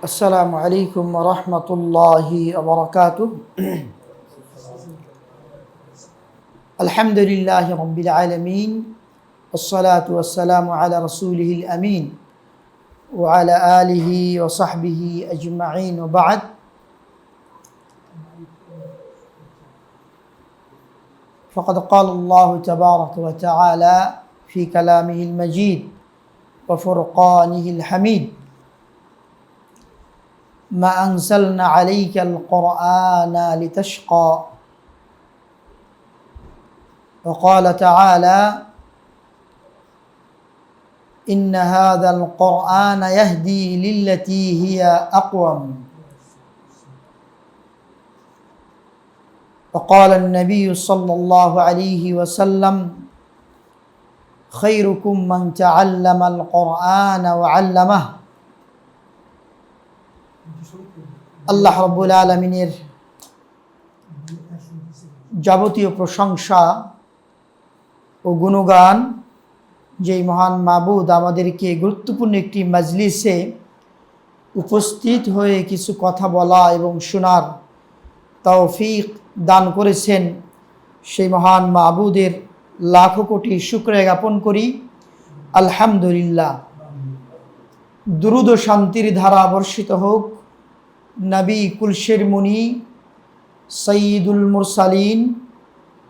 السلام عليكم ورحمة الله وبركاته. الحمد لله رب العالمين والصلاة والسلام على رسوله الأمين وعلى آله وصحبه أجمعين وبعد. فقد قال الله تبارك وتعالى في كلامه المجيد وفرقانه الحميد: ما أنزلنا عليك القرآن لتشقى. وقال تعالى: إن هذا القرآن يهدي للتي هي أقوم. وقال النبي صلى الله عليه وسلم: خيركم من تعلم القرآن وعلمه. আল্লাহ রাব্বুল আলামিনের যাবতীয় প্রশংসা ও গুণগান, যেই মহান মাবুদ আমাদেরকে গুরুত্বপূর্ণ একটি মাজলিসে উপস্থিত হয়ে কিছু কথা বলা এবং শোনার তৌফিক দান করেছেন, সেই মহান মাবুদের লাখো কোটি শুকরিয়া জ্ঞাপন করি। আলহামদুলিল্লাহ। দুরুদ ও শান্তির ধারা বর্ষিত হোক নবী কুলশের মুনি সৈয়দুল মুরসালিন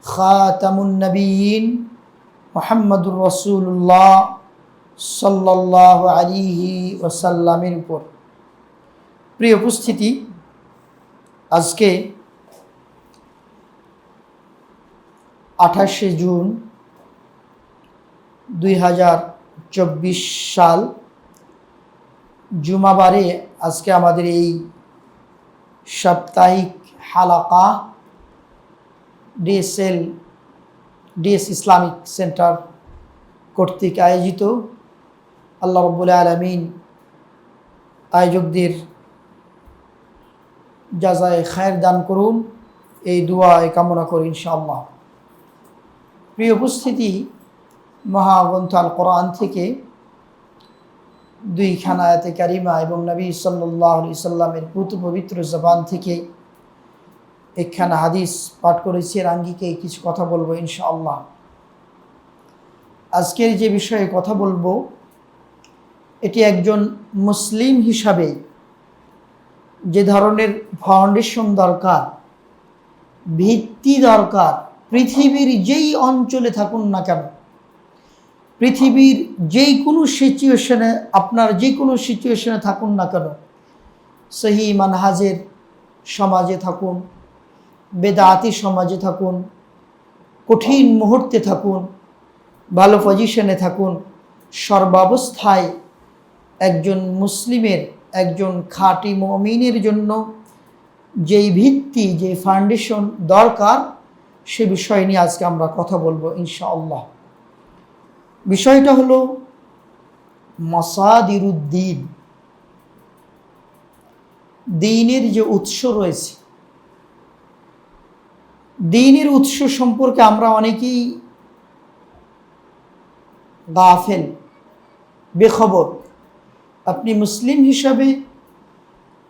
খাতামুন নবীন মুহাম্মদুর রাসূলুল্লাহ সাল্লাল্লাহু আলাইহি ওয়াসাল্লামের উপর। প্রিয় উপস্থিতি, আজকে 28শে জুন 2024 সাল জুমাবারে আজকে আমাদের এই সাপ্তাহিক হালাকা ডিএস ইসলামিক সেন্টার কর্তৃক আয়োজিত। আল্লাহ রাব্বুল আলামিন আয়োজকদের জাযায়ে খায়ের দান করুন, এই দোয়া কামনা করি ইনশাআল্লাহ। প্রিয় উপস্থিতি, মহাগ্রন্থ আল কোরআন থেকে দুইখানা আয়াতে কারিমা এবং নবী সাল্লাল্লাহু আলাইহি সাল্লামের পবিত্র জবান থেকে একখানা হাদিস পাঠ করেছি। এর আঙ্গিকে কিছু কথা বলবো ইনশাআল্লাহ। আজকের যে বিষয়ে কথা বলবো, এটি একজন মুসলিম হিসাবে যে ধরনের ফাউন্ডেশন দরকার, ভিত্তি দরকার, পৃথিবীর যেই অঞ্চলে থাকুন না কেন, পৃথিবীর যেই কোনো সিচুয়েশনে, আপনার যে কোনো সিচুয়েশনে থাকুন না কেন, সহি মানহাজের সমাজে থাকুন, বেদাতি সমাজে থাকুন, কঠিন মুহূর্তে থাকুন, ভালো পজিশনে থাকুন, সর্বাবস্থায় একজন মুসলিমের, একজন খাঁটি মুমিনের জন্য যেই ভিত্তি, যে ফাউন্ডেশন দরকার, সে বিষয় নিয়ে আজকে আমরা কথা বলবো ইনশাআল্লাহ। বিষয়টা হলো মাসাদিরুদ্দিন, দ্বীনের যে উৎস রয়েছে। দ্বীনের উৎস সম্পর্কে আমরা অনেকেই গাফেল, বেখবর। আপনি মুসলিম হিসাবে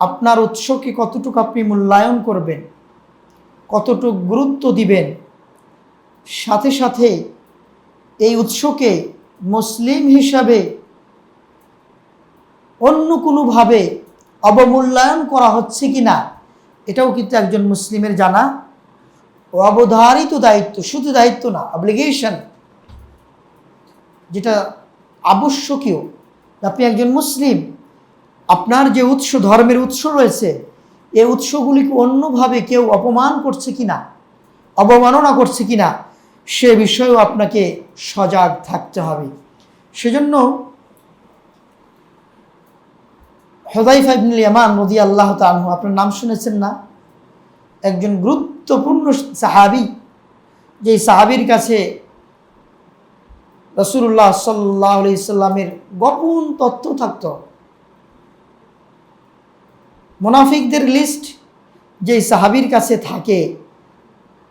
আপনার উৎসকে কতটুকু আপনি মূল্যায়ন করবেন, কতটুকু গুরুত্ব দিবেন, সাথে সাথে এই উৎসকে মুসলিম হিসাবে অন্য কোনোভাবে অবমূল্যায়ন করা হচ্ছে কি না, এটাও কিন্তু একজন মুসলিমের জানা ও অবধারিত দায়িত্ব। শুধু দায়িত্ব না, অব্লিগেশন, যেটা আবশ্যকীয়। আপনি একজন মুসলিম, আপনার যে উৎস, ধর্মের উৎস রয়েছে, এই উৎসগুলিকে অন্যভাবে কেউ অপমান করছে কিনা, অবমাননা করছে কিনা, সে বিষয়েও আপনাকে সজাগ থাকতে হবে। সেজন্য হুযায়ফা ইবনুল ইয়ামান রাদিয়াল্লাহু তাআলা আনহু, আপনার নাম শুনেছেন না? একজন গুরুত্বপূর্ণ সাহাবী, যেই সাহাবীর কাছে রাসূলুল্লাহ সাল্লাল্লাহু আলাইহি সাল্লামের গোপন তথ্য থাকত। মুনাফিকদের লিস্ট যেই সাহাবীর কাছে থাকে,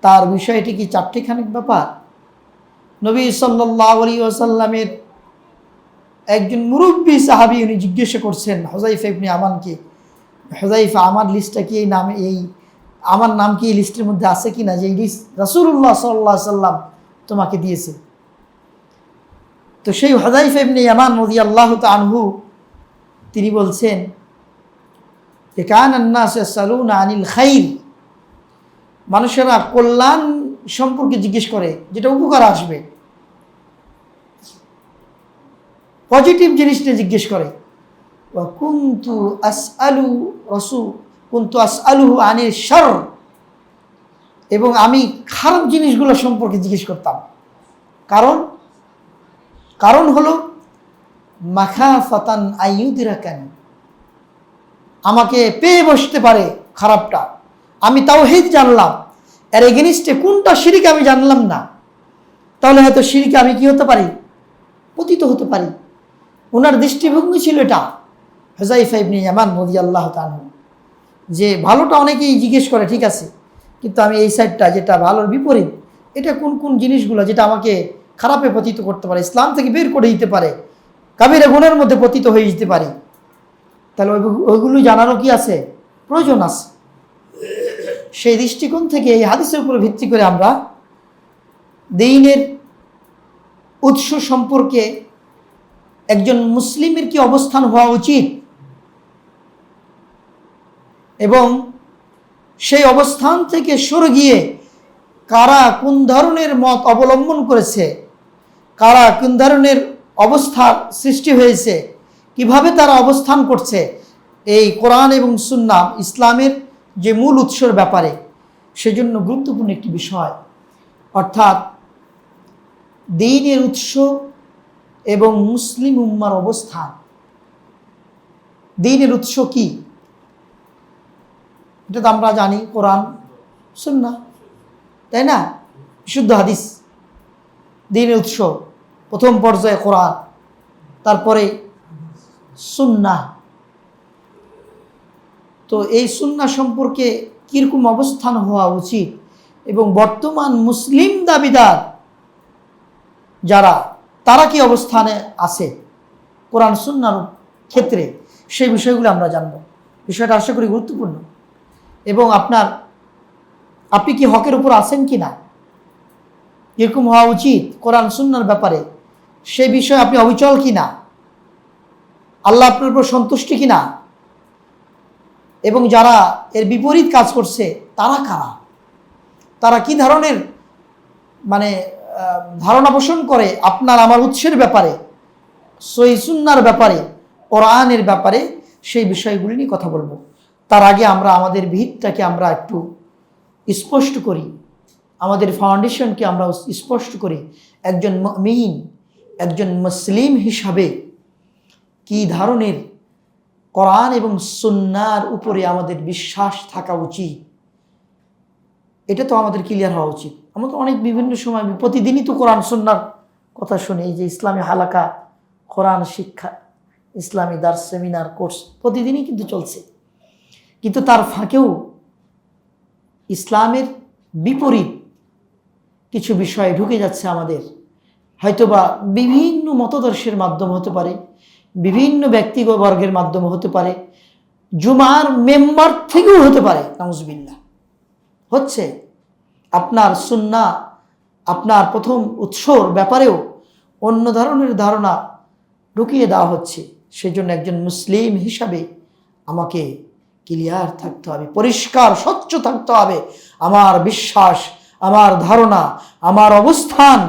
তার বিষয়টি কি চারটিখানিক ব্যাপার? নবী সাল্লাল্লাহু আলাইহি ওয়াসাল্লামের একজন মুরব্বী সাহাবী উনি জিজ্ঞাসা করছেন হুযায়ফা ইবনে ইয়ামানকে, হুযায়ফা, আমার লিস্টটা কি এই নামে, এই আমার নাম কি এই লিস্টের মধ্যে আছে কি না, যে এই লিস্ট রাসূলুল্লাহ সাল্লাল্লাহু আলাইহি সাল্লাম তোমাকে দিয়েছে। তো সেই হুযায়ফা ইবনে ইয়ামান রাদিয়াল্লাহু তাআলা আনহু তিনি বলছেন যে কানান নাস ইয়াসালুনা আনিল খাইর, মানুষেরা কল্যাণ সম্পর্কে জিজ্ঞেস করে, যেটা উপকার আসবে, পজিটিভ জিনিসটা জিজ্ঞেস করে। ওয়া কুনতু আসআলুহু আনিল শার, এবং আমি খারাপ জিনিসগুলো সম্পর্কে জিজ্ঞেস করতাম। কারণ হলো মাখাফাতান আইয়ুদরাকানি, আমাকে পেয়ে বসতে পারে খারাপটা। আমি তাওহীদ জানলাম, এর এগেনিস্টে কোনটা শিরক আমি জানলাম না, তাহলে হয়তো শিরকে আমি কি হতে পারি, পতিত হতে পারি। ওনার দৃষ্টিভঙ্গি ছিল এটা, হুযায়ফা ইবনে ইয়ামান রাদিয়াল্লাহু তাআলা, যে ভালোটা অনেকেই জিজ্ঞেস করে ঠিক আছে, কিন্তু আমি এই সাইডটা যেটা ভালোর বিপরীত, এটা কোন কোন জিনিসগুলো যেটা আমাকে খারাপে পতিত করতে পারে, ইসলাম থেকে বের করে দিতে পারে, কাবিরা গুনাহের মধ্যে পতিত হয়ে যেতে পারি, তাহলে ওইগুলো জানারও কি আছে, প্রয়োজন আছে। সেই দৃষ্টিকোণ থেকে এই হাদিসের উপর ভিত্তি করে আমরা দ্বীনের উৎস সম্পর্কে একজন মুসলিমের কি অবস্থান হওয়া উচিত, এবং সেই অবস্থান থেকে সরে গিয়ে কারা কোন ধরনের মত অবলম্বন করেছে, কারা কোন ধরনের অবস্থার সৃষ্টি হয়েছে, কিভাবে তারা অবস্থান করছে এই কোরআন এবং সুন্নাহ ইসলামের যে মূল উৎসর ব্যাপারে, সেজন্য গুরুত্বপূর্ণ একটি বিষয়। অর্থাৎ দ্বীনের উৎস এবং মুসলিম উম্মার অবস্থান। দ্বীনের উৎস কি, এটা তো আমরা জানি, কোরআন সুন্নাহ, তাই না, বিশুদ্ধ হাদিস। দ্বীনের উৎস প্রথম পর্যায়ে কোরআন, তারপরে সুন্নাহ। তো এই সুন্নাহ সম্পর্কে কীরকম অবস্থান হওয়া উচিত, এবং বর্তমান মুসলিম দাবিদার যারা, তারা কি অবস্থানে আছে কোরআন সুন্নাহর ক্ষেত্রে, সেই বিষয়গুলো আমরা জানব। বিষয়টা আশা করি গুরুত্বপূর্ণ। এবং আপনি কি হকের উপর আছেন কি না, এরকম হওয়া উচিত কোরআন সুন্নাহর ব্যাপারে, সেই বিষয়ে আপনি অবিচল কি না, আল্লাহ আপনার উপর সন্তুষ্টি কি না, এবং যারা এর বিপরীত কাজ করছে তারা কারা, তারা কি ধরনের ধারণা পোষণ করে আপনার আমার উৎসের ব্যাপারে, সহিহ সুন্নাহর ব্যাপারে, কোরআনের ব্যাপারে, সেই বিষয়গুলি নিয়ে কথা বলবো। তার আগে আমরা আমাদের ভিতটাকে আমরা একটু স্পষ্ট করি, আমাদের ফাউন্ডেশনকে আমরা স্পষ্ট করি। একজন মুমিন, একজন মুসলিম হিসাবে কি ধরনের কোরআন এবং সুন্নাহর উপরে আমাদের বিশ্বাস থাকা উচিত, এটা তো আমাদের ক্লিয়ার হওয়া উচিত। আমরা তো অনেক বিভিন্ন সময় প্রতিদিনই তো কোরআন সুন্নাহর কথা শুনি, এই যে ইসলামী হালাকা, কোরআন শিক্ষা, ইসলামী দার্স, সেমিনার, কোর্স প্রতিদিনই কিন্তু চলছে, কিন্তু তার ফাঁকেও ইসলামের বিপরীত কিছু বিষয় ঢুকে যাচ্ছে আমাদের, হয়তোবা বিভিন্ন মতদর্শের মাধ্যমে হতে পারে, বিভিন্ন ব্যক্তিবর্গের মাধ্যমে হতে পারে, জুমার মেম্বার থেকেও হতে পারে, নাউজুবিল্লাহ হচ্ছে। আপনার সুন্নাহ, আপনার প্রথম উৎসর ব্যাপারেও অন্য ধরনের ধারণা ঢুকিয়ে দেওয়া হচ্ছে। সেজন্য একজন মুসলিম হিসাবে আমাকে ক্লিয়ার থাকতে হবে, পরিষ্কার স্বচ্ছ থাকতে হবে। আমার বিশ্বাস, আমার ধারণা, আমার অবস্থান,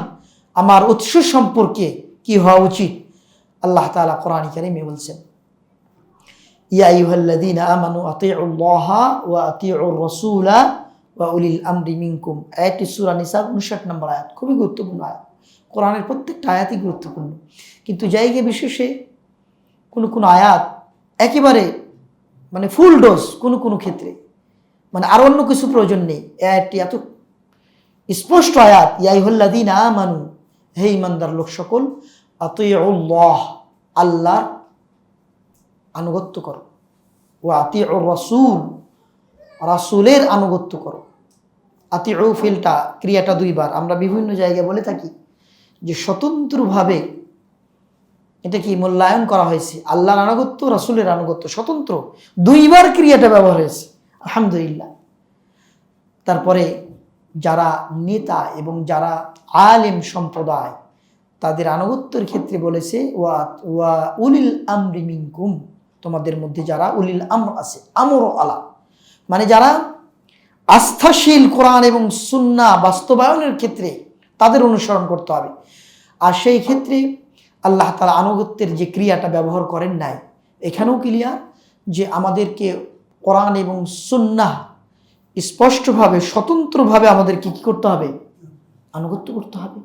আমার উৎস সম্পর্কে কি হওয়া উচিত। আল্লাহ তাআলা কোরআন কারীমে বলছেন, ইয়া আইয়ুহাল্লাযীনা আমানু আতিউল্লাহা ওয়া আতিউর রাসূলা ওয়া উলিল আমরি মিনকুম। আয়াতটি সূরা নিসার 59 নম্বর আয়াত, খুবই গুরুত্বপূর্ণ আয়াত। কোরআনের প্রত্যেকটা আয়াতই গুরুত্বপূর্ণ, কিন্তু জায়গা বিশেষে কোনো আয়াত একেবারে ফুল ডোজ, কোনো ক্ষেত্রে আর অন্য কিছু প্রয়োজন নেই। আয়াতটি এত স্পষ্ট আয়াত, ইয়া আইয়ুহাল্লাযীনা আমানু, হে ঈমানদার লোক সকল, আতিউল্লাহ, আল্লাহর আনুগত্য করো, ওয়া আতিউর রাসূল, রাসূলের আনুগত্য করো। আতিউ ফিলটা, ক্রিয়াটা দুইবার আমরা বিভিন্ন জায়গায় বলে থাকি, যে স্বতন্ত্রভাবে এটা কি মূল্যায়ন করা হয়েছে? আল্লাহর আনুগত্য, রাসূলের আনুগত্য, স্বতন্ত্র দুইবার ক্রিয়াটা ব্যবহার হয়েছে, আলহামদুলিল্লাহ। তারপরে যারা নেতা এবং যারা আলেম সম্প্রদায়, তাদের আনুগত্যের ক্ষেত্রে বলেছে ওয়া উলিল আমরি মিনকুম, তোমাদের মধ্যে যারা উলিল আমর আছে, আমর আলা মানে যারা আস্থাশীল, কোরআন এবং সুন্নাহ বাস্তবায়নের ক্ষেত্রে তাদের অনুসরণ করতে হবে। আর সেই ক্ষেত্রে আল্লাহ তাআলা আনুগত্যের যে ক্রিয়াটা ব্যবহার করেন নাই, এখানেও ক্লিয়ার যে আমাদেরকে কোরআন এবং সুন্নাহ স্পষ্টভাবে, স্বতন্ত্রভাবে আমাদেরকে কী করতে হবে? আনুগত্য করতে হবে।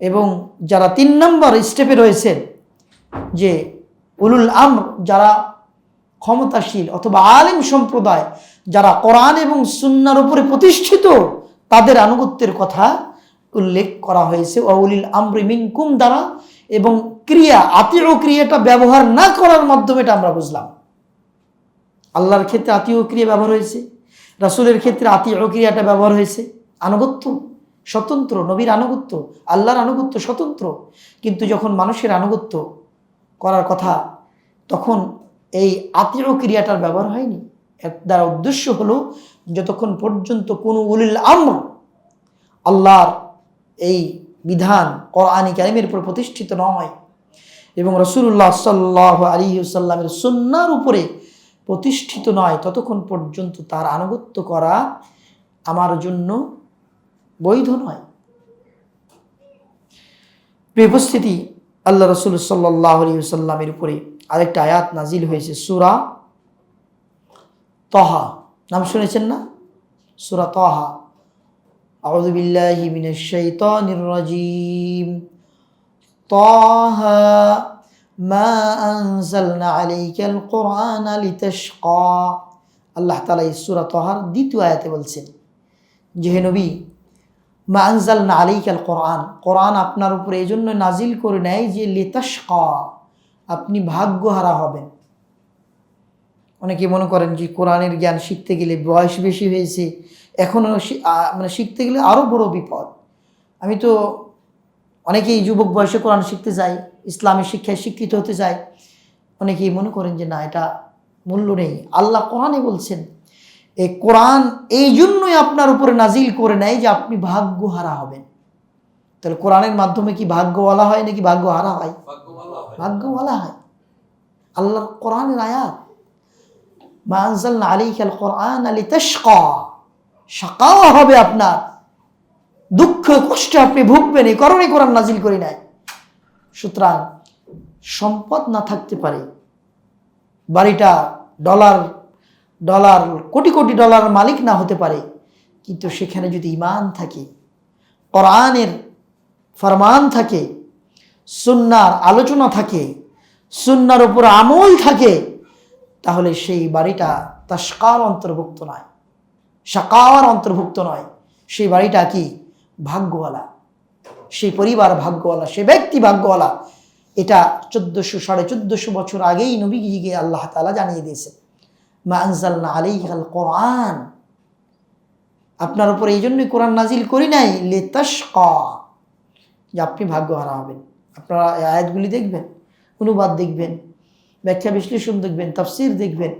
এবং যারা 3 নম্বর স্টেপে রয়েছেন, যে উলুল আমর, যারা ক্ষমতাশীল অথবা আলেম সম্প্রদায়, যারা কোরআন এবং সুন্নাহর উপরে প্রতিষ্ঠিত, তাদের আনুগত্যের কথা উল্লেখ করা হয়েছে ওয়াউলিল আমরি মিনকুম দ্বারা। এবং ক্রিয়া, আতিউ ক্রিয়াটা ব্যবহার না করার মাধ্যমে এটা আমরা বুঝলাম। আল্লাহর ক্ষেত্রে আতিউ ক্রিয়া ব্যবহার হয়েছে, রাসূলের ক্ষেত্রে আতিউ ক্রিয়াটা ব্যবহার হয়েছে। আনুগত্য স্বতন্ত্র, নবীর আনুগত্য, আল্লাহর আনুগত্য স্বতন্ত্র। কিন্তু যখন মানুষের আনুগত্য করার কথা, তখন এই আতিউ ক্রিয়াটার ব্যবহার হয়নি। এর দ্বারা উদ্দেশ্য হলো, যতক্ষণ পর্যন্ত কোনো উলিল আমর আল্লাহর এই বিধান কোরআনী কারিমের উপর প্রতিষ্ঠিত নয় এবং রাসূলুল্লাহ সাল্লাল্লাহু আলাইহি ওয়াসাল্লামের সুন্নাহর উপরে প্রতিষ্ঠিত নয়, ততক্ষণ পর্যন্ত তার আনুগত্য করা আমার জন্য বৈধ নয়। প্রিয় উপস্থিতি, আল্লাহ রাসূল সাল্লাল্লাহু আলাইহি ওয়াসাল্লামের উপরে আরেকটা আয়াত নাজিল হয়েছে, সূরা তাহা। নাম শুনেছেন না? সূরা তাহা। আউযু বিল্লাহি মিনাশ শাইতানির রাজীম। তাহা মা আনজালনা আলাইকাল কুরআনা লিতাশকা। আল্লাহ তাআলা এই সূরা তাহার দ্বিতীয় আয়াতে বলছেন যে, হে নবী, মা আনজালনা আলাইকাল কুরআন, কোরআন আপনার উপরে এই জন্য নাজিল করে নেয় যে লিতাশকা, আপনি ভাগ্যহারা হবেন। অনেকে মনে করেন যে কোরআনের জ্ঞান শিখতে গেলে বয়স বেশি হয়েছে, এখনও মানে শিখতে গেলে আরও বড় বিপদ। আমি তো অনেকেই যুবক বয়সে কোরআন শিখতে যাই, ইসলামী শিক্ষায় শিক্ষিত হতে চাই। অনেকেই মনে করেন যে না, এটা মূল্য নেই। আল্লাহ কোরআনে বলছেন, এই কোরআন এই জন্যই আপনার উপরে নাজিল করে নেয় যে আপনি ভাগ্যহারা হবেন। তাহলে কোরআনের মাধ্যমে কি ভাগ্যওয়ালা হয় নাকি ভাগ্যহারা হয়? ভাগ্যওয়ালা হয়। আল্লাহর কোরআনের আয়াত, মা আনজালনা আলাইকাল কুরআনা লিতাশকা, শাকাওয়া হবে আপনার, দুঃখ কষ্টে আপনি ভুগবেন, এই কারণে কোরআন নাজিল করি নাই। সুতরাং সম্পদ না থাকতে পারে, বাড়িটা ডলার কোটি কোটি ডলার মালিক না হতে পারে, কিন্তু সেখানে যদি ঈমান থাকে, কোরআনের ফরমান থাকে, সুন্নাহর আলোচনা থাকে, সুন্নাহর উপর আমল থাকে, তাহলে সেই বাড়িটা তাশকার অন্তর্ভুক্ত নয়, শাকাওয়ার অন্তর্ভুক্ত নয়। সেই বাড়িটা কি? ভাগ্যওয়ালা, সেই পরিবার ভাগ্যওয়ালা, সেই ব্যক্তি ভাগ্যওয়ালা। এটা 1400-1450 বছর আগেই নবীজিকে আল্লাহ তাআলা জানিয়ে দিয়েছেন। মা আনজালনা আলাইকাল কুরআন, আপনার উপর এই জন্যই কোরআন নাজিল করি নাই লিতাশকা, যে আপনি ভাগ্যহারা হবেন। আপনারা এই আয়াতগুলি দেখবেন, অনুবাদ দেখবেন, ব্যাখ্যা বিশ্লেষণ দেখবেন, তাফসীর দেখবেন,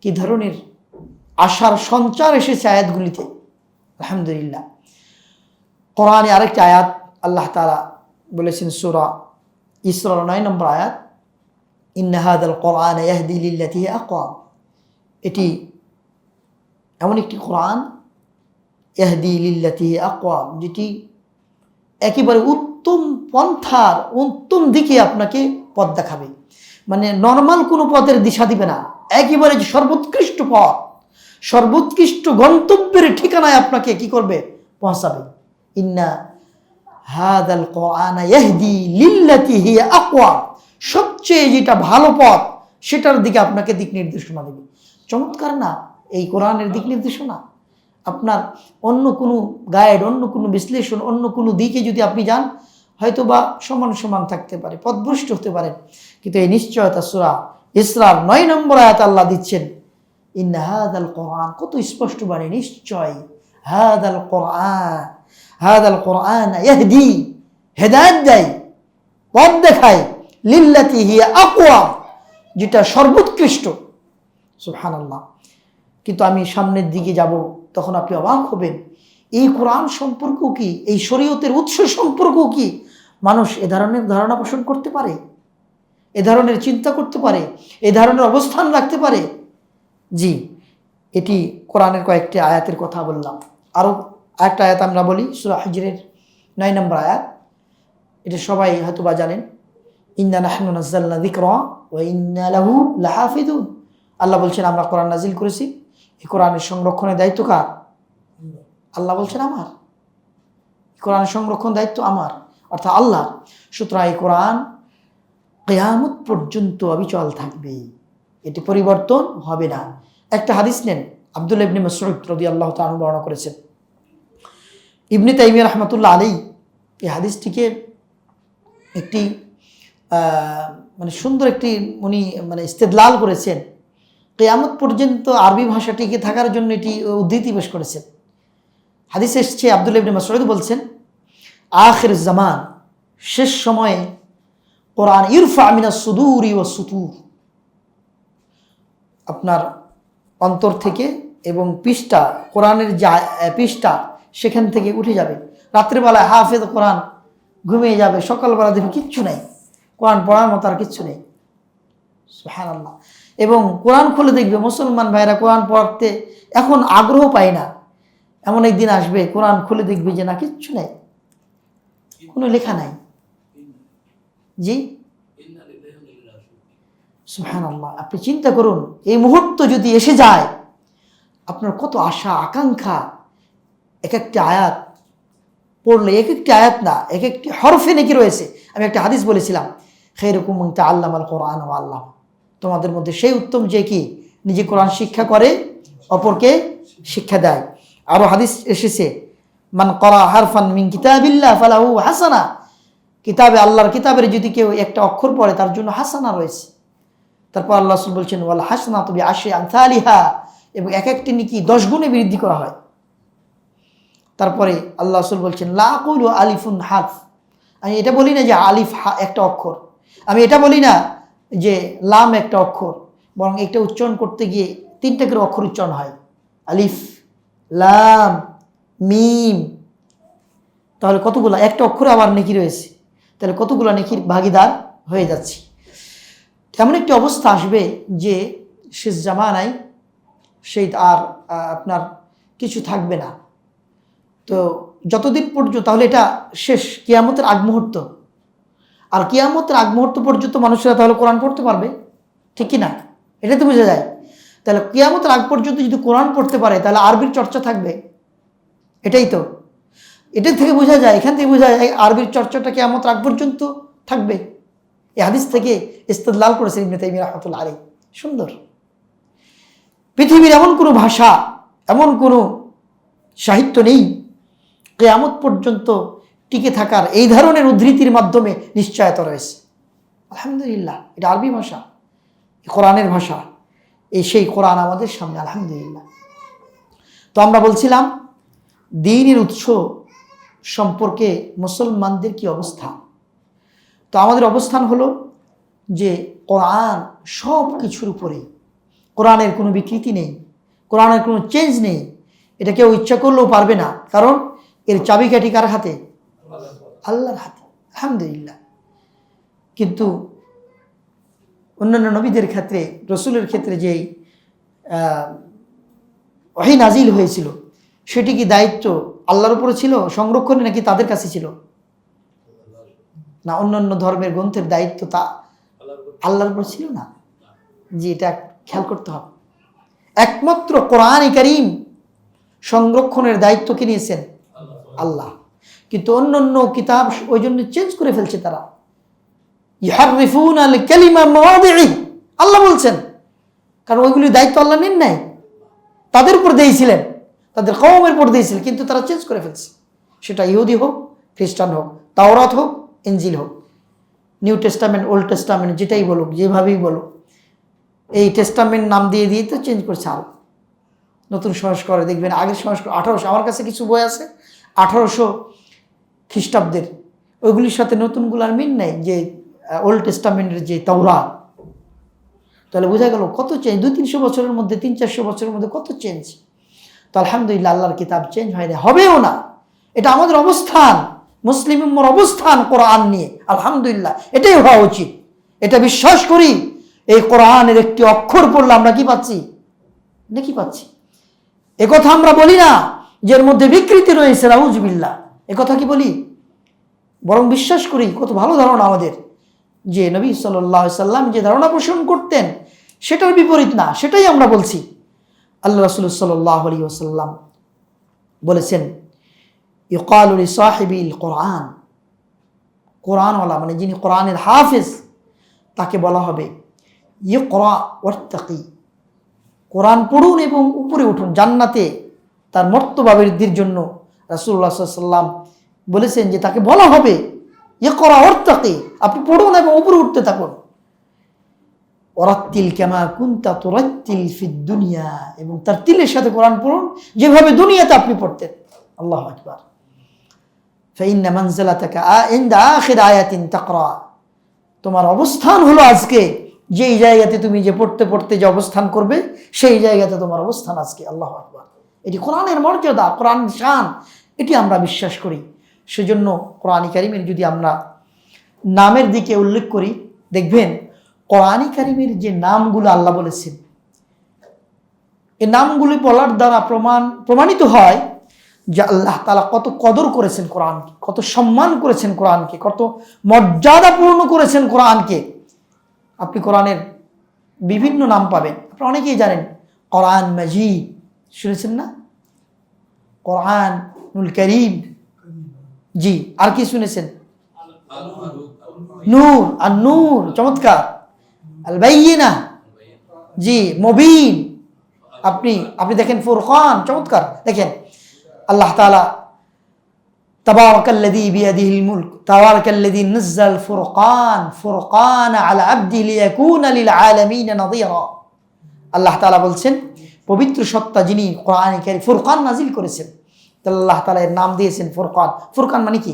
কি ধরনের আশার সঞ্চার এসেছে আয়াতগুলিতে। আলহামদুলিল্লাহ। কোরআনে আরেকটা আয়াত আল্লাহ তাআলা বলেছেন, সূরা ইসরার 9 নম্বর আয়াত, ইন্না হাযাল কুরআনা ইয়াহদি লিল্লাতী হিয়া আকওয়াম। এটি এমন একটি কোরআন, ইয়াহদি লিল্লাতী হিয়া আকওয়াম, যেটি একেবারে উত্তম পন্থার, উত্তম দিকে আপনাকে পথ দেখাবে। মানে নর্মাল কোনো পথের দিশা দিবে না, একেবারে সর্বোৎকৃষ্ট পথ, সর্বোৎকৃষ্ট গন্তব্যের ঠিকানায় আপনাকে কি করবে? পৌঁছাবে। ইন্না হাযাল কুরআনা ইয়াহদি লিল্লাতী হিয়া আকওয়াম, সবচেয়ে যেটা ভালো পথ সেটার দিকে আপনাকে দিক নির্দেশনা দেবে। চমৎকার না এই কোরআনের দিক নির্দেশনা? আপনার অন্য কোনো গাইড, অন্য কোনো বিশ্লেষণ, অন্য কোনো দিকে যদি আপনি যান, হয়তো বা সমান সমান থাকতে পারে, পথভ্রষ্ট হতে পারেন। কিন্তু এই নিশ্চয়তা সূরা ইসরার 9 নম্বর আয়াত আল্লাহ দিচ্ছেন, ইন্না হাযাল কুরআন, কত স্পষ্ট বাণী, নিশ্চয় হাযাল কুরআন ইয়াহদি, হেদায়েত দেয়, পথ দেখায়, লিল্লাতি হিয়া আকওয়াম, যেটা সর্বোৎকৃষ্ট। সুবহানাল্লাহ। কিন্তু আমি সামনের দিকে যাব, তখন আপনি অবাক হবেন, এই কোরআন সম্পর্ক কি, এই শরীয়তের উৎস সম্পর্ক কি মানুষ এ ধরনের ধারণা পোষণ করতে পারে, এ ধরনের চিন্তা করতে পারে, এ ধরনের অবস্থান রাখতে পারে? জি, এটি কোরআনের কয়েকটি আয়াতের কথা বললাম। আরও একটা আয়াত আমরা বলি, সূরা হিজরের 9 নম্বর আয়াত। এটা সবাই হয়তো বা জানেন, ইন্না নাহনু নাযালনা যিকরা ওয়া ইন্না লাহু লাহাফিজুন। আল্লাহ বলছেন, আমরা কোরআন নাজিল করেছি, এই কোরআনের সংরক্ষণের দায়িত্ব কার? আল্লাহ বলছেন আমার। কোরআনের সংরক্ষণ দায়িত্ব আমার, অর্থাৎ আল্লাহ। সুতরাং এই কোরআন কিয়ামত পর্যন্ত অবিচল থাকবে, এটি পরিবর্তন হবে না। একটা হাদিস নেন, আব্দুল্লাহ ইবনে মাসউদ রাদিয়াল্লাহু তাআলা বর্ণনা করেছেন। ইবনে তাইমিয়া রাহমাতুল্লাহ আলাইহি এই হাদিসটিকে একটি মানে সুন্দর একটি উনি মানে ইস্তেদলাল করেছেন। কিয়ামত পর্যন্ত আরবি ভাষা টিকে থাকার জন্য এটি উদ্ধৃতি পেশ করেছেন। হাদিসে এসেছে, আব্দুল্লাহ ইবনে মাসউদ বলছেন, আখির জামান, শেষ সময়ে কোরআন ইরফা মিনাস সুদুরি ওয়াস সুতুর, আপনার অন্তর থেকে এবং পৃষ্ঠা, কোরআনের যে পৃষ্ঠা সেখান থেকে উঠে যাবে। রাত্রিবেলায় হাফেজ কোরআন ঘুমিয়ে যাবে, সকালবেলা দেখবে কিচ্ছু নেই, কোরআন পড়ার মতো আর কিচ্ছু নেই। সুবহানাল্লাহ। এবং কোরআন খুলে দেখবে মুসলমান ভাইরা কোরআন পড়তে এখন আগ্রহ পায় না। এমন একদিন আসবে কোরআন খুলে দেখবে যে না, কিচ্ছু নেই, কোনো লেখা নাই। জি, সুবহানাল্লাহ। আপনি চিন্তা করুন, এই মুহূর্ত যদি এসে যায়, আপনার কত আশা আকাঙ্ক্ষা। এক একটি আয়াত পড়লে, এক একটি আয়াত না, এক একটি হরফে নেকি রয়েছে। আমি একটা হাদিস বলেছিলাম, খায়রুকুম মান তাআল্লামাল কোরআন ওয়া আল্লামা, তোমাদের মধ্যে সেই উত্তম যে কি নিজে কোরআন শিক্ষা করে, অপরকে শিক্ষা দেয়। আরও হাদিস এসেছে, মান ক্বারা হারফান মিন কিতাবিল্লাহ ফালাহু হাসানা, কিতাবে আল্লাহর কিতাবের যদি কেউ একটা অক্ষর পড়ে তার জন্য হাসানা রয়েছে। তারপর আল্লাহ রাসূল বলছেন, ওয়াল হাসানাতু বিআশরি আমসালিহা, এবং এক একটি নেকি 10 গুণে বৃদ্ধি করা হয়। তারপরে আল্লাহ রাসূল বলছেন, লা আকুলু আলিফুন হারফ, আমি এটা বলি না যে আলিফ একটা অক্ষর, আমি এটা বলি না যে লাম একটা অক্ষর, বরং এটা উচ্চারণ করতে গিয়ে 3টা করে অক্ষর উচ্চারণ হয়, আলিফ, লাম, মিম। তাহলে কতগুলো, একটা অক্ষরে আবার নেকি রয়েছে, তাহলে কতগুলো নেকির ভাগিদার হয়ে যাচ্ছে। এমন একটি অবস্থা আসবে যে শেষ জামানায় সেই আর আপনার কিছু থাকবে না। তো যতদিন পর্যন্ত, তাহলে এটা শেষ কিয়ামতের আগ মুহূর্ত, আর কিয়ামতের আগ মুহূর্ত পর্যন্ত মানুষেরা তাহলে কোরআন পড়তে পারবে, ঠিক কি না? এটা তো বোঝা যায়। তাহলে কিয়ামতের আগ পর্যন্ত যদি কোরআন পড়তে পারে, তাহলে আরবির চর্চা থাকবে, এটাই তো। এটা থেকে বোঝা যায়, এখান থেকে বোঝা যায় আরবির চর্চাটা কিয়ামতের আগ পর্যন্ত থাকবে। এই হাদিস থেকে ইস্তেদলাল করেছেন ইবনে তাইমিয়া রাহমাতুল্লাহ আলাইহি। সুন্দর। পৃথিবীর এমন কোনো ভাষা, এমন কোনো সাহিত্য নেই কিয়ামত পর্যন্ত টিকে থাকার এই ধরনের উদ্ধৃতির মাধ্যমে নিশ্চয়তা রয়েছে। আলহামদুলিল্লাহ, এটা আরবি ভাষা, কোরআনের ভাষা, এই সেই কোরআন আমাদের সামনে, আলহামদুলিল্লাহ। তো আমরা বলছিলাম দ্বীনের উৎস সম্পর্কে মুসলমানদের কি অবস্থা। তো আমাদের অবস্থান হলো যে কোরআন সব কিছুর উপরে, কোরআনের কোনো বিকৃতি নেই, কোরআনের কোনো চেঞ্জ নেই। এটা কেউ ইচ্ছা করলেও পারবে না, কারণ এর চাবিকাঠি কার হাতে? আল্লাহর হাতে, আলহামদুলিল্লাহ। কিন্তু অন্যান্য নবীদের ক্ষেত্রে, রসুলের ক্ষেত্রে যেই ওহী নাজিল হয়েছিল, সেটি কি দায়িত্ব আল্লাহর উপরে ছিল সংরক্ষণে, নাকি তাদের কাছে ছিল? না, অন্যান্য ধর্মের গ্রন্থের দায়িত্ব তা আল্লাহর উপর ছিল না। জি, এটা খেয়াল করতে হবে। একমাত্র কোরআন কারীম সংরক্ষণের দায়িত্ব কে নিয়েছেন? আল্লাহ। কিন্তু অন্যান্য কিতাব ওই জন্য চেঞ্জ করে ফেলছে তারা। ইউহাররিফুনা আল কালিমা মাওয়াদি'i, আল্লাহ বলছেন, কারণ ওইগুলি দায়িত্ব আল্লাহ নেন নাই, তাদের উপর দিয়েছিলেন, তাদের কওমের উপর দিয়েছিলেন, কিন্তু তারা চেঞ্জ করে ফেলছে। সেটা ইহুদি হোক, খ্রিস্টান হোক, তাওরাত হোক, ইনজিল হোক, নিউ টেস্টামেন্ট, ওল্ড টেস্টামেন্ট, যেটাই বলুক, যেভাবেই বলুক, এই টেস্টামেন্ট নাম দিয়ে দিয়ে তো চেঞ্জ করছে। আরও নতুন সংস্কারে দেখবেন, আগের সংস্কার 1800, আমার কাছে কিছু বই আছে 1800 খ্রিস্টাব্দের, ওইগুলির সাথে নতুনগুলার মিল নেই। যে ওল্ড টেস্টামেন্টের যে তাওরাত, তাহলে বোঝা গেল কত চেঞ্জ, 200-300 বছরের মধ্যে, 300-400 বছরের মধ্যে কত চেঞ্জ। তো আলহামদুলিল্লাহ আল্লাহর কিতাব চেঞ্জ হয়নি, হবেও না। এটা আমাদের অবস্থান, মুসলিম উম্মার অবস্থান কোরআন নিয়ে, আলহামদুলিল্লাহ এটাই হওয়া উচিত। এটা বিশ্বাস করি, এই কোরআনের একটি অক্ষর পড়লে আমরা কি পাচ্ছি, নাকি পাচ্ছি। একথা আমরা বলি না যে এর মধ্যে বিকৃতি রয়েছে, নাউজুবিল্লাহ, একথা কি বলি, বরং বিশ্বাস করি কত ভালো ধারণা আমাদের, যে নবী সাল্লাল্লাহু আলাইহি সাল্লাম যে ধারণা পোষণ করতেন সেটার বিপরীত না, সেটাই আমরা বলছি। আল্লাহ রাসূল সাল্লাল্লাহু আলাইহি ওয়াসাল্লাম বলেছেন, ইউকালু লিসাহিবিল কোরআন, কোরআনওয়ালা মানে যিনি কোরআনের হাফেজ, তাকে বলা হবে ইকরা ওয়াত্তাকি, কোরআন পড়ুন এবং উপরে উঠুন, জান্নাতে তার মর্তবা বৃদ্ধির জন্য রাসূলুল্লাহ সাল্লাল্লাহু আলাইহি ওয়াসাল্লাম বলেছেন যে তাকে বলা হবে ইকরা ওয়াত্তাকি, আপনি পড়ুন এবং উপরে উঠতে থাকুন। ওয়ারাত্তিল কামা কুনতা তুরাত্তিল ফিদ দুনিয়া, এবং তার তিলের সাথে কোরআন পড়ুন যেভাবে দুনিয়াতে আপনি পড়তেন। আল্লাহু আকবার। ফাইন্না মানজিলাতাকা ইনদা আখির আয়াতিন তাকরা, তোমার অবস্থান হলো আজকে যেই জায়গাতে তুমি যে পড়তে পড়তে যে অবস্থান করবে, সেই জায়গাতে তোমার অবস্থান আজকে। আল্লাহু আকবার। এটি কোরআনের মর্যাদা, কোরআন শান, এটি আমরা বিশ্বাস করি। সেজন্য কোরআন কারীমের যদি আমরা নামের দিকে উল্লেখ করি, দেখবেন কোরআন কারীমের যে নামগুলো আল্লাহ বলেছেন, এই নামগুলি বলার দ্বারা প্রমাণিত হয় যে আল্লাহ তাআলা কত কদর করেছেন কোরআনকে, কত সম্মান করেছেন কোরআনকে, কত মর্যাদাপূর্ণ করেছেন কোরআনকে। আপনি কোরআনের বিভিন্ন নাম পাবেন, আপনি অনেকেই জানেন, কোরআন মাজিদ শুনেছেন না, কোরআনুল কারীম, জি, আর কি শুনেছেন, নূর, আর নূর, চমৎকার, আল বাইয়িনা, জি, মুবিন, আপনি দেখেন ফুরকান, চমৎকার। দেখেন আল্লাহ তাআলা তাবারাকাল্লাযী বিয়াদিহিল মুলক তাবারাকাল্লাযী নাযাল ফুরকান আলা আবদিহি লিয়াকুনা লিল আলামিনা নাযীরা। আল্লাহ তাআলা বলছেন পবিত্র সত্তা যিনি কোরআনে কারীম ফুরকান নাজিল করেছেন, আল্লাহ তাআলা এর নাম দিয়েছেন ফুরকান। ফুরকান মানে কি,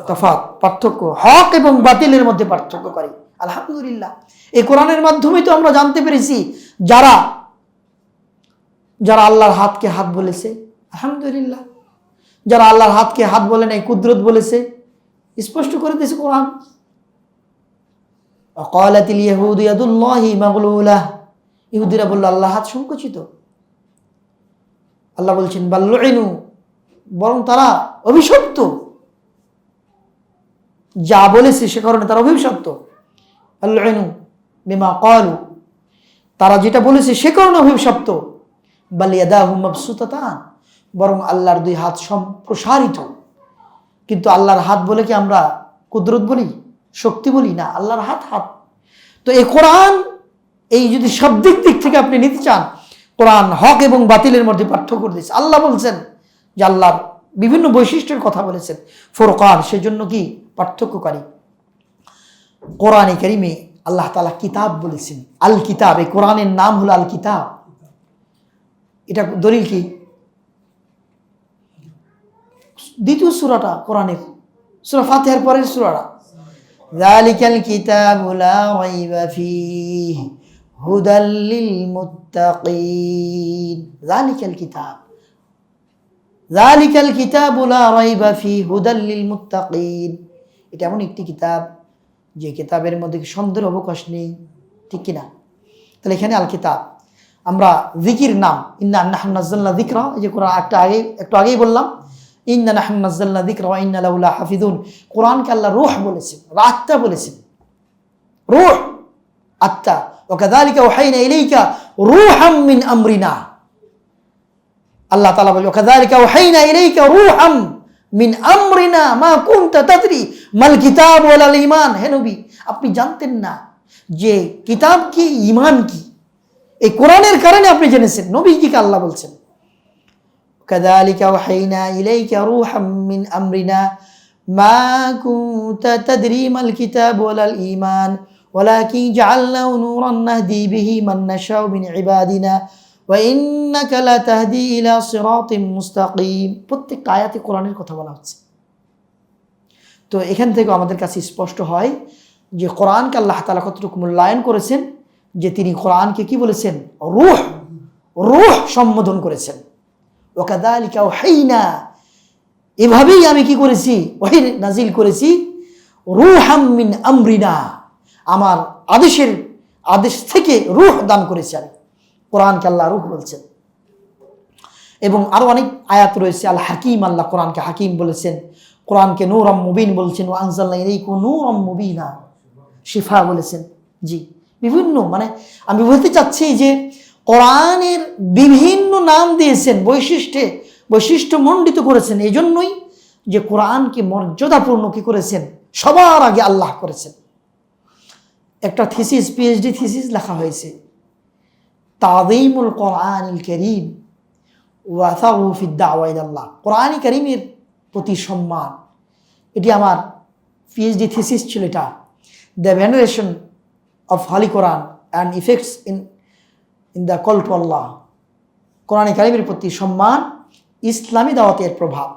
তফাৎ, পার্থক্য, হক এবং বাতিলের মধ্যে পার্থক্য করে। আলহামদুলিল্লাহ এই কোরআনের মাধ্যমে তো আমরা জানতে পেরেছি যারা আল্লাহর হাতকে হাত বলেছে, আলহামদুলিল্লাহ, যারা আল্লাহর হাতকে হাত বলে নাই, কুদরত বলেছে, স্পষ্ট করে দিয়েছে কোরআন। ওয়াকালাতিল ইয়াহুদু ইয়াদুল্লাহি মাগলুলাহ, ইহুদিরা বলল আল্লাহর হাত সংকুচিত। আল্লাহ বলছেন বাল লুইনু, বরং তারা অভিশপ্ত, যা বলেছে সে কারণে তারা অভিশপ্ত। বাল লুইনু বিমা ক্বালু, তারা যেটা বলেছে সে কারণে অভিশপ্ত। বাল ইয়াদাহু মাবসুতাতান, বরং আল্লাহর দুই হাত সম্প্রসারিত। কিন্তু আল্লাহর হাত বলে কি আমরা কুদরত বলি, শক্তি বলি না, আল্লাহর হাত হাত। তো এই কোরআন, এই যদি শাব্দিক দিক থেকে আপনি নিতে চান, কোরআন হক এবং বাতিলের মধ্যে পার্থক্য করে দিয়েছে। আল্লাহ বলছেন যে আল্লাহর বিভিন্ন বৈশিষ্ট্যের কথা বলেছেন, ফুরকান, সেজন্য কি পার্থক্যকারী। কোরআনে কারীমে আল্লাহ তাআলা কিতাব বলেছেন, আল কিতাব, এই কোরআনের নাম হলো আল কিতাব। এটা দলিল কি, দ্বিতীয় সূরাটা কোরআনের, সূরা ফাতিহার পরের সূরাটা, যালিকাল কিতাবু লা রাইবা ফীহি হুদাল লিল মুত্তাকিন। যালিকাল কিতাবু লা রাইবা ফীহি হুদাল লিল মুত্তাকিন, এটা এমন একটি কিতাব যে কিতাবের মধ্যে সন্দেহের অবকাশ নেই, ঠিক কিনা। তাহলে এখানে আল কিতাব, আমরা জিকির নাম, ইন্না নাহনু নাযালনা যিকরা, এই যে কোরআন একটু আগেই বললাম, ইন্না নাহনু নাযালনা যিকরা ওয়া ইন্না লাহু লাহাফিজুন। কোরআনকে আল্লাহ রূহ বলেছেন, আত্মা বলেছেন, রূহ, আত্মা। ওয়া কাযালিকা ওয়াহাইনা ইলাইকা রূহাম মিন আমরিনা, আল্লাহ তাআলা বলেন ওয়া কাযালিকা ওয়াহাইনা ইলাইকা রূহাম মিন আমরিনা মা কুনতা তাদরি মাল কিতাব ওয়াল ঈমান। হে নবী, আপনি জানতেন না যে কিতাব কি, ঈমান কি, এই কোরআনের কারণে আপনি জেনেছেন। নবীজিকে আল্লাহ বলছেন কাযালিকা ওয়াহাইনা ইলাইকা রূহাম মিন আমরিনা মা কুনতা তাদরি মাল কিতাব ওয়াল ঈমান ওয়ালাকিন জাআলনাহু নূরান নাহদি বিহি মান নাশাউ মিন ইবাদিনা ওয়া ইন্নাকা লাতাহদি ইলা সিরাতিম মুস্তাকিম। প্রত্যেকটা আয়াতে কোরআনের কথা বলা হচ্ছে। তো এখান থেকে আমাদের কাছে স্পষ্ট হয় যে কোরআনকে আল্লাহ তাআলা কতটুকু মূল্যায়ন করেছেন, যে তিনি কোরআনকে কি বলেছেন, রূহ রূহ সম্বোধন করেছেন। ওয়াকাযালিকা ওয়াহাইনা, এভাবেই আমি কি করেছি, ওহী নাজিল করেছি, রূহাম মিন আমরিনা, আমার আদেশ থেকে রূহ দান করেছি আমি। কোরআনকে আল্লাহ রূহ বলছেন। এবং আরো অনেক আয়াত রয়েছে, আল হাকিম, আল্লাহ কোরআনকে হাকিম বলেছেন, কোরআনকে নূরাম মুবিন বলছেন, ওয়া আনজালনা ইলাইকুম নূরাম মুবিনা, শিফা বলেছেন। জি, বিভিন্ন, মানে আমি বলতে চাচ্ছি যে কোরআনের বিভিন্ন নাম দিয়েছেন, বৈশিষ্ট্যমণ্ডিত করেছেন, এই জন্যই যে কোরআনকে মর্যাদাপূর্ণ কি করেছেন, সবার আগে আল্লাহ করেছেন। একটা থিসিস, পিএইচডি থিসিস লেখা হয়েছে, তাযীমুল কোরআনিল কারীম ওয়া আসারুহু ফিদ দাওয়া ইলাল্লাহ, কোরআন কারীমের প্রতি সম্মান। এটি আমার পিএইচডি থিসিস ছিল। এটা the veneration of holy Quran and effects in the call to Allah, কোরআন কারীমের প্রতি সম্মান, ইসলামী দাওয়াতের প্রভাব।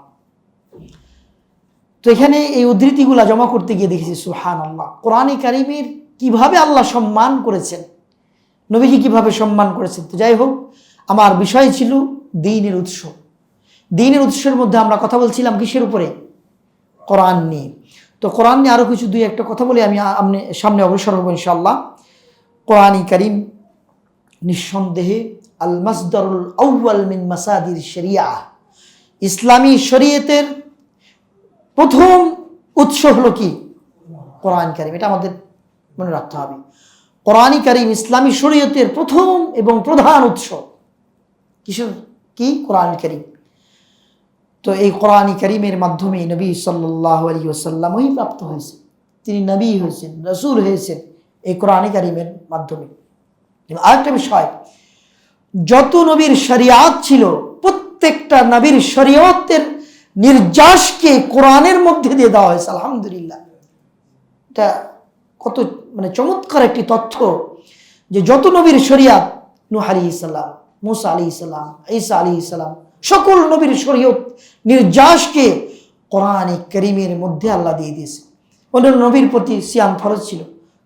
তো এখানে এই উদ্ধৃতিগুলা জমা করতে গিয়ে দেখেছি সুবহানাল্লাহ, কোরআন কারীমের কিভাবে আল্লাহ সম্মান করেছেন, নবীজি কিভাবে সম্মান করেছেন। তো যাই হোক, আমার বিষয় ছিল দ্বীনের উৎস। দ্বীনের উৎসের মধ্যে আমরা কথা বলছিলাম কিসের উপরে, কোরআন নিয়ে। তো কোরআন নিয়ে আরও কিছু দুই একটা কথা বলে আমি সামনে অগ্রসর হব ইনশাআল্লাহ। কোরআন কারীম নিঃসন্দেহে আল মাসদারুল আউয়াল মিন মাসাদির শরিয়া, ইসলামী শরীয়তের প্রথম উৎস হলো কি, কোরআন কারীম। এটা আমাদের মনে রাখতে হবে। কোরআন কারীম ইসলামী শরীয়তের প্রথম এবং প্রধান উৎস। কিসের কি, কোরআন কারীম। তো এই কোরআন কারীমের মাধ্যমে নবী সাল্লাল্লাহু আলাইহি ওয়াসাল্লাম ওই প্রাপ্ত হয়েছে, তিনি নবী হয়েছেন, রাসূল হয়েছেন এই কোরআন কারীমের মাধ্যমে। আরেকটা বিষয়, যত নবীর শরিয়াত ছিল, প্রত্যেকটা নবীর শরিয়তের নির্যাসকে কোরআনের মধ্যে দিয়ে দেওয়া হয়েছে। আলহামদুলিল্লাহ, এটা কত মানে চমৎকার একটি তথ্য, যে যত নবীর শরিয়াত, নূহ আলাইহিস সালাম, মূসা আলাইহিস সালাম, ঈসা আলাইহিস সালাম, সকল নবীর শরিয়ত নির্যাসকে কোরআন কারীমের মধ্যে আল্লাহ দিয়ে দিয়েছে। অন্যান্য নবীর প্রতি সিয়াম ফরজ ছিল,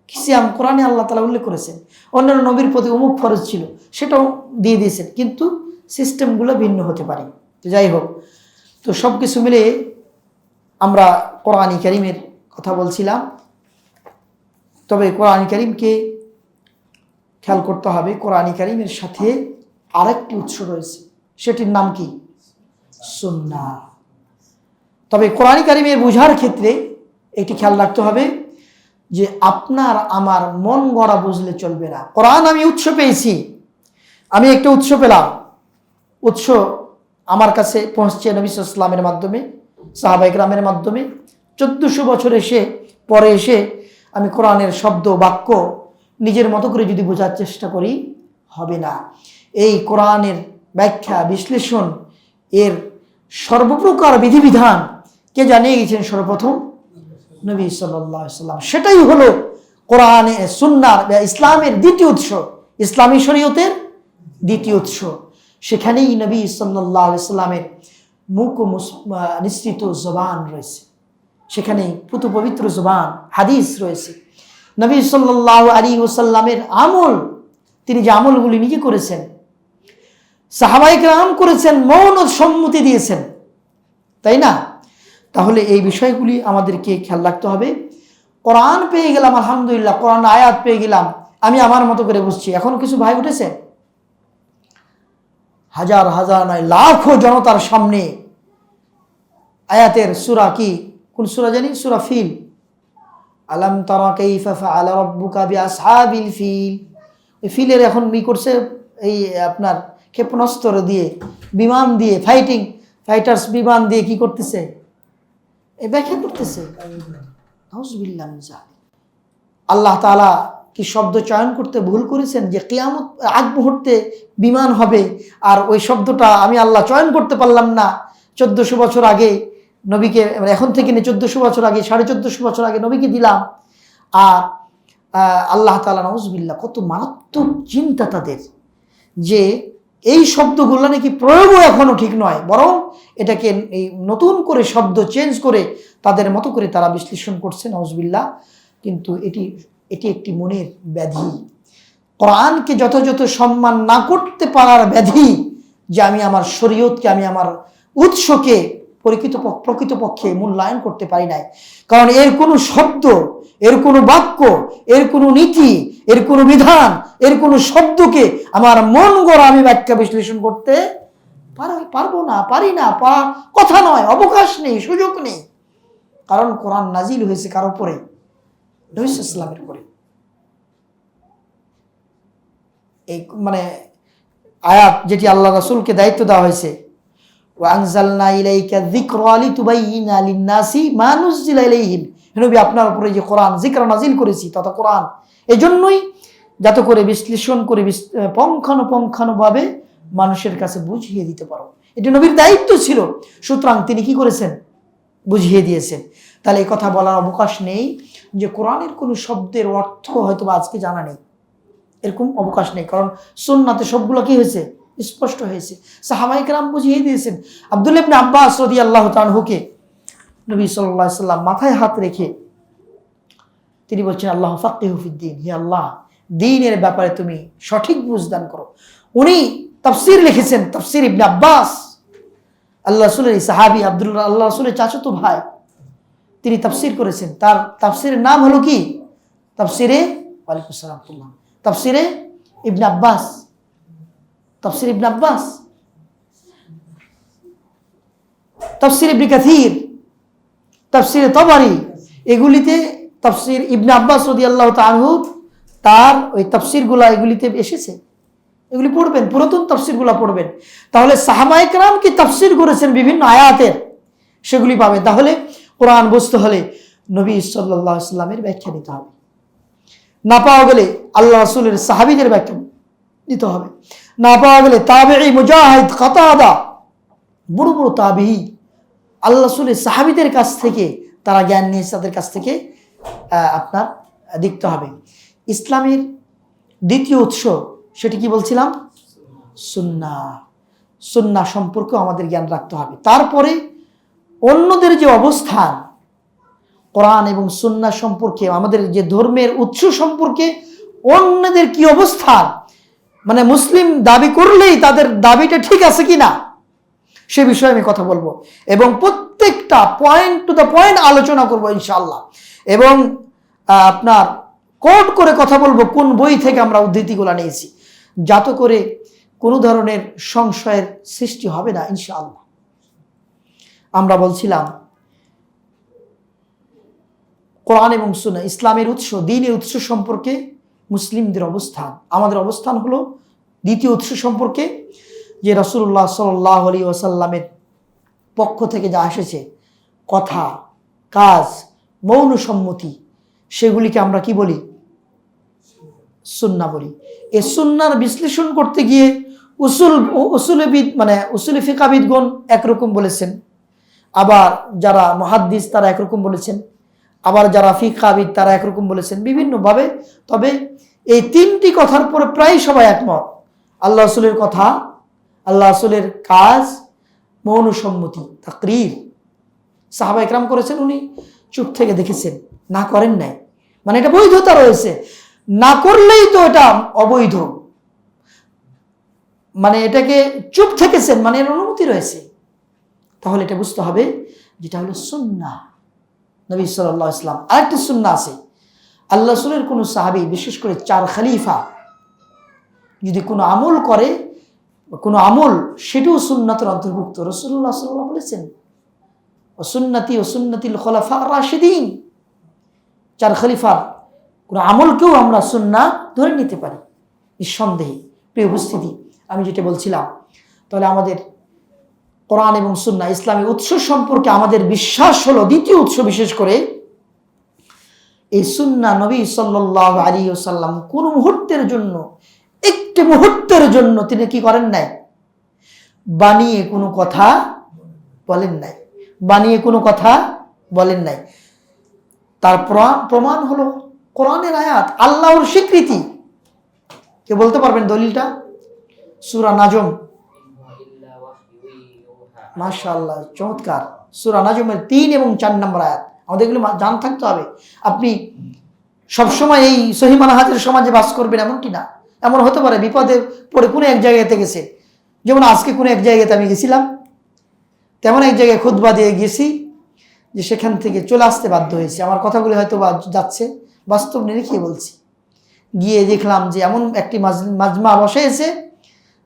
সিয়াম কোরআনে আল্লাহ তাআলা উল্লেখ করেছেন। অন্যান্য নবীর প্রতি অমুক ফরজ ছিল, সেটাও দিয়ে দিয়েছেন, কিন্তু সিস্টেমগুলো ভিন্ন হতে পারে। তো যাই হোক, তো সব কিছু মিলে আমরা কোরআন কারীমের কথা বলছিলাম। তবে কোরআন কারীমকে খেয়াল করতে হবে, কোরআন কারীমের সাথে আরেকটি উৎস রয়েছে, সেটির নাম কি, সুন্নাহ। তবে কোরআন কারীমের বোঝার ক্ষেত্রে এটি খেয়াল রাখতে হবে যে আপনার আমার মন গড়া বুঝলে চলবে না। কোরআন আমি উৎস পেয়েছি, আমি একটা উৎস পেলাম, উৎস আমার কাছে পৌঁছছে নবী সাল্লাল্লাহু আলাইহি ওয়াসাল্লামের মাধ্যমে, সাহাবায়ে কেরামের মাধ্যমে। 1400 বছর পরে এসে আমি কোরআনের শব্দ বাক্য নিজের মতো করে যদি বোঝার চেষ্টা করি, হবে না। এই কোরআনের ব্যাখ্যা বিশ্লেষণ, এর সর্বপ্রকার বিধিবিধান কে জানিয়ে গেছেন, সর্বপ্রথম নবী সাল্লাল্লাহু আলাইহি ওয়াসাল্লাম। সেটাই হলো কোরআনে সুন্নাহর বা ইসলামের দ্বিতীয় উৎস, ইসলামী শরীয়তের দ্বিতীয় উৎস। সেখানেই নবী সাল্লাল্লাহু আলাইহি ওয়াসাল্লামের মুখ নিঃসৃত জবান রয়েছে, সেখানে পুত পবিত্র জবান হাদিস রয়েছে। নবী সাল্লাল্লাহু আলাইহি ওয়াসাল্লামের আমল, তিনি যে আমলগুলি নিজে করেছেন, সাহাবায়ে কেরাম করেছেন, মৌন সম্মতি দিয়েছেন, তাই না? তাহলে এই বিষয়গুলি আমাদেরকে খেয়াল রাখতে হবে। কোরআন পেয়ে গেলাম, আলহামদুলিল্লাহ, কোরআন আয়াত পেয়ে গেলাম, আমি আমার মতো করে বুঝছি। এখন কিছু ভাই উঠেছে, হাজার হাজার নয় লাখো জনতার সামনে আয়াতের সূরা কি, কোন সূরা জানি, সূরা ফিল, আলাম তারা কাইফা ফাআলা রাব্বুকা বিআসহাবিল ফিল। এই ফিলের এখন করছে এই আপনার ক্ষেপণাস্ত্র দিয়ে, বিমান দিয়ে, ফাইটার্স বিমান দিয়ে কি করতেছে, এই ব্যাখ্যা করতেছে। নাউযুবিল্লাহ মিন যালিক। আল্লাহ তাআলা কি শব্দ চয়ন করতে ভুল করেছেন যে কিয়ামত আগ মুহূর্তে বিমান হবে, আর ওই শব্দটা আমি আল্লাহ চয়ন করতে পারলাম না। 1400 বছর আগে নবীকে, এখন থেকে 1400 বছর আগে, 1450 বছর আগে নবীকে দিলাম। আর আল্লাহ তাআলা নাউযুবিল্লাহ, কত মারাত্মক চিন্তা তাদের, যে এই শব্দগুলো নাকি প্রয়োগও এখনো ঠিক নয়, বরং এটাকে এই নতুন করে শব্দ চেঞ্জ করে তাদের মতো করে তারা বিশ্লেষণ করছে, নাউজুবিল্লাহ। কিন্তু এটি একটি মনের ব্যাধি, কোরআনকে যথাযথ সম্মান না করতে পারার ব্যাধি, যে আমি আমার শরীয়তকে, আমি আমার উৎসকে প্রকৃতপক্ষে মূল্যায়ন করতে পারি নাই। কারণ এর কোনো শব্দ, এর কোনো বাক্য, এর কোনো নীতি, এর কোনো বিধান, এর কোনো শব্দকে আমার মন গড়া আমি ব্যাখ্যা বিশ্লেষণ করতে পারবো না, পারি না, কথা নয়, অবকাশ নেই, সুযোগ নেই। কারণ কোরআন নাজিল হয়েছে কার উপরে? নবী সাল্লাল্লাহু আলাইহি ওয়াসাল্লামের উপরে। এই মানে আয়াত যেটি আল্লাহ রাসূলকে দায়িত্ব দেওয়া হয়েছে, ওয়া আনজালনা ইলাইকা যিকরা লিতুবাইয়িনা লিন-নাসি মা নুযিলা ইলাইহিম, নবী আপনার উপরে যে কোরআন যিকর নাজিল করেছি তথা কোরআন, এজন্যই যাতে করে বিশ্লেষণ করে পুঙ্খানুপুঙ্খানুভাবে মানুষের কাছে বুঝিয়ে দিতে পারো, এটি নবীর দায়িত্ব ছিল। সুতরাং তিনি কি করেছেন? বুঝিয়ে দিয়েছেন। তাহলে এই কথা বলার অবকাশ নেই যে কোরআনের কোনো শব্দের অর্থ হয়তো আজকে জানা নেই, এরকম অবকাশ নেই। কারণ সুন্নাতে সবগুলো কি হয়েছে? স্পষ্ট হয়েছে। সাহাবায়ে কেরাম বুঝিয়ে দিয়েছেন। আব্দুল্লাহ ইবনে আব্বাস রাদিয়াল্লাহু তাআলা আনহুকে নবী সাল্লাল্লাহু আলাইহি ওয়াসাল্লাম মাথায় হাত রেখে তিনি বলছেন, আল্লাহ ফাক্কিহু ফিদ্দীন, হে আল্লাহ দ্বীনের ব্যাপারে তুমি সঠিক বুঝদান করো। উনি তাফসীর লিখেছেন, তাফসীর ইবনে আব্বাস, আল্লাহ রাসূলের সাহাবী, আল্লাহ রাসূলের চাচাতো ভাই, তিনি তাফসীর করেছেন। তার তাফসীরের নাম হলো কি? তাফসীরে ওয়ালাইকুম আসসালাম, তাফসীরে ইবনে আব্বাস, তাফসীর ইবনে আব্বাস, তাফসীর ইবনে কাসীর, তাফসীরে তাবারি, এগুলিতে তাফসীর ইবনে আব্বাস রাদিয়াল্লাহু তাআলা আনহু তার ওই তাফসীরগুলো এগুলিতে এসেছে। এগুলি পড়বেন, পুরাতন তাফসীরগুলো পড়বেন, তাহলে সাহাবায়ে কেরাম কি তাফসীর করেছেন বিভিন্ন আয়াতের, সেগুলি পাবেন। তাহলে কোরআন বুঝতে হলে নবী সাল্লাল্লাহু আলাইহি ওয়াসাল্লামের ব্যাখ্যা নিতে হবে, না পাওয়া গেলে আল্লাহ রাসূলের সাহাবীদের ব্যাখ্যা নিতে হবে, না পাওয়া গেলে তাবেঈ, মুজাহিদ, কাতাদা, বড় বড় তাবেঈ, আল্লাহ রাসূলের সাহাবীদের কাছ থেকে তারা জ্ঞান নিয়েছে, তাদের কাছ থেকে আপনার দেখতে হবে। ইসলামের দ্বিতীয় উৎস সেটি কি বলছিলাম? সুন্নাহ। সুন্নাহ সম্পর্কে আমাদের জ্ঞান রাখতে হবে। তারপরে অন্যদের যে অবস্থান কোরআন এবং সুন্নাহ সম্পর্কে, আমাদের যে ধর্মের উৎস সম্পর্কে অন্যদের কি অবস্থান, মানে মুসলিম দাবি করলেই তাদের দাবিটা ঠিক আছে কিনা সে বিষয়ে আমি কথা বলবো, এবং প্রত্যেকটা পয়েন্ট টু দ্য পয়েন্ট আলোচনা করবো ইনশাআল্লাহ। এবং আপনার কোট করে কথা বলবো কোন বই থেকে আমরা উদ্ধৃতিগুলো নিয়েছি, যাতে করে কোনো ধরনের সংশয়ের সৃষ্টি হবে না ইনশাআল্লাহ। আমরা বলছিলাম কোরআন এবং সুন্নাহ, ইসলামের উৎস, দ্বীনের উৎস সম্পর্কে মুসলিমদের অবস্থান। আমাদের অবস্থান হলো দ্বিতীয় উৎস সম্পর্কে, যে রাসূলুল্লাহ সাল্লাল্লাহু আলাইহি ওয়াসাল্লামের পক্ষ থেকে যা এসেছে, কথা, কাজ, মৌন সম্মতি, সেগুলিকে আমরা কি বলি? সুন্নাহ বলি। এই সুন্নাহর বিশ্লেষণ করতে গিয়ে উসুলবিদ মানে উসুল ফিকাহবিদগণ একরকম বলেছেন, আবার যারা মুহাদ্দিস তারা একরকম বলেছেন, আবার যারা ফিকাহবিদ তারা একরকম বলেছেন বিভিন্নভাবে। তবে এই তিনটি কথার পরে প্রায় সবাই একমত, আল্লাহ রাসূলের কথা, আল্লাহ রাসূলের কাজ, মৌন সম্মতি, তাকরীর সাহাবায়ে কেরাম করেছেন, উনি চুপ থেকে দেখেছেন, না করেন নাই, মানে এটা বৈধতা রয়েছে, না করলেই তো এটা অবৈধ, মানে এটাকে চুপ থেকেছেন মানে এর অনুমতি রয়েছে। তাহলে এটা বুঝতে হবে যেটা হলো সুন্নাহ নবী সাল্লাল্লাহু আলাইহি ওয়াসাল্লাম। আরেকটি সুন্নাহ আছে, আল্লাহ রাসূলের কোনো সাহাবী, বিশেষ করে 4 খলিফা যদি কোনো আমল করে, কোনো আমল, সেটাও সুন্নাতের অন্তর্ভুক্ত। রাসূলুল্লাহ সাল্লাল্লাহু আলাইহি ওয়াসাল্লাম বলেছেন, ও সুন্নতি ও সুন্নতিল খুলাফা রাশিদিন, 4 খলিফার কোনো আমলকেও আমরা সুন্নাহ ধরে নিতে পারি নিঃসন্দেহে। প্রিয় উপস্থিতি, আমি যেটা বলছিলাম, তাহলে আমাদের কোরআন এবং সুন্নাহ, ইসলামের উৎস সম্পর্কে আমাদের বিশ্বাস হলো দ্বিতীয় উৎস, বিশেষ করে এই সুন্নাহ। নবী সাল্লাল্লাহু আলাইহি ওয়াসাল্লাম কোন মুহূর্তের জন্য, একটি মুহূর্তের জন্য তিনি কি করেন নাই? বানিয়ে কোনো কথা বলেন নাই, বানিয়ে কোনো কথা বলেন নাই। তার প্রমাণ হলো কোরআনের আয়াত, আল্লাহর স্বীকৃতি। কে বলতে পারবেন দলিলটা? সূরা নাজম, মাশাআল্লাহ চমৎকার। সূরা নাজমের 3 এবং 4 নম্বর আয়াত। আমাদের এগুলো জান থাকতে হবে। আপনি সবসময় এই সহিহ মানহাজের সমাজে বাস করবেন এমনটি না। এমন হতে পারে বিপদে পড়ে কোনো এক জায়গাতে গেছে, যেমন আজকে কোনো এক জায়গাতে আমি গেছিলাম, তেমন এক জায়গায় খুতবা দিয়ে গেছি যে সেখান থেকে চলে আসতে বাধ্য হয়েছে। আমার কথাগুলি হয়তো যাচ্ছে, বাস্তব নিরিখে বলছি। গিয়ে দেখলাম যে এমন একটি মাজমা বসেছে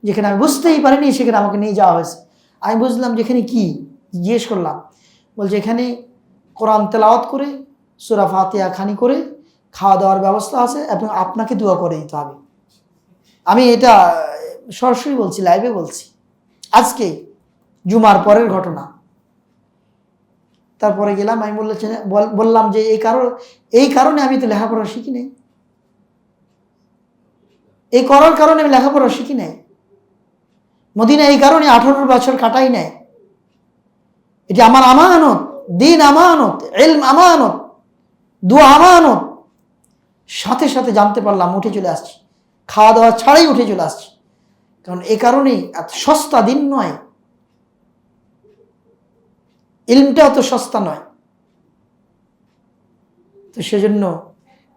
যেখানে আমি বুঝতেই পারিনি, সেখানে আমাকে নিয়ে যাওয়া হয়েছে। আমি বুঝলাম যেখানে কি, জিজ্ঞেস করলাম, বলছে এখানে কোরআন তেলাওয়াত করে সূরা ফাতিহা খানি করে খাওয়া দাওয়ার ব্যবস্থা আছে এবং আপনাকে দোয়া করে দিতে হবে। আমি এটা সরাসরি বলছি, লাইভে বলছি, আজকে জুমার পরের ঘটনা। তারপরে গেলাম, আমি বললাম যে এই কারণে আমি তো লেখাপড়া শিখি নাই, এই করার কারণে আমি লেখাপড়া শিখি নাই, মদিনা এই কারণে 18 বছর কাটাই নাই। এটি আমার আমানত, দিন আমানত, ইলম আমানত, দোয়া আমানত। সাথে সাথে জানতে পারলাম, উঠে চলে আসছি, খাওয়া দাওয়া ছাড়াই উঠে চলে আসছি। কারণ এই কারণেই এত সস্তা দিন নয়, ইলমটা অত সস্তা নয়। তো সেজন্য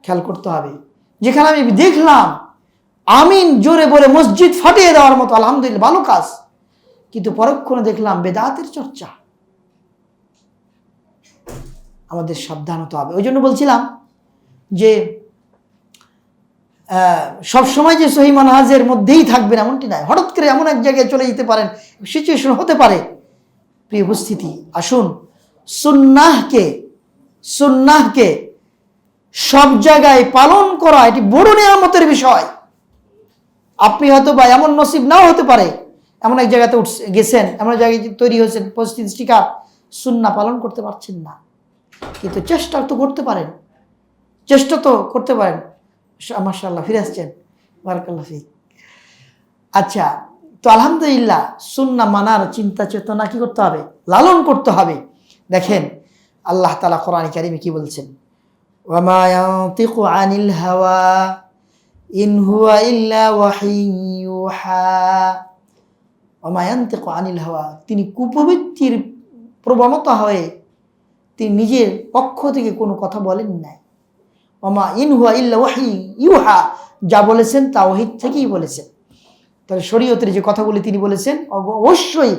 খেয়াল করতে হবে। যেখানে আমি দেখলাম আমিন জোরে বলে মসজিদ ফাটিয়ে দেওয়ার মতো, আলহামদুলিল্লাহ ভালো কাজ, কিন্তু পরক্ষণে দেখলাম বেদাতের চর্চা। আমাদের সাবধান হতে হবে। ওই জন্য বলছিলাম যে সবসময় যে সহিহ মানহাজের মধ্যেই থাকবেন এমনটি নয়, হঠাৎ করে এমন এক জায়গায় চলে যেতে পারেন, সিচুয়েশন হতে পারে। প্রিয় উপস্থিতি, আসুন সুন্নাহকে সব জায়গায় পালন করা এটি বড় নিয়ামতের বিষয়। আপনি হয়তো বা এমন নসিব নাও হতে পারে, এমন এক জায়গাতে গেছেন, এমন জায়গায় তৈরি হয়েছেন, পরিস্থিতি শিকার, সুন্নাহ পালন করতে পারছেন না, কিন্তু চেষ্টা তো করতে পারেন, মাশাআল্লাহ ফিরে আসছেন, বারাকাল্লাহ ফিক। আচ্ছা, তো আলহামদুলিল্লাহ সুন্নাহ মানার চিন্তা চেতনা কি করতে হবে? লালন করতে হবে। দেখেন আল্লাহ তাআলা কোরআনে কারিমে কি বলছেন, ওয়ামা ইয়ানতিকু আনিল হাওয়া ইন হুয়া ইল্লা ওয়াহিয়ুন ইউহা। ওয়ামা ইয়ানতিকু আনিল হাওয়া, তিনি কুপ্রবৃত্তির প্রবণতা হয়ে তিনি নিজের পক্ষ থেকে কোনো কথা বলেন নাই। ওয়ামা ইন হুয়া ইল্লা ওয়াহিয়ুন ইউহা, যা বলেছেন তা ওহী থেকেই বলেছেন। তাহলে শরীয়তের যে কথাগুলি তিনি বলেছেন, অবশ্যই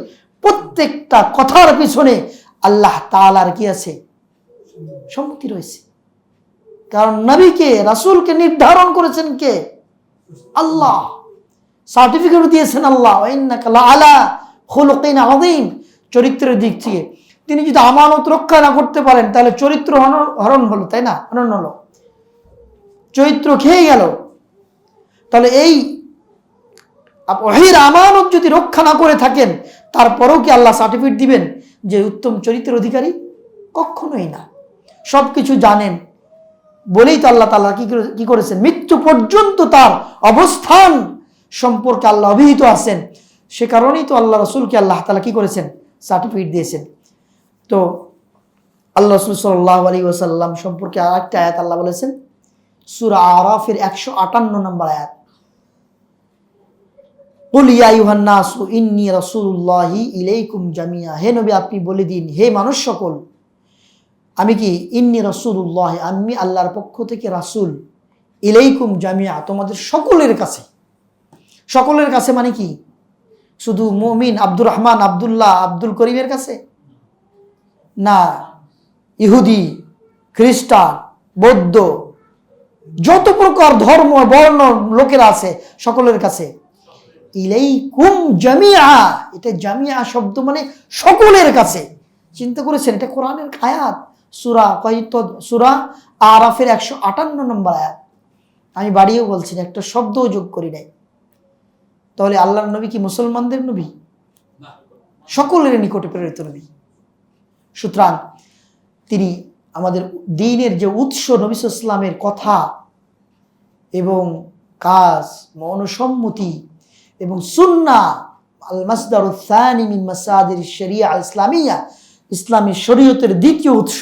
প্রত্যেকটা কথার পিছনে আল্লাহ তাআলার কি আছে? সম্মতি রয়েছে। কারণ নবীকে, রাসূলকে নির্ধারণ করেছেন কে? আল্লাহ। সার্টিফিকেট দিয়েছেন আল্লাহ, ওয়া ইন্নাকা লাআলা খুলুকিন আযীম। চরিত্রের দিক থেকে তিনি যদি আমানত রক্ষা না করতে পারেন, তাহলে চরিত্র হরণ হলো, তাই না? হরণ হলো, চরিত্র খেয়ে গেল। তাহলে এই ওহীর আমানত যদি রক্ষা না করে থাকেন, তারপরেও কি আল্লাহ সার্টিফিকেট দিবেন যে উত্তম চরিত্রের অধিকারী? কখনোই না। সবকিছু জানেন বলেই তো আল্লাহ তাআলা কি করেছেন, মৃত্যু পর্যন্ত তার অবস্থান সম্পর্কে আল্লাহ অভিহিত আছেন। সে কারণেই তো আল্লাহ রাসূলকে আল্লাহ তাআলা কি করেছেন? সার্টিফিকেট দিয়েছেন। তো আল্লাহ রাসূল সাল্লাল্লাহু আলাইহি ওয়াসাল্লাম সম্পর্কে আরেকটা আয়াত আল্লাহ বলেছেন, সূরা আরাফের 158 নম্বর আয়াত, কুল ইয়া আইয়ুহান নাসু ইন্নী রাসূলুল্লাহি ইলাইকুম জামিয়া। হে নবী, আপনি বলে দিন, হে মানুষ সকল, আমি কি ইন্নী রাসূলুল্লাহ, আমি আল্লাহর পক্ষ থেকে রাসূল, ইলাইকুম জামিয়া, তোমাদের সকলের কাছে। সকলের কাছে মানে কি? শুধু মুমিন আব্দুর রহমান, আব্দুল্লাহ, আব্দুল করিমের কাছে না, ইহুদি, খ্রিস্টান, বৌদ্ধ, যত প্রকার ধর্ম বর্ণ লোকেরা আছে সকলের কাছে। ইলাইকুম জামিয়া, এটা জামিয়া শব্দ মানে সকলের কাছে। চিন্তা করেছেন, এটা কোরআনের আয়াত, সূরা আরাফের 158 নম্বর আয়াত। আমি বাড়িয়েও বলছি না, একটা শব্দও যোগ করি নাই। তাহলে আল্লাহর নবী কি মুসলমানদের নবী? সকলের নিকটে প্রেরিত নবী। সুতরাং তিনি আমাদের দ্বীনের যে উৎস, নবী সাল্লাল্লাহু আলাইহি ওয়াসাল্লামের কথা এবং কাজ, মনসম্মতি এবং সুন্নাহ, আল মাসদারুস সানি মিন মাসাদিরিশ শরিয়া আল ইসলামিয়া, ইসলামী শরীয়তের দ্বিতীয় উৎস।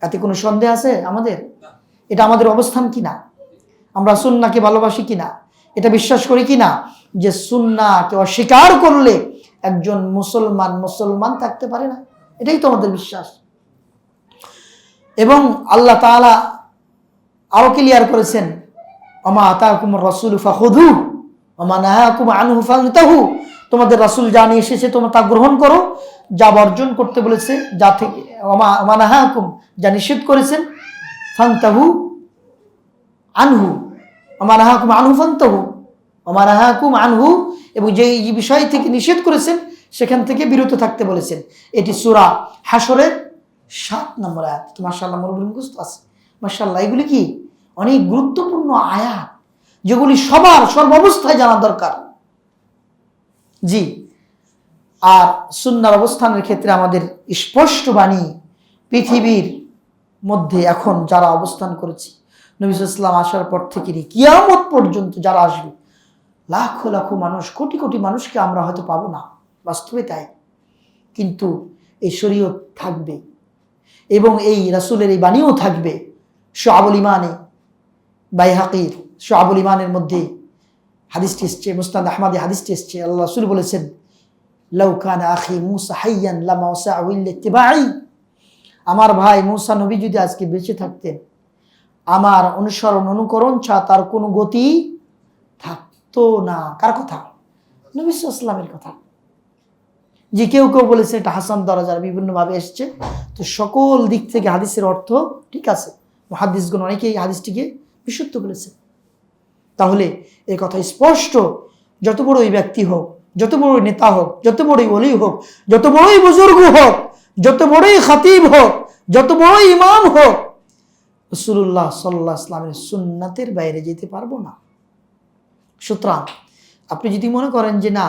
এতে কোনো সন্দেহ আছে আমাদের? এটা আমাদের অবস্থান কিনা? আমরা সুন্নাহকে ভালোবাসি কিনা? এটা বিশ্বাস করি কিনা? যে সুন্নাহকে অস্বীকার করলে একজন মুসলমান থাকতে পারে না। এটাই তো আমাদের বিশ্বাস। এবং আল্লাহ তাআলা আরো ক্লিয়ার করেছেন, ওমা আতাকুমুর রাসূলু ফাখুযু ওমা নাহাকুম আনহু ফান্তাহু। তোমাদের রাসূল যা নিয়ে এসেছে তোমরা তা গ্রহণ করো, যা বর্জন করতে বলেছে, যা থেকে ওমা নাহাকুম, যা নিষেধ করেছেন, ফান্তাহু আনহু, ওমা নাহাকুম আনহু ফান্তাহু, ওমা নাহাকুম আনহু, এবং যে বিষয় থেকে নিষেধ করেছেন সেখান থেকে বিরত থাকতে বলেছেন। এটি সূরা হাশরের 7 নম্বর আয়াত। তো মাশাআল্লাহ মুরব্বি মুখস্থ আছে, মাশাআল্লাহ। এগুলি কি অনেক গুরুত্বপূর্ণ আয়াত, যেগুলি সবার সর্বাবস্থায় জানা দরকার। জি, আর সুন্নাহর অবস্থানের ক্ষেত্রে আমাদের স্পষ্ট বাণী, পৃথিবীর মধ্যে এখন যারা অবস্থান করেছে নবী সাল্লাল্লাহু আলাইহি ওয়াসাল্লাম আসার পর থেকে কিয়ামত পর্যন্ত যারা আসবে, লাখো লাখো মানুষ, কোটি কোটি মানুষকে আমরা হয়তো পাবো না, বাস্তবে তাই। কিন্তু এই শরীয়ত থাকবে এবং এই রাসূলের এই বাণীও থাকবে। শুআবুল ঈমানে, বাইহাকির শুআবুল ঈমানের মধ্যে হাদিসটি এসছে, মুসনাদ আহমদে হাদিসটি এসছে। আল্লাহ রাসূল বলেছেন, লাউ কানা আখি মূসা হাইয়ান লামা ওয়াসা'হু ইল্লা ইত্তিবা'i। আমার ভাই মূসা নবী যদি আজকে বেঁচে থাকতেন, আমার অনুসরণ অনুকরণ ছাড়া তার কোনো গতি থাকতো না। কার কথা? নবী সাল্লাল্লাহু আলাইহি ওয়াসাল্লামের কথা। যে কেউ কেউ বলেছে এটা হাসান দরজার, বিভিন্নভাবে এসছে। তো সকল দিক থেকে হাদিসের অর্থ ঠিক আছে, মুহাদ্দিসগণ অনেকেই হাদিসটিকে বিশুদ্ধ বলেছে। তাহলে এই কথা স্পষ্ট, যত বড়ই ব্যক্তি হোক, যত বড়ই নেতা হোক, যত বড়ই ওলি হোক, যত বড়ই বুজুর্গ হোক, যত বড়ই খতিব হোক, যত বড়ই ইমাম হোক, রাসূলুল্লাহ সাল্লাল্লাহু আলাইহি ওয়াসাল্লামের সুন্নাতের বাইরে যেতে পারবো না। সুতরাং আপনি যদি মনে করেন যে না,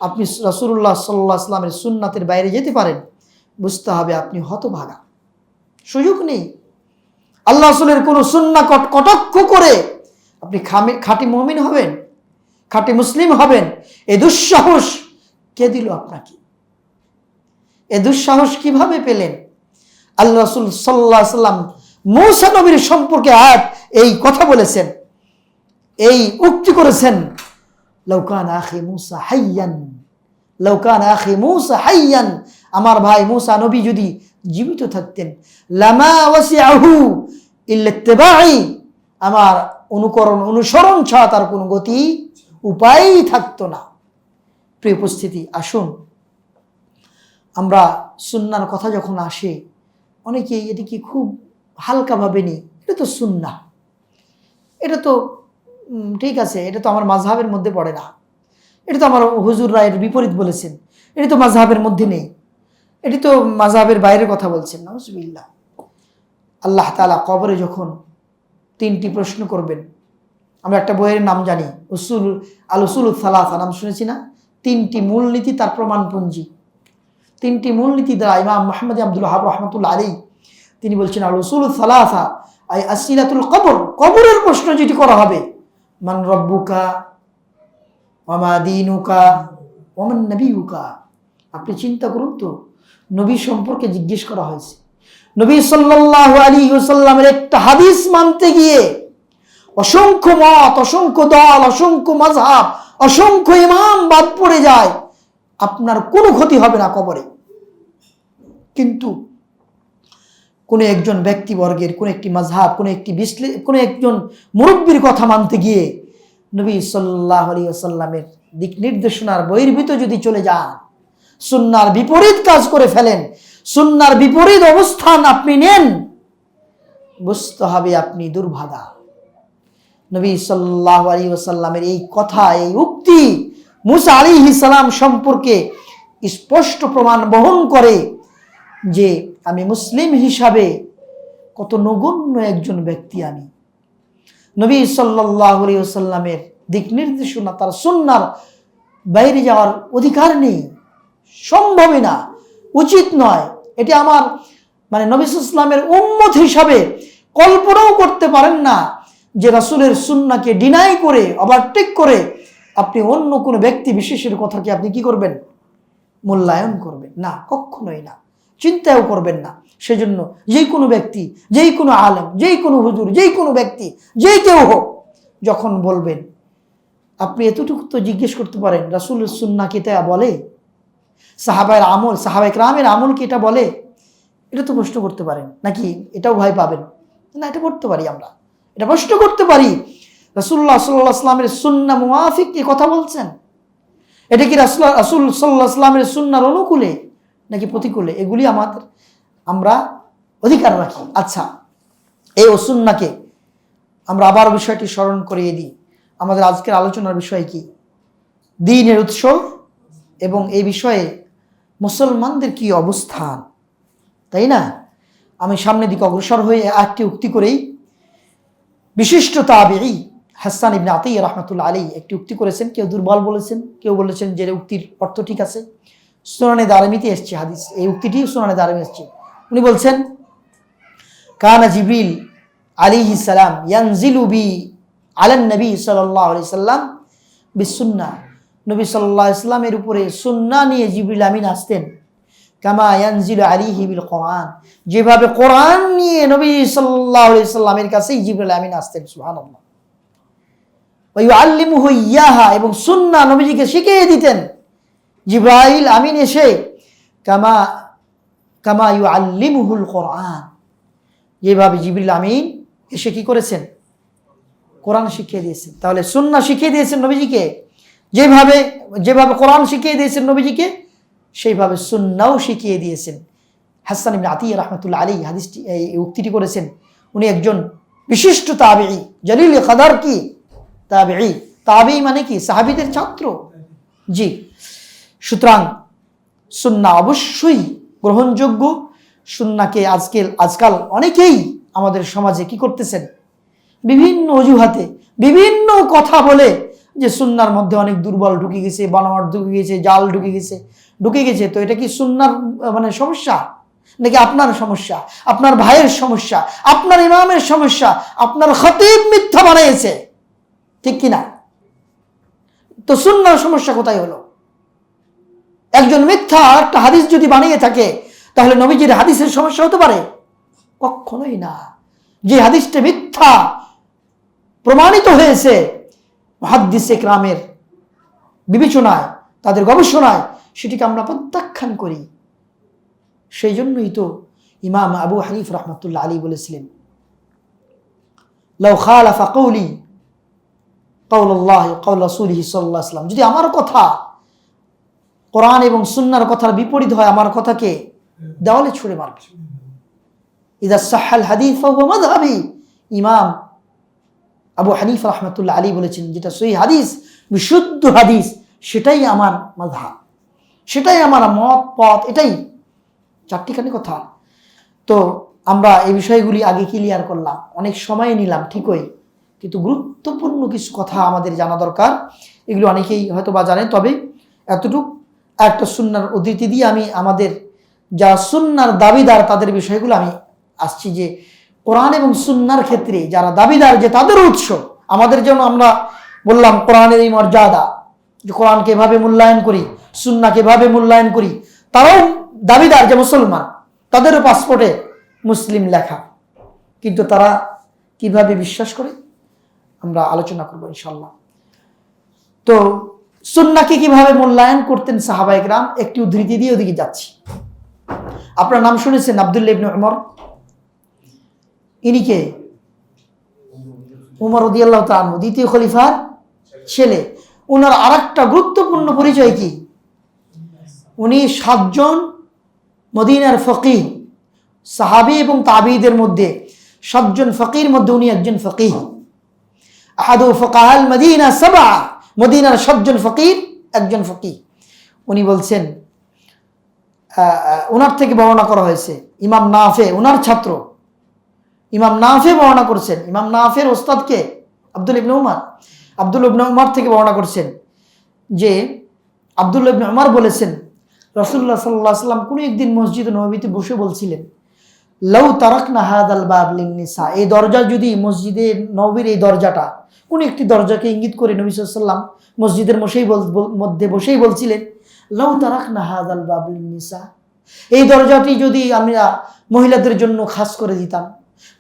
আপনি রাসূলুল্লাহ সাল্লাল্লাহু আলাইহি ওয়াসাল্লামের সুন্নাতের বাইরে যেতে পারেন, বুঝতে হবে আপনি হতভাগা, সুযোগ নেই। আল্লাহ রাসূলের কোন সুন্নাহ কটাক্ষ করে আপনি খাঁটি মুমিন হবেন, খাঁটি মুসলিম হবেন, এই দুঃসাহস কে দিল আপনাকে? এই দুঃসাহস কিভাবে পেলেন? আল্লাহ রাসূল সাল্লাল্লাহু আলাইহি ওয়াসাল্লাম মূসা নবীর সম্পর্কে আয়াত এই কথা বলেছেন, এই উক্তি করেছেন, লাউ কানা আখি মূসা হাইয়ান, লাউ কানা আখি মূসা হাইয়ান, আমার ভাই মূসা নবী যদি জীবিত থাকতেন, লামা ওয়াসি'হু ইল্লা ইত্তিবা'i, আমার অনুসরণ ছাড়া তার কোনো গতি উপায়ই থাকতো না। প্রিয় উপস্থিতি, আসুন আমরা সুন্নাহর কথা যখন আসে অনেকেই এটিকে খুব হালকাভাবে নিই। এটা তো সুন্নাহ, এটা তো ঠিক আছে, এটা তো আমার মাযহাবের মধ্যে পড়ে না, এটা তো আমার হুজুররা এর বিপরীত বলেছেন, এটা তো মাযহাবের মধ্যে নেই, এটি তো মাযহাবের বাইরের কথা বলছেন। নাউযুবিল্লাহ। আল্লাহ তাআলা কবরে যখন 3টি প্রশ্ন করবেন, আমরা একটা বইয়ের নাম জানি, উসুলুস সালাসা, নাম শুনেছি না? 3টি মূলনীতি, তার প্রমাণপুঞ্জি। 3টি মূলনীতি দ্বারা ইমাম মুহাম্মদ আব্দুল ওয়াহাব রাহমাতুল্লাহ আলাইহি তিনি বলছেন, আল উসুলুস সালাসা আই আসইলাতুল কবর, কবরের প্রশ্ন যেটি করা হবে, মান রব্বুকা ওয়া মা দীনুকা ওয়া মান নবিয়ুকা। আপনি চিন্তা করুন তো, নবী সম্পর্কে জিজ্ঞেস করা হয়েছে। নবী সাল্লাল্লাহু আলাইহি ওয়াসাল্লামের একটা হাদিস মানতে গিয়ে অসংখ্য মত, অসংখ্য দল, অসংখ্য মাযহাব, অসংখ্য ইমাম বাদ পড়ে যায়, আপনার কোনো ক্ষতি হবে না কবরে। কিন্তু কোন একজন ব্যক্তিবর্গের, কোন একটি মাযহাব, কোন একজন মুরব্বীর কথা মানতে গিয়ে নবী সাল্লাল্লাহু আলাইহি ওয়াসাল্লামের দিক নির্দেশনার বহির্ভূত যদি চলে যান, সুন্নাহর বিপরীত কাজ করে ফেলেন, সুন্নাহর বিপরীত অবস্থান আপনি নেন, বুঝতে হবে আপনি দুর্ভাগা। নবী সাল্লাল্লাহু আলাইহি ওয়াসাল্লামের এই কথা, এই উক্তি মূসা আলাইহিস সালাম সম্পর্কে স্পষ্ট প্রমাণ বহন করে যে আমি মুসলিম হিসাবে কত নগণ্য একজন ব্যক্তি। আমি নবী সাল্লাল্লাহু আলাইহি ওয়াসাল্লামের দিক নির্দেশনা, তার সুন্নাহর বাইরে যাওয়ার অধিকার নেই, সম্ভবই না, উচিত নয়। এটি আমার নবী সাল্লাল্লাহু আলাইহি ওয়াসাল্লামের উম্মত হিসাবে কল্পনাও করতে পারেন না যে রাসূলের সুন্নাহকে ডিনাই করে, ওভারটেক করে আপনি অন্য কোনো ব্যক্তি বিশেষের কথাকে আপনি কি করবেন? মূল্যায়ন করবেন না, কখনোই না, চিন্তাও করবেন না। সেজন্য যেই কোনো ব্যক্তি, যেই কোনো আলেম, যেই কোনো হুজুর, যেই কোনো ব্যক্তি, যেই কেউ হোক, যখন বলবেন আপনি এতটুকু তো জিজ্ঞেস করতে পারেন, রাসূলের সুন্নাহ কি তা বলে? সাহাবায়ে কেরামের আমল কি এটা বলে? এটা তো প্রশ্ন করতে পারেন, নাকি এটাও ভয় পাবেন? না, এটা করতে পারি, আমরা এটা প্রশ্ন করতে পারি। রাসূলুল্লাহ সাল্লাল্লাহু আলাইহি ওয়াসাল্লামের সুন্নাহ মুওয়াফিক কি কথা বলছেন? এটা কি রাসূল সাল্লাল্লাহু আলাইহি ওয়াসাল্লামের সুন্নাহর অনুকূলে নাকি প্রতিকূলে? এগুলি আমরা অধিকার রাখি। আচ্ছা, এই সুন্নাহকে আমরা আবার বিষয়টি স্মরণ করিয়ে দিই। আমাদের আজকের আলোচনার বিষয় কি? দ্বীনের উৎস এবং এই বিষয়ে মুসলমানদের কি অবস্থান, তাই না? আমি সামনের দিকে অগ্রসর হয়ে একটি উক্তি করেই, বিশিষ্ট তাবিঈ হাসান ইবনে আতিয়া রাহমাতুল্লাহ আলাইহি একটি উক্তি করেছেন। কেউ দুর্বল বলেছেন, কেউ বলেছেন যে উক্তির অর্থ ঠিক আছে। সুনানে দারমিতে এসেছে হাদিস, এই উক্তিটি সুনানে দারমি এসেছে। উনি বলছেন, কানা জিবরিল আলাইহিস সালাম ইয়ানজিলু বি আলান নবী সাল্লাল্লাহু আলাইহি সাল্লাম বিসুন্নাহ। নবী সাল্লাল্লাহু আলাইহি সাল্লামের উপরে সুন্নাহ নিয়ে জিবরিল আমিন আসতেন। কামা ইয়ানজিলু আলাইহি বিল কোরআন, যেভাবে কোরআন নিয়ে নবী সাল্লাল্লাহু আলাইহি সাল্লামের কাছেই জিবরিল আমিন আসতেন। সুবহানাল্লাহ। ওয়া ইউআল্লিমুহু ইয়াহা, এবং সুন্নাহ নবীজিকে শিখিয়ে দিতেন জিবরাইল আমিন এসে। কামা ইউআল্লিমুহুল কোরআন, যেভাবে জিবরিল আমিন এসে কি করেছেন? কোরআন শিখিয়ে দিয়েছেন। তাহলে সুন্নাহ শিখিয়ে দিয়েছেন নবীজিকে, যেভাবে কোরআন শিখিয়ে দিয়েছেন নবীজিকে, সেইভাবে সুন্নাহও শিখিয়ে দিয়েছেন। হাসান ইবনে আতিয়া রাহমাতুল্লাহ আলাইহি হাদিসটি, এই উক্তিটি করেছেন। উনি একজন বিশিষ্ট তাবিঈ, জলিল কদর কি তাবিঈ। তাবিঈ মানে কি? সাহাবীদের ছাত্র। জি, সুতরাং সুন্নাহ অবশ্যই গ্রহণযোগ্য। সুন্নাহকে আজকাল অনেকেই আমাদের সমাজে কি করতেছেন? বিভিন্ন অজুহাতে বিভিন্ন কথা বলে যে সুন্নাহর মধ্যে অনেক দুর্বল ঢুকে গেছে, বানোয়াট ঢুকে গেছে, জাল ঢুকে গেছে। তো এটা কি সুন্নাহর মানে সমস্যা, নাকি আপনার সমস্যা, আপনার ভাইয়ের সমস্যা, আপনার ইমামের সমস্যা, আপনার খতিব মিথ্যা বানিয়েছে, ঠিক কিনা? তো সুন্নাহর সমস্যা কোথায় হলো? একজন মিথ্যা একটা হাদিস যদি বানিয়ে থাকে, তাহলে নবীজির হাদিসের সমস্যা হতে পারে? কখনোই না। যে হাদিসটা মিথ্যা প্রমাণিত হয়েছে মুহাদ্দিসে কেরামের বিবেচনায়, তাদের গবেষণায়, সেটিকে আমরা প্রত্যাখ্যান করি। সেই জন্যই তো ইমাম আবু হানিফা রাহমাতুল্লাহ আলাইহি বলেছিলেন, লাউ খালাফা কওলি কাউলুল্লাহি কাউল রাসূলিহি সাল্লাল্লাহু আলাইহি ওয়াসাল্লাম, যদি আমার কথা কোরআন এবং সুন্নাহর কথার বিপরীত হয়, আমার কথাকে দেওয়ালে ছুঁড়ে মারবে। ইযা সাহহাল হাদিস ফাহুয়া মাযহাবি, ইমাম আবু হানিফা রাহমাতুল্লাহ আলাইহি বলেছেন, যেটা সহিহ হাদিস, বিশুদ্ধ হাদিস, সেটাই আমার মাযহাব, সেটাই আমার মত পথ, এটাই। চারটিখানি কথা। তো আমরা এই বিষয়গুলি আগে ক্লিয়ার করলাম, অনেক সময় নিলাম ঠিকই, কিন্তু গুরুত্বপূর্ণ কিছু কথা আমাদের জানা দরকার। এগুলো অনেকেই হয়তো বা জানেন, তবে এতটুকু একটা সুন্নাহর উদ্ধৃতি দিয়ে আমি আমাদের যারা সুন্নাহর দাবিদার তাদের বিষয়গুলো আমি আসছি, যে কোরআন এবং সুন্নাহর ক্ষেত্রে যারা দাবিদার, যে তাদের উৎস আমাদের জন্য, আমরা বললাম কোরআনের এই মর্যাদা, যে কোরআনকে এভাবে মূল্যায়ন করি, সুন্নাহকে এভাবে মূল্যায়ন করি, তারাও দাবিদার যে মুসলমান, তাদেরও পাসপোর্টে মুসলিম লেখা, কিন্তু তারা কিভাবে বিশ্বাস করে আমরা আলোচনা করবো ইনশাআল্লাহ। তো সুন্নাহকে কিভাবে মূল্যায়ন করতেন সাহাবায়ে কেরাম, একটি উদ্ধৃতি দিয়ে ওদিকে যাচ্ছি। আপনার নাম শুনেছেন আব্দুল্লাহ ইবনে উমর? ইনি কে? উমর রাদিয়াল্লাহু তাআলা আনহু, দ্বিতীয় খলিফার ছেলে। ওনার আরেকটা গুরুত্বপূর্ণ পরিচয় কি? উনি 7 জন মদিনার ফকিহ, সাহাবী এবং তাবিঈদের মধ্যে 7 জন ফকির মধ্যে উনি একজন ফকিহ। আহাদু ফুকাহাল মদিনা 7, মদিনার 7 জন ফকির একজন ফকিহ। উনি বলছেন, ওনার থেকে বর্ণনা করা হয়েছে, ইমাম নাফে ওনার ছাত্র, ইমাম নাফে বর্ণনা করছেন। ইমাম নাফের ওস্তাদকে আব্দুল ইবনে উমর, আব্দুল ইবনে উমর থেকে বর্ণনা করছেন যে আব্দুল ইবনে উমর বলেছেন, রাসূলুল্লাহ সাল্লাল্লাহু আলাইহি ওয়াসাল্লাম কোন একদিন মসজিদে নববীতে বসে বলছিলেন, লাউ তারাকনা হাদাল বাব লিন-নিসা, এই দরজা যদি, মসজিদে নববীর এই দরজাটা, কোন একটি দরজাকে ইঙ্গিত করে নবী সাল্লাল্লাহু আলাইহি ওয়াসাল্লাম মসজিদের মধ্যে বসেই বলছিলেন, লাউ তারাকনা হাদাল বাব লিন-নিসা, এই দরজাটি যদি আমরা মহিলাদের জন্য খাস করে দিতাম,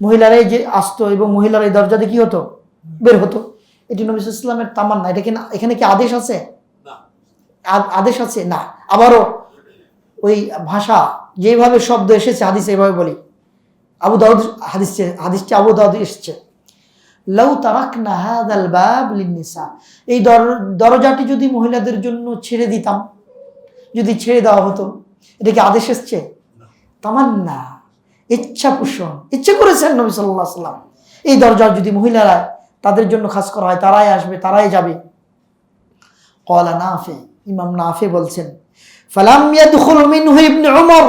মহিলারাই যে আসতো এবং মহিলারা এই দরজাতে কি হতো? বের হতো। এটি নবী সাল্লাল্লাহু আলাইহি ওয়াসাল্লামের তামান্না। এটা কি না, এখানে কি আদেশ আছে? না। আদেশ আছে না। আবারও ওই ভাষা যেভাবে শব্দ এসেছে হাদিসে এভাবে বলি। আবু দাউদ হাদিসটি আবু দাউদ এসেছে, লাউ তারাকনা হাযাল বাব লিন-নিসা, এই দরজাটি যদি মহিলাদের জন্য ছেড়ে দিতাম, যদি ছেড়ে দেওয়া হতো, এটা কি আদেশ এসছে? তামান্না, ইচ্ছা পোষণ, ইচ্ছা করেছেন নবী সাল্লাল্লাহু আলাইহি ওয়াসাল্লাম এই দরজা যদি মহিলারা তাদের জন্য খাস করা হয়, তারাই আসবে, তারাই যাবে। ক্বালা নাফি, ইমাম নাফি বলছেন, ফালাম ইয়াদখুল মিনহু ইবনে উমর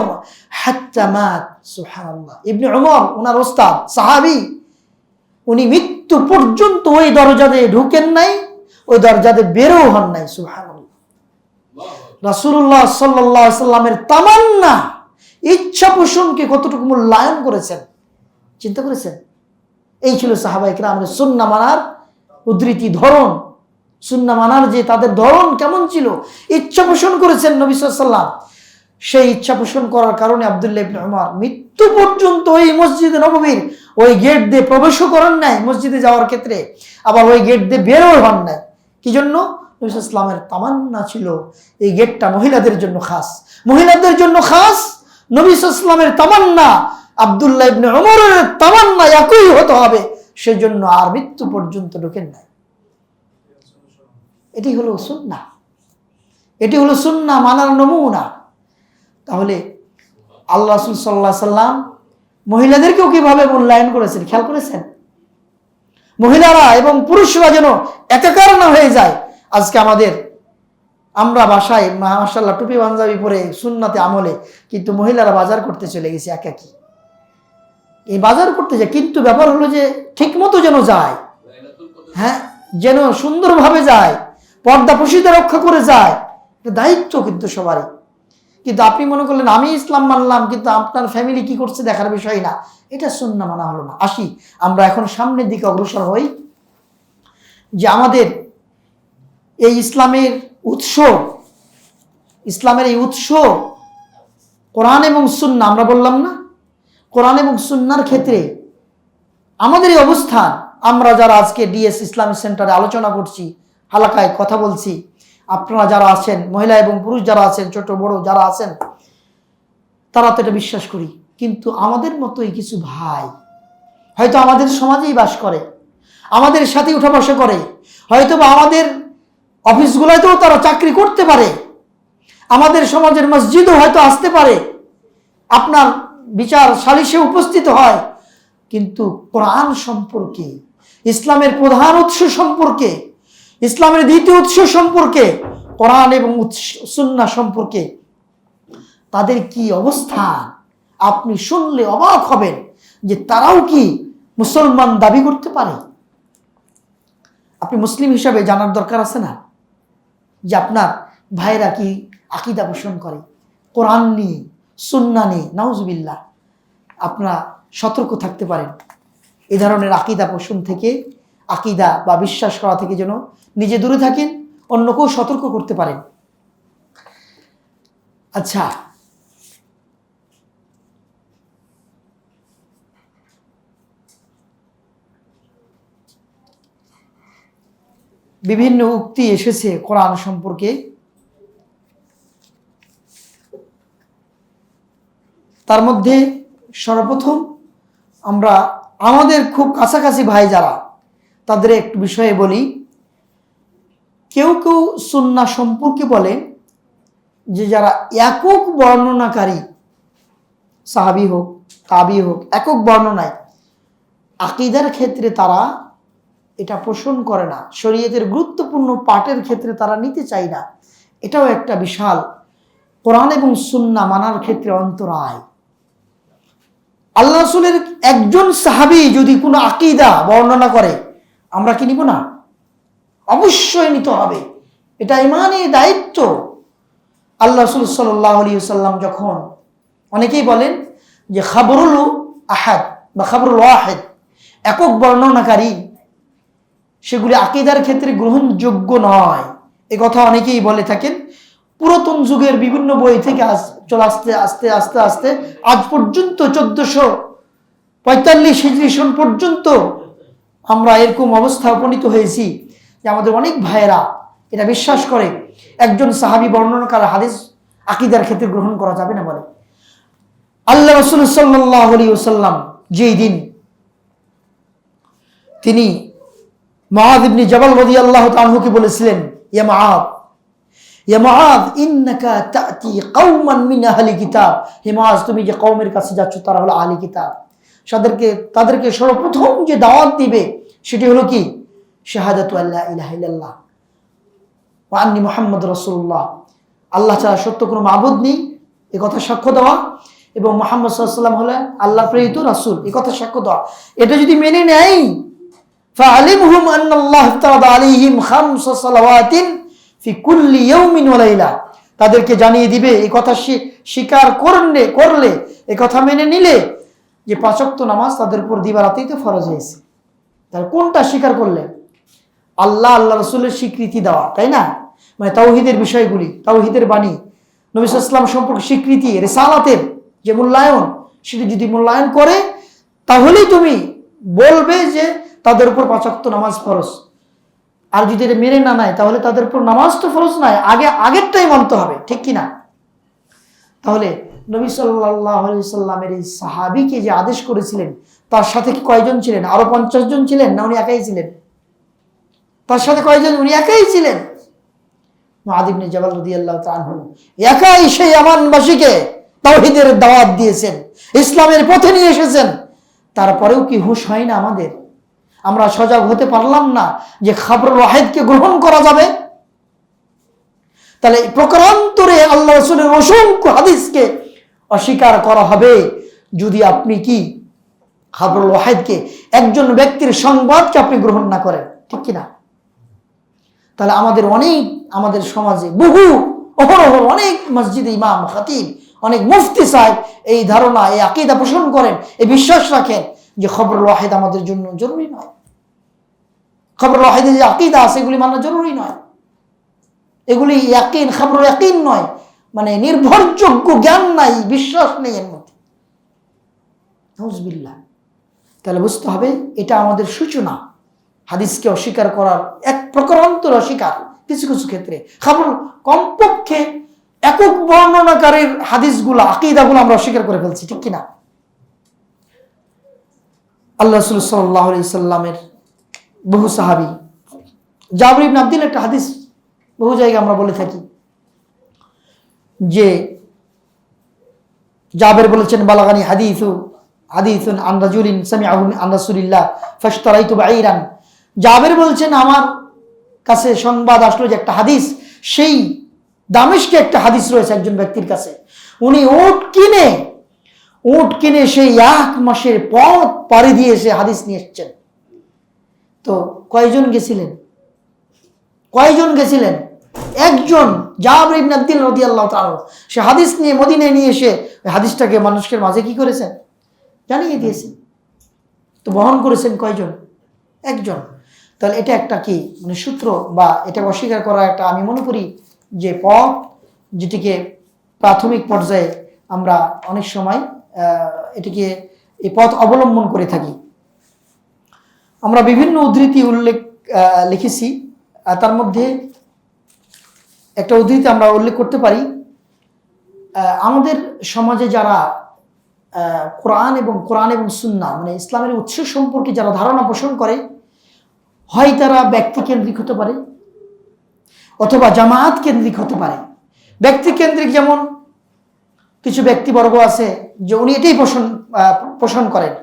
হাত্তা মাত। সুবহানাল্লাহ, ইবনে উমর ওনার ওস্তাদ সাহাবী, উনি মৃত্যু পর্যন্ত ওই দরজা দিয়ে ঢুকেন নাই, ওই দরজা দিয়ে বেরও হন নাই। সুবহানাল্লাহ। রাসূলুল্লাহ সাল্লাল্লাহু আলাইহি সাল্লামের তামান্না, ইচ্ছা পোষণকে কতটুকু মূল্যায়ন করেছেন, চিন্তা করেছেন? এই ছিল সাহাবায়ে কেরামের সুন্নাহ মানার উদ্ধৃতি, ধরন। সুন্নাহ মানার যে তাদের ধরন কেমন ছিল, ইচ্ছা পোষণ করেছেন নবী সাল্লাল্লাহু আলাইহি ওয়াসাল্লাম। সেই ইচ্ছা পোষণ করার কারণে আব্দুল্লাহ ইবনে উমর মৃত্যু পর্যন্ত ওই মসজিদে নববীর ওই গেট দিয়ে প্রবেশও করেন নাই মসজিদে যাওয়ার ক্ষেত্রে, আবার ওই গেট দিয়ে বেরও হন নাই। কি জন্য? নবী সাল্লাল্লাহু আলাইহি ওয়াসাল্লামের তামান্না ছিল এই গেটটা মহিলাদের জন্য খাস, মহিলাদের জন্য খাস। নবী সাল্লাল্লাহু আলাইহি ওয়াসাল্লামের তামান্না, আব্দুল্লাহ ইবনে উমরের তামান্না একই হতে হবে, সেজন্য আর মৃত্যু পর্যন্ত ঢোকেন নাই। এটি হলো সুন্নাহ, এটি হলো সুন্নাহ মানার নমুনা। তাহলে আল্লাহ রাসূল সাল্লাল্লাহু আলাইহি সাল্লাম মহিলাদেরকেও কিভাবে মূল্যায়ন করেছেন খেয়াল করেছেন? মহিলারা এবং পুরুষরা যেন একাকার না হয়ে যায়। আজকে আমরা বাসায় মাশাআল্লাহ টুপি পাঞ্জাবি পরে সুন্নাতে আমলে, কিন্তু মহিলারা বাজার করতে চলে গেছে একাকি। এই বাজার করতে যায়, কিন্তু ব্যাপার হলো যে ঠিক মতো যেন যায়, হ্যাঁ, যেন সুন্দরভাবে যায়, পর্দা প্রসিদ্ধ রক্ষা করে যায়, দায়িত্ব কিন্তু সবারই। কিন্তু আপনি মনে করলেন আমি ইসলাম মানলাম, কিন্তু আপনার ফ্যামিলি কি করছে দেখার বিষয় না, এটা সুন্নাহ মানা হলো না। আসি আমরা এখন সামনের দিকে অগ্রসর হই, যে আমাদের এই ইসলামের উৎস, ইসলামের এই উৎস কোরআন এবং সুন্নাহ। আমরা বললাম না, কোরআন এবং সুন্নাহর ক্ষেত্রে আমাদের এই অবস্থান, আমরা যারা আজকে ডিএস ইসলামিক সেন্টারে আলোচনা করছি, হালাকায় কথা বলছি, আপনারা যারা আছেন, মহিলা এবং পুরুষ যারা আছেন, ছোট বড় যারা আছেন, তারা তো এটা বিশ্বাস করি। কিন্তু আমাদের মতোই কিছু ভাই হয়তো আমাদের সমাজেই বাস করে, আমাদের সাথে উঠা বসা করে, হয়তো বা আমাদের অফিসগুলোতেও তারা চাকরি করতে পারে, আমাদের সমাজের মসজিদও হয়তো আসতে পারে, আপনার বিচার সালিশে উপস্থিত হয়, কিন্তু কোরআন সম্পর্কে, ইসলামের প্রধান উৎস সম্পর্কে, ইসলামের দ্বিতীয় উৎস সম্পর্কে, কোরআন এবং সুন্নাহ সম্পর্কে তাদের কি অবস্থান, আপনি শুনলে অবাক হবেন যে তারাও কি মুসলমান দাবি করতে পারে। আপনি মুসলিম হিসাবে জানার দরকার আছে না, যে আপনার ভাইরা কি আকীদা পোষণ করে কোরআন নিয়ে, সুন্নাহ নিয়ে। নাউজুবিল্লাহ, আপনারা সতর্ক থাকতে পারেন এই ধরনের আকীদা পোষণ থেকে, আকীদা বা বিশ্বাস করা থেকে যেন নিজে দূরে থাকেন, অন্যকেও সতর্ক করতে পারেন। আচ্ছা, বিভিন্ন উক্তি এসেছে কোরআন সম্পর্কে। তার মধ্যে সর্বপ্রথম আমরা আমাদের খুব কাছাকাছি ভাই যারা, তাদের একটু বিষয়ে বলি। কেউ কেউ সুন্নাহ সম্পর্কে বলে যে যারা একক বর্ণনাকারী, সাহাবী হোক তাবী হোক, একক বর্ণনায় আকীদার ক্ষেত্রে তারা এটা পোষণ করে না, শরীয়তের গুরুত্বপূর্ণ পাঠের ক্ষেত্রে তারা নিতে চায় না। এটাও একটা বিশাল কোরআন এবং সুন্নাহ মানার ক্ষেত্রে অন্তরায়। আল্লাহ রাসূলের একজন সাহাবী যদি কোনো আকীদা বর্ণনা করে, আমরা কি নিব না? অবশ্যই নিতে হবে, এটা ঈমানের দায়িত্ব। আল্লাহ রাসূল সাল্লাল্লাহু আলাইহি ওয়াসাল্লাম যখন, অনেকেই বলেন যে খাবরুল আহাদ বা খাবরুল ওয়াহিদ, একক বর্ণনাকারী, সেগুলি আকীদার ক্ষেত্রে গ্রহণযোগ্য নয়, এ কথা অনেকেই বলে থাকেন। পুরাতন যুগের বিভিন্ন বই থেকে চলে আস্তে আস্তে আস্তে আস্তে আজ পর্যন্ত 1445 হিজরি সন পর্যন্ত আমরা এরকম অবস্থা উপনীত হয়েছি যে আমাদের অনেক ভাইয়েরা এটা বিশ্বাস করে একজন সাহাবী বর্ণনাকার হাদিস আকীদার ক্ষেত্রে গ্রহণ করা যাবে না বলে। আল্লাহ রাসূল সাল্লাল্লাহু আলাইহি ওয়াসাল্লাম যেই দিন তিনি মুআয ইবনে জাবাল রাদিয়াল্লাহু তাআলা আনহুকে বলেছিলেন, ইয়া মুআয ইন্নাকা তা'তি কওমান মিন আহলি কিতাব, হে মুআয তুমি যে কওমের কাছে যাচ্ছ তারা হলো আহলি কিতাব, তাদেরকে সর্বপ্রথম যে দাওয়াত দিবে সেটি হলো কি? শাহাদাতু আল্লা ইলাহা ইল্লাল্লাহ ওয়া আন্নী মুহাম্মাদুর রাসূলুল্লাহ, আল্লাহ ছাড়া সত্য কোনো মাবুদ নেই এই কথা সাক্ষ্য দেওয়া, এবং মুহাম্মদ সাল্লাল্লাহু আলাইহি ওয়াসাল্লাম হলেন আল্লাহর প্রেরিত রাসূল এই কথা সাক্ষ্য দেওয়া। এটা যদি মেনে নেয়, ফাআলিমহুম আন্নাল্লাহ ইফতারাদা আলাইহিম খামসা সালাওয়াতিন ফি কুল্লি ইয়াউমিন ওয়া লাইলা, তাদেরকে জানিয়ে দিবে এই কথা স্বীকার করলে এই কথা মেনে নিলে যে 5 ওয়াক্ত নামাজ তাদের উপর দিবারাতেই তো ফরজ হয়েছে। তাহলে কোনটা স্বীকার করলে? আল্লাহ রাসূলের স্বীকৃতি দেওয়া, তাই না? মানে তাওহীদের বিষয়গুলি, তাওহীদের বাণী, নবী সাল্লাল্লাহু আলাইহি ওয়াসাল্লাম সম্পর্কে স্বীকৃতি, রিসালাতের যে মূল্যায়ন, সেটি যদি মূল্যায়ন করে তাহলেই তুমি বলবে যে তাদের উপর 5 ওয়াক্ত নামাজ ফরজ। আর যদি এটা মেনে না নেয় তাহলে তাদের উপর নামাজ তো ফরজ নয়, আগেরটাই মানতে হবে, ঠিক কিনা? তাহলে নবী সাল্লাল্লাহু আলাইহি ওয়াসাল্লামের এই সাহাবীকে যে আদেশ করেছিলেন তার সাথে কি কয়জন ছিলেন? আরো 50 জন ছিলেন না উনি একাই ছিলেন? তার সাথে কয়জন? উনি একাই ছিলেন। মুআয ইবনে জাবাল রাদিয়াল্লাহু তাআলা আনহু একাই সেই আমানবাসীকে তাওহীদের দাওয়াত দিয়েছেন, ইসলামের পথে নিয়ে এসেছেন। তারপরেও কি হুঁশ হয় না আমাদের? আমরা সজাগ হতে পারলাম না যে খাবরুল ওয়াহিদকে গ্রহণ করা যাবে? তাহলে প্রকারান্তরে আল্লাহ রাসূলের অসংখ্য হাদিসকে অস্বীকার করা হবে যদি আপনি কি খাবরুল ওয়াহিদকে, একজন ব্যক্তির সংবাদকে আপনি গ্রহণ না করেন, ঠিক কিনা? তাহলে আমাদের সমাজে অহরহ অনেক মসজিদে ইমাম, খতিব, অনেক মুফতি সাহেব এই ধারণা, এই আকীদা পোষণ করেন, এই বিশ্বাস রাখেন যে খাবরুল ওয়াহিদ আমাদের জন্য জরুরি নয়, খাবরুল ওয়াহিদের যে আকীদা আছে এগুলি মানা জরুরি নয়, এগুলি ইয়াকিন, খাবরুল ইয়াকিন নয়, মানে নির্ভরযোগ্য জ্ঞান নাই, বিশ্বাস নেই এর মধ্যে। নাউযুবিল্লাহ। তাহলে বুঝতে হবে এটা আমাদের সূচনা, হাদিসকে অস্বীকার করার এক প্রকারান্তর অস্বীকার। কিছু কিছু ক্ষেত্রে খবর কমপক্ষে একক বর্ণনাকারীর হাদিসগুলো, আকীদাগুলো আমরা অস্বীকার করে ফেলছি, ঠিক কিনা? আল্লাহ রাসূল সাল্লাল্লাহু আলাইহি সাল্লামের বহু সাহাবী, জাবির ইবনে আব্দুল্লাহ একটা হাদিস বহু জায়গায় আমরা বলে থাকি যে জাবের বলেছেন, বালাগানি হাদিসুন আন রাজুলিন সামিআহু আন রাসূলিল্লাহ ফাশতারাইতু বাঈরান। জাবের বলছেন আমার কাছে সংবাদ আসলো যে একটা হাদিস, সেই দামেশকে একটা হাদিস রয়েছে একজন ব্যক্তির কাছে, উনি উট কিনে সেই 1 মাসের পথ পাড়ি দিয়ে সে হাদিস নিয়ে এসেছেন। তো কয়জন গেছিলেন? একজন, জাবির ইবনে আব্দুল্লাহ রাদিয়াল্লাহু তাআলা। সে হাদিস নিয়ে মদিনায় নিয়ে এসে হাদিসটাকে মানুষের মাঝে কি করেছেন? জানিয়ে দিয়েছেন। তো বহন করেছেন কয়জন? একজন। তাহলে এটা একটা কি মানে সূত্র, বা এটা অস্বীকার করা একটা, আমি মনে করি যে পথ, যেটিকে প্রাথমিক পর্যায়ে আমরা অনেক সময় এটিকে এই পথ অবলম্বন করে থাকি। আমরা বিভিন্ন উদ্ধৃতি লিখেছি, তার মধ্যে একটা উদ্ধৃতি আমরা উল্লেখ করতে পারি। আমাদের সমাজে যারা কোরআন এবং সুন্নাহ মানে ইসলামের উৎস সম্পর্কে যারা ধারণা পোষণ করে, হয় তারা ব্যক্তি কেন্দ্রিক হতে পারে অথবা জামায়াত কেন্দ্রিক হতে পারে। ব্যক্তি কেন্দ্রিক যেমন কিছু ব্যক্তিবর্গ আছে যে উনি এটাই পোষণ করেন,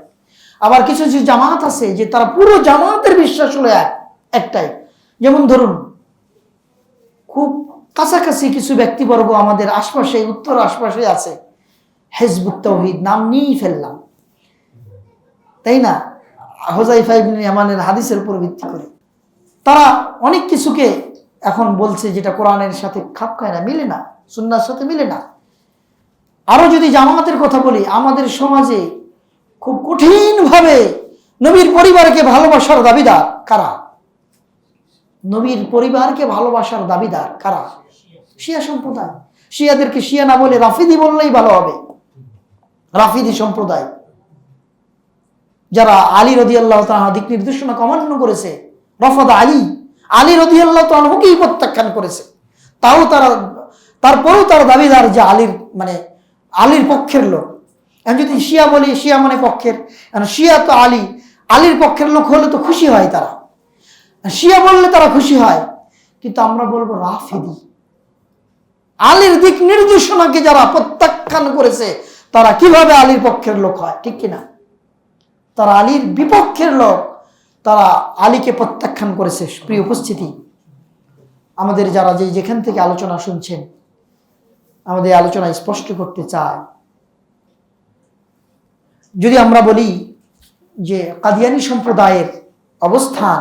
আবার কিছু কিছু জামাত আছে যে তারা পুরো জামাতের বিশ্বাস হলো একটাই। যেমন ধরুন খুব কাছাকাছি কিছু ব্যক্তিবর্গ আমাদের আশপাশে, উত্তর আশপাশে আছে, হিজবুত তাওহীদ নাম নিয়েই ফেললাম, তাই না? হুযায়ফা ইবনে ইয়ামানের হাদিসের উপর ভিত্তি করে তারা অনেক কিছুকে এখন বলছে যেটা কোরআনের সাথে খাপ খায় না, মিলে না, সুন্নাহর সাথে মিলে না। আরো যদি জামাতের কথা বলি, আমাদের সমাজে খুব কঠিনভাবে নবীর পরিবারকে ভালোবাসার দাবিদার কারা? নবীর পরিবারকে ভালোবাসার দাবিদার কারা? শিয়া সম্প্রদায়। শিয়াদেরকে শিয়া না বলে রাফিদি বললেই ভালো হবে। রাফিদি সম্প্রদায় যারা আলী রাদিয়াল্লাহু তাআলা দিক নির্দেশনা অমান্য করেছে, রাফাদা আলী রাদিয়াল্লাহু তাআলা আনহুকেই প্রত্যাখ্যান করেছে। তারপরেও তারা দাবিদার যে আলীর পক্ষের লোক। এখন যদি শিয়া বলি, শিয়া মানে পক্ষের, শিয়া তো আলীর পক্ষের লোক হলে তো খুশি হয় তারা, শিয়া বললে তারা খুশি হয়। কিন্তু আমরা বলবো রাফিদি। আলীর দিক নির্দেশনাকে যারা প্রত্যাখ্যান করেছে তারা কিভাবে আলীর পক্ষের লোক হয়? ঠিক কিনা? তারা আলীর বিপক্ষের লোক, তারা আলীকে প্রত্যাখ্যান করেছে। প্রিয় উপস্থিতি, আমাদের যারা যেখান থেকে আলোচনা শুনছেন, আমাদের আলোচনা স্পষ্ট করতে চায়, যদি আমরা বলি যে কাদিয়ানী সম্প্রদায়ের অবস্থান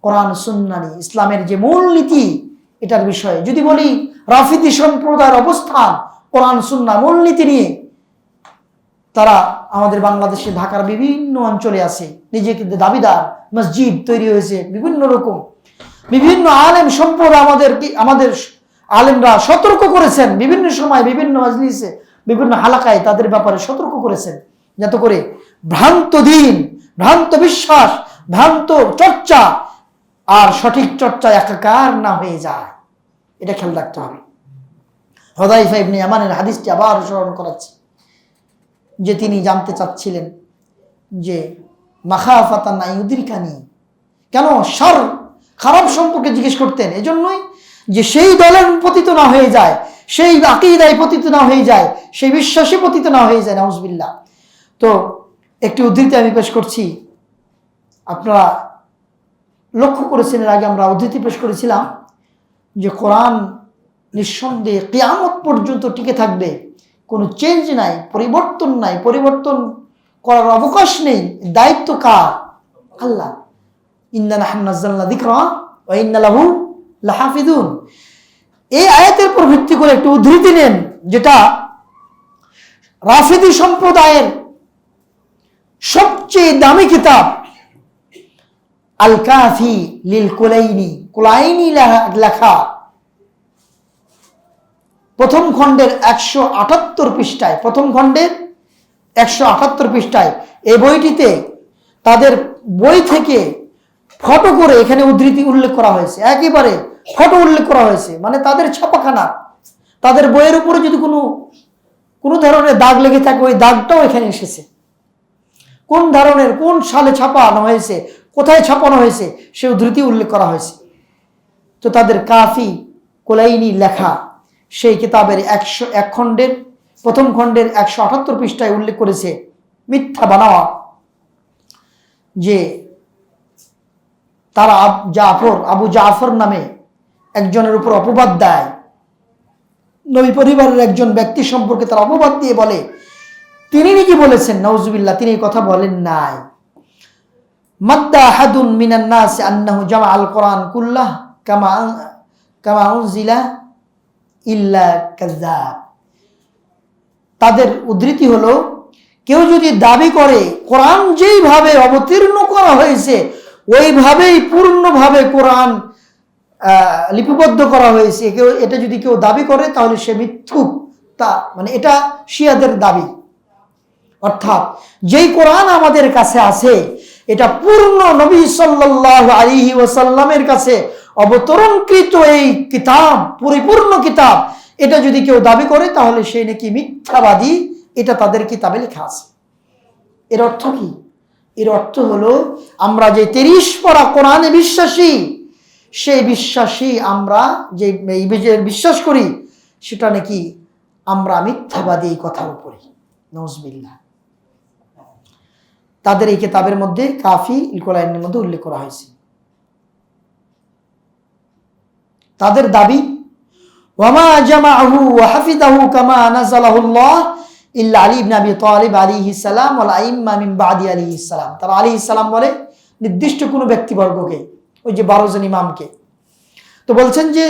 কোরআন সুন্নাহ ইসলামের যে মূলনীতি এটার বিষয়ে, যদি বলি রাফিদি সম্প্রদায়ের অবস্থান কোরআন সুন্নাহ মূলনীতি নিয়ে, তারা আমাদের বাংলাদেশে ঢাকার বিভিন্ন অঞ্চলে আছে, নিজেকে দাবিদার, মসজিদ তৈরি হয়েছে বিভিন্ন রকম, বিভিন্ন আলেম সম্পদ আমাদের আলেমরা সতর্ক করেছেন, বিভিন্ন সময় বিভিন্ন মজলিসে বিভিন্ন হালাকায় তাদের ব্যাপারে সতর্ক করেছেন, যাতে করে ভ্রান্ত দিন, ভ্রান্ত বিশ্বাস, ভ্রান্ত চর্চা আর সঠিক চর্চা একাকার না হয়ে যায়। এটা খেয়াল রাখতে হবে। হুযায়ফা ইবনে ইয়ামানের হাদিসটি আবার স্মরণ করাচ্ছি, যে তিনি জানতে চাচ্ছিলেন যে মাখাফাতান আইয়ুদরিকানি, কেন খারাপ সম্পর্কে জিজ্ঞেস করতেন, এজন্যই যে সেই দলের পতিত না হয়ে যায়, সেই আকীদায় পতিত না হয়ে যায়, সেই বিশ্বাসে পতিত না হয়ে যায়, নাউজুবিল্লাহ। তো একটি উদ্ধৃতি আমি পেশ করছি, আপনারা লক্ষ্য করেছেন এর আগে আমরা উদ্ধৃতি পেশ করেছিলাম যে কোরআন নিঃসন্দেহে কিয়ামত পর্যন্ত টিকে থাকবে, কোনো চেঞ্জ নাই, পরিবর্তন নাই, পরিবর্তন করার অবকাশ নেই। দায়িত্ব কার? আল্লাহ। ইন্না নাহনু নাযালনা যিকরা ওয়া ইন্না লাহু লাহাফিজুন। এই আয়াতের উপর ভিত্তি করে একটু উদ্ধৃতি নেন, যেটা রাফিদি সম্প্রদায়ের সবচেয়ে দামি কিতাব আল কাফি লিল কুলাইনি লেখা প্রথম খণ্ডের 178 পৃষ্ঠায়, প্রথম খণ্ডের 178 পৃষ্ঠায় এই বইটিতে তাদের বই থেকে ফটো করে এখানে উদ্ধৃতি উল্লেখ করা হয়েছে, একেবারে ফটো উল্লেখ করা হয়েছে, মানে তাদের ছাপাখানা, তাদের বইয়ের উপরে যদি কোনো ধরনের দাগ লেগে থাকে ওই দাগটাও এখানে এসেছে, কোন ধরনের কোন সালে ছাপানো হয়েছে, কোথায় ছাপানো হয়েছে সে উদ্ধৃতি উল্লেখ করা হয়েছে। তো তাদের কাফি কুলাইনি লেখা সেই কিতাবের 101 খণ্ডের প্রথম খণ্ডের 178 পৃষ্ঠায় উল্লেখ করেছে মিথ্যা বানাওয়া, যে তারা আবু জাফর নামে একজনের উপর অপবাদ দেয়, নবী পরিবারের একজন ব্যক্তি সম্পর্কে তারা অপবাদ দিয়ে বলে তিনি নাকি বলেছেন, নাউজুবিল্লাহ, তিনি এই কথা বলেন নাই। মাদ্দা আহাদুন মিনান নাস আন্নাহু জামা আল কোরআন কুল্লাহ কামা উনজিলা ইল্লা কাযাব। তাদের উদ্ধৃতি হলো, কেউ যদি দাবি করে কোরআন যেইভাবে অবতীর্ণ করা হয়েছে ওইভাবেই পূর্ণভাবে কোরআন লিপিবদ্ধ করা হয়েছে, এটা যদি কেউ দাবি করে তাহলে সে মিথ্যুক। এটা শিয়াদের দাবি, অর্থাৎ যেই কোরআন আমাদের কাছে আছে এটা পূর্ণ নবী সাল্লাল্লাহু আলাইহি ওয়াসাল্লামের কাছে অবতরণকৃত এই কিতাব, পরিপূর্ণ কিতাব, এটা যদি কেউ দাবি করে তাহলে সে নাকি মিথ্যাবাদী, এটা তাদের কিতাবে লেখা আছে। এর অর্থ কি? এর অর্থ হলো আমরা যে 30 পারা কোরআনে বিশ্বাসী, সেই বিশ্বাসী আমরা যে বিশ্বাস করি সেটা নাকি আমরা মিথ্যাবাদী এই কথার উপরে, নাউজুবিল্লাহ। তাদের এই কিতাবের মধ্যে কাফি কুলাইনির মধ্যে উল্লেখ করা হয়েছে। তাদের দাবি ওয়ামা জামাআহু ওয়া হাফিযাহু কামা নাযালাহুল্লাহ ইল্লা আলী ইবনে আবি তালিব আলাইহিস সালাম ওয়াল আইম্মা মিন বাদি আলাইহিস সালাম। তারা আলাইহিস সালাম বলে নির্দিষ্ট কোনো ব্যক্তিবর্গকে, ওই যে 12 জন ইমামকে। তো বলছেন যে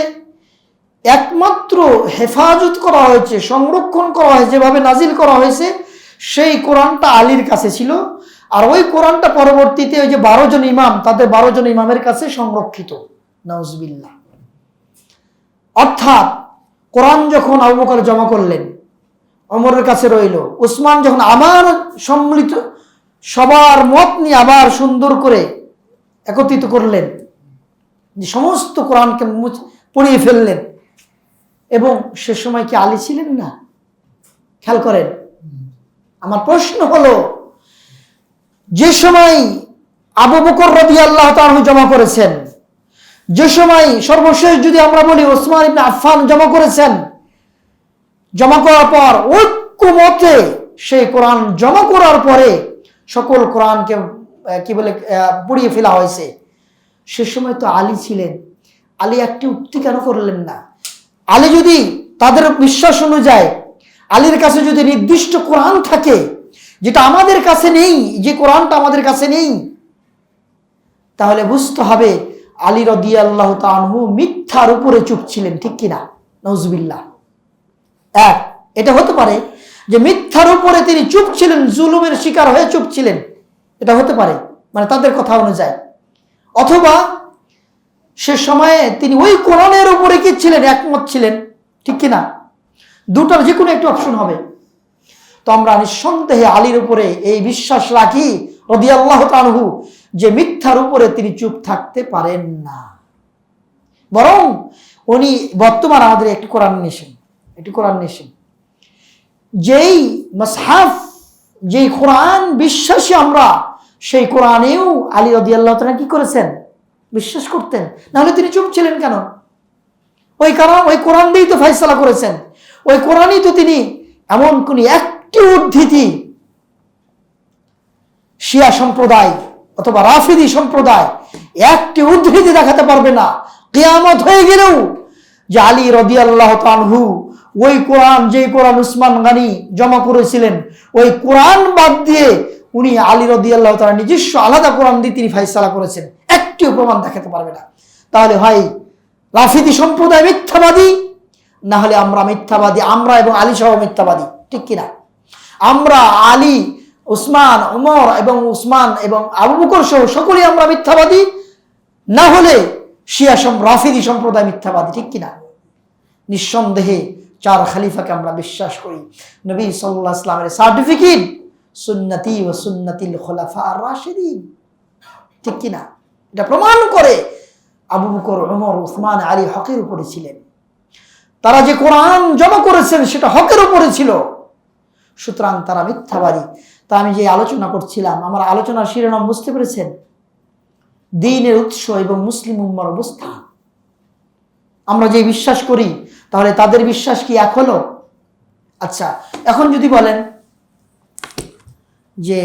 একমাত্র হেফাজত করা হয়েছে, সংরক্ষণ করা হয়েছে, যেভাবে নাজিল করা হয়েছে সেই কোরআনটা আলীর কাছে ছিল, আর ওই কোরআনটা পরবর্তীতে ওই যে 12 জন ইমাম, তাদের 12 জন ইমামের কাছে সংরক্ষিত, নাউজুবিল্লাহ। অর্থাৎ কোরআন যখন আবু বকর জমা করলেন, ওমরের কাছে রইল, উসমান যখন আবার সম্মিলিত সবার মত নিয়ে আবার সুন্দর করে একত্রিত করলেন, যে সমস্ত কোরআনকে পড়িয়ে ফেললেন। এবং সে সময় কি আলী ছিলেন না? খেয়াল করেন, আমার প্রশ্ন হলো, যে সময় আবু বকর রাদিয়াল্লাহু তাআলা জমা করেছেন, যে সময় সর্বশেষ যদি আমরা বলি ওসমান ইবনে আফফান জমা করেছেন, জমা করার পর ঐক্যমতে সেই কোরআন জমা করার পরে সকল কোরআনকে কি বলে পুড়িয়ে ফেলা হয়েছে, সে সময় তো আলী ছিলেন। আলী একটি উক্তি কেন করলেন না? আলী যদি তাদের বিশ্বাস অনুযায়ী আলীর কাছে যদি নির্দিষ্ট কোরআন থাকে যেটা আমাদের কাছে নেই, যে কোরআনটা আমাদের কাছে নেই, তাহলে বুঝতে হবে আলী রাদিয়াল্লাহু তাআলা আনহু মিথ্যার উপরে চুপ ছিলেন, ঠিক কিনা? নাউজুবিল্লাহ। এটা হতে পারে যে মিথ্যার উপরে তিনি চুপ ছিলেন, জুলুমের শিকার হয়ে চুপ ছিলেন, এটা হতে পারে, মানে তাদের কথা অনুযায়ী। অথবা সে সময়ে তিনি ওই কোরআনের উপরে কি ছিলেন? একমত ছিলেন, ঠিক কিনা? দুটার যে কোনো একটা অপশন হবে। তো আমরা নিঃসন্দেহে আলীর উপরে এই বিশ্বাস রাখি রাদিয়াল্লাহু তাআলা আনহু যে মিথ্যার উপরে তিনি চুপ থাকতে পারেন না, বরং উনি বর্তমান আমাদের একটি কোরআন নিয়েছেন, যেই মাসহাফ, যেই কোরআন বিশ্বাসী আমরা, সেই কোরআনেও আলী রাদিয়াল্লাহু তাআলা কি করেছেন? বিশ্বাস করতেন। নাহলে তিনি চুপ ছিলেন কেন? ওই কোরআন দিয়েই তো ফয়সালা করেছেন, ওই কোরআনই তো তিনি এমন কোন একটি উদ্ধৃতি শিয়া সম্প্রদায় অথবা রাফিদি সম্প্রদায় একটি উদ্ধৃতি দেখাতে পারবে না কিয়ামত হয়ে গেলেও যে আলী রাদিয়াল্লাহু তাআলা আনহু ওই কোরআন, যে কোরআন উসমান গনি জমা করেছিলেন, ওই কোরআন বাদ দিয়ে উনি আলী রাদিয়াল্লাহু তাআলা নিজস্ব আলাদা কোরআন দিয়ে তিনি ফয়সালা করেছেন, একটিও প্রমাণ দেখাতে পারবে না। তাহলে হয় রাফিদি সম্প্রদায় মিথ্যাবাদী, না হলে আমরা মিথ্যাবাদী, আমরা এবং আলী সহ মিথ্যাবাদী, ঠিক কিনা? আমরা আলী, উসমান, ওমর এবং উসমান এবং আবু বকর সহ সকলেই আমরা মিথ্যাবাদী, না হলে শিয়া রাফিদি সম্প্রদায় মিথ্যাবাদী, ঠিক কিনা? নিঃসন্দেহে চার খলিফাকে আমরা বিশ্বাস করি। নবী সাল্লাল্লাহু আলাইহি ওয়াসাল্লামের সার্টিফিকেট সুন্নতি ওয়া সুন্নাতিল খুলাফা আর রাশিদিন, ঠিক কিনা? এটা প্রমাণ করে আবু বকর, ওমর, উসমান, আলী হকের উপরে ছিলেন। তারা যে কোরআন জমা করেছেন সেটা হকের উপরে ছিল, সুতরাং তারা মিথ্যাবাদী। তা আমি যে আলোচনা করছিলাম, আমার আলোচনার শিরোনাম বুঝতে পেরেছেন? দ্বীনের উৎস এবং মুসলিম উম্মার অবস্থা। আমরা যে বিশ্বাস করি, তাহলে তাদের বিশ্বাস কি এক হলো? আচ্ছা, এখন যদি বলেন যে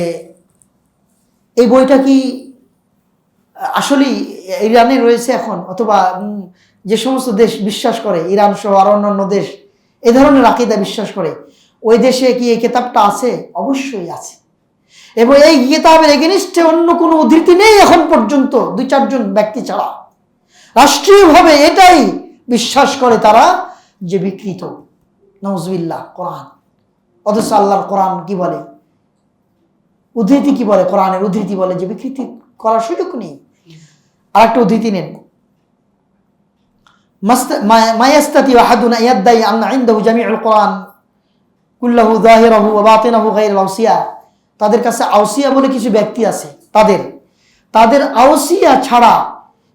এই বইটা কি আসলেই ইরানে রয়েছে এখন, অথবা যে সমস্ত দেশ বিশ্বাস করে, ইরান সহ আর অন্যান্য দেশ এ ধরনের আকীদা বিশ্বাস করে, ওই দেশে কি এই কিতাবটা আছে? অবশ্যই আছে। এবং এই কিতাবের এগেনিস্টে অন্য কোনো উদ্ধৃতি নেই এখন পর্যন্ত, 2-4 জন ব্যক্তি ছাড়া। রাষ্ট্রীয়ভাবে এটাই বিশ্বাস করে তারা যে বিকৃত, নাউজুবিল্লাহ, কোরআন। অথচ আল্লাহর কোরআন কি বলে? উদ্ধৃতি কি বলে? কোরআনের উদ্ধৃতি বলে যে বিকৃতি করার সুযোগ নেই। আর একটা উদ্ধৃতি নেন, মায়াস্তাতি আহাদুন ইয়াদদাই আন্না ইনদাহু জামিউল কোরআন কুল্লাহু যাহিরাহু ওয়া বাতিনাহু গায়রুল আউসিয়া। তাদের কাছে আউসিয়া বলে কিছু ব্যক্তি আছে, তাদের আউসিয়া ছাড়া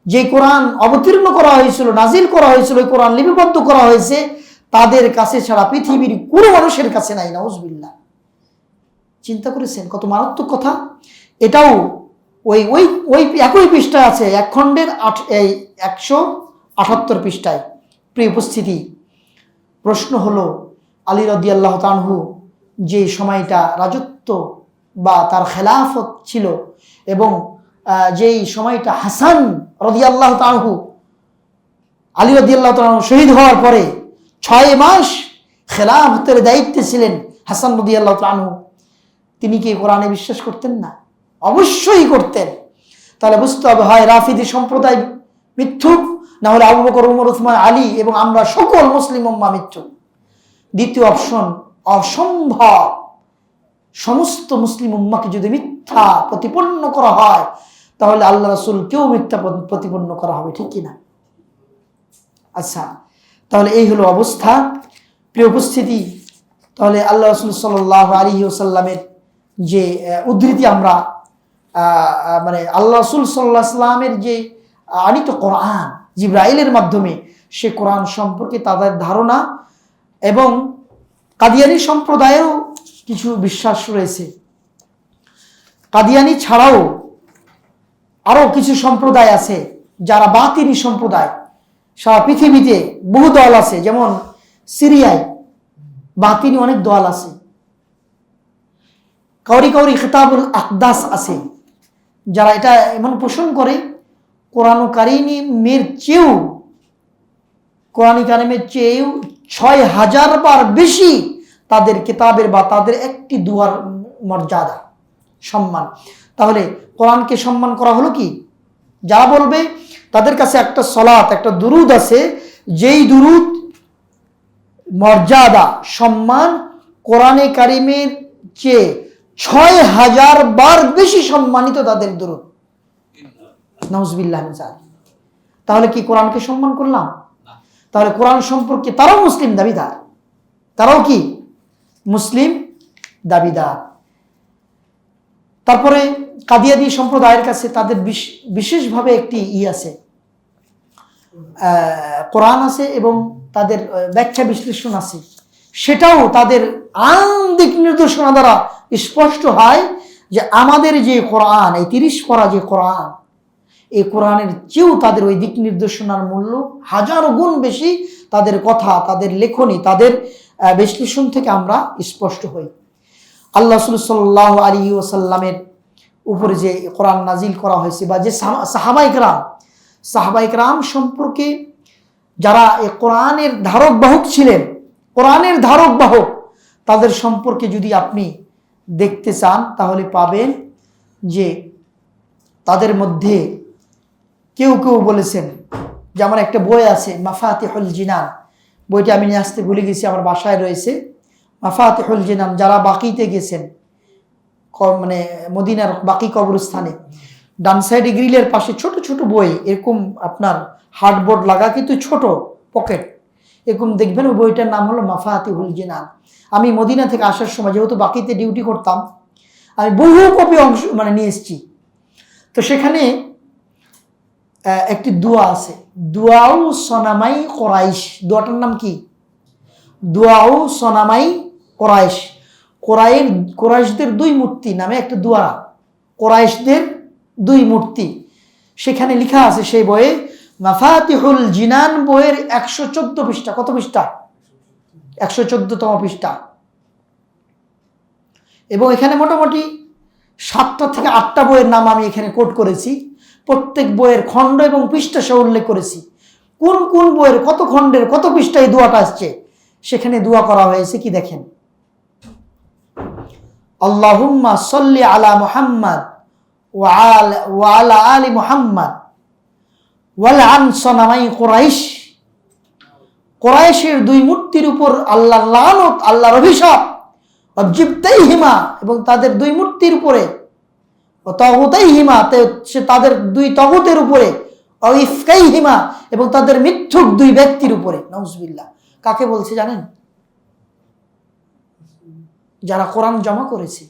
যে কোরআন অবতীর্ণ করা হয়েছিল, নাজিল করা হয়েছিল, ওই কোরআন লিপিবদ্ধ করা হয়েছে, তাদের কাছে ছাড়া পৃথিবীর কোনো মানুষের কাছে নাই। নাউজুবিল্লাহ। চিন্তা করেছেন কত মারাত্মক কথা? এটাও ওই ওই ওই একই পৃষ্ঠায় আছে, এক খণ্ডের 178 পৃষ্ঠায়। প্রিয় উপস্থিতি, প্রশ্ন হলো আলী রাদিয়াল্লাহু তাআলা আনহু যে সময়টা রাজত্ব বা তার খেলাফত ছিল, এবং যেই সময়টা হাসান রাদিয়াল্লাহু তাআলা আনহু, আলী রাদিয়াল্লাহু তাআলা আনহু শহীদ হওয়ার পরে 6 মাস খেলাফতের দায়িত্বে ছিলেন হাসান রাদিয়াল্লাহু তাআলা আনহু, তিনি কি কোরআনে বিশ্বাস করতেন না? অবশ্যই করতেন। তাহলে বুঝতে হবে হয় রাফিদি সম্প্রদায় মিথ্যুক, না হলে আবু বকর, ওমর, উসমান, আলী এবং আমরা সকল মুসলিম উম্মাহ মিথ্যুক। দ্বিতীয় অপশন অসম্ভব। সমস্ত মুসলিম উম্মাহকে যদি মিথ্যা প্রতিপন্ন করা হয়, তাহলে আল্লাহ রাসূলকেও মিথ্যা প্রতিপন্ন করা হবে, ঠিক কিনা? আচ্ছা, তাহলে এই হলো অবস্থা। প্রিয় উপস্থিতি, তাহলে আল্লাহ রাসূল সাল্লাল্লাহু আলাইহি ওয়াসাল্লামের যে উদ্ধৃতি আমরা মানে আল্লাহ রাসূল সাল্লাল্লাহু আলাইহি ওয়াসাল্লামের যে আনিত কোরআন, জিবরাইলের মাধ্যমে সে কোরআন সম্পর্কে তাদের ধারণা, এবং কাদিয়ানী সম্প্রদায়েরও কিছু বিশ্বাস রয়েছে। কাদিয়ানী ছাড়াও আরো কিছু সম্প্রদায় আছে যারা বাতিনি সম্প্রদায়। সারা পৃথিবীতে বহু দল আছে, যেমন সিরিয়ায় বাতিনি অনেক দল আছে। কাউরি কাউরি খিতাবুল আকদাস আছে, যারা এটা এমন পোষণ করে কোরআন কারিমের চেয়েও, কোরআন কারিমের চেয়েও ৬,০০০ বার বেশি তাদের কিতাবের বা তাদের একটি দুয়ার মর্যাদা, সম্মান। তাহলে কোরআনকে সম্মান করা হলো কি? যারা বলবে তাদের কাছে একটা সলাত, একটা দুরুদ আছে, যেই দুরুদ মর্যাদা সম্মান কোরআনে কারিমের চেয়ে ৬,০০০ বার বেশি সম্মানিত তাদের দুরুদ। নাউজুবিল্লাহ মিন যালিক। তাহলে কি কোরআনকে সম্মান করলাম? তাহলে কোরআন সম্পর্কে তারাও মুসলিম দাবিদার, তারাও কি মুসলিম দাবিদার। তারপরে কাদিয়ানী সম্প্রদায়ের কাছে তাদের বিশেষভাবে একটি আছে, কোরআন আছে এবং তাদের ব্যাখ্যা বিশ্লেষণ আছে। সেটাও তাদের দিক নির্দেশনা দ্বারা স্পষ্ট হয় যে আমাদের যে কোরআন, এই ৩০ পারা যে কোরআন, এই কোরআনের চেয়েও তাদের ওই দিক নির্দেশনার মূল্য ১০০০ গুণ বেশি। তাদের কথা, তাদের লেখনী, তাদের বিশ্লেষণ থেকে আমরা স্পষ্ট হই। আল্লাহ সাল্লাল্লাহু আলাইহি ওয়াসাল্লামের উপরে যে কোরআন নাজিল করা হয়েছে, বা যে সাহাবায়ে কেরাম সম্পর্কে যারা এই কোরআনের ধারক বাহক ছিলেন, কোরআনের ধারক বাহক, তাদের সম্পর্কে যদি আপনি দেখতে চান তাহলে পাবেন যে তাদের মধ্যে কেউ কেউ বলেছেন, যেমন একটা বই আছে মাফাতিহুল জিনান, বইটা আমি নিয়ে আসতে ভুলে গেছি, আমার বাসায় রয়েছে। মাফাতিহুল জিনান, যারা বাকিতে গেছেন, মানে মদিনার বাকি কবরস্থানে, ডান সাইডে গ্রিলের পাশে ছোট ছোট বই, এরকম আপনার হার্ডবোর্ড লাগা, কিন্তু ছোট পকেট, এরকম দেখবেন। ওই বইটার নাম হলো মাফাতিহুল জিনান। আমি মদিনা থেকে আসার সময়, যেহেতু বাকিতে ডিউটি করতাম, আমি বহু কপি নিয়ে এসেছি। তো সেখানে একটি দোয়া আছে, দুআউ সনামাই কোরাইশ। দোয়াটার নাম কি? দুআউ সনামাই কোরাইশ। কোরাইশদের ২ মূর্তি নামে একটা দোয়া, কোরাইশদের ২ মূর্তি। সেখানে লেখা আছে সেই বইয়ে, মাফাতিহুল জিনান বইয়ের ১১৪ পৃষ্ঠা। কত পৃষ্ঠা? ১১৪তম পৃষ্ঠা। এবং এখানে মোটামুটি ৭টা থেকে ৮টা বইয়ের নাম আমি এখানে কোট করেছি। প্রত্যেক বইয়ের খণ্ড এবং পৃষ্ঠা সহ উল্লেখ করেছি, কোন কোন বইয়ের কত খণ্ডের কত পৃষ্ঠায় দোয়াটা আসছে। সেখানে দোয়া করা হয়েছে কি দেখেন, আল্লাহুম্মা সাল্লি আলা মুহাম্মাদ ওয়া আলা আলি মুহাম্মাদ ওয়ালআন সনামাই কুরাইশ। কুরাইশের ২ মূর্তির উপর আল্লাহর লানত, আল্লাহর অভিশাপ, অজিবতাইহিমা, এবং তাদের ২ মূর্তির উপরে, তাগুতাইহিমা, সে তাদের ২ তাগুতের উপরে, ইফকাইহিমা, এবং তাদের মিথ্যুক ২ ব্যক্তির উপরে। নাউজুবিল্লাহ। কাকে বলছে জানেন? যারা কোরআন জমা করেছে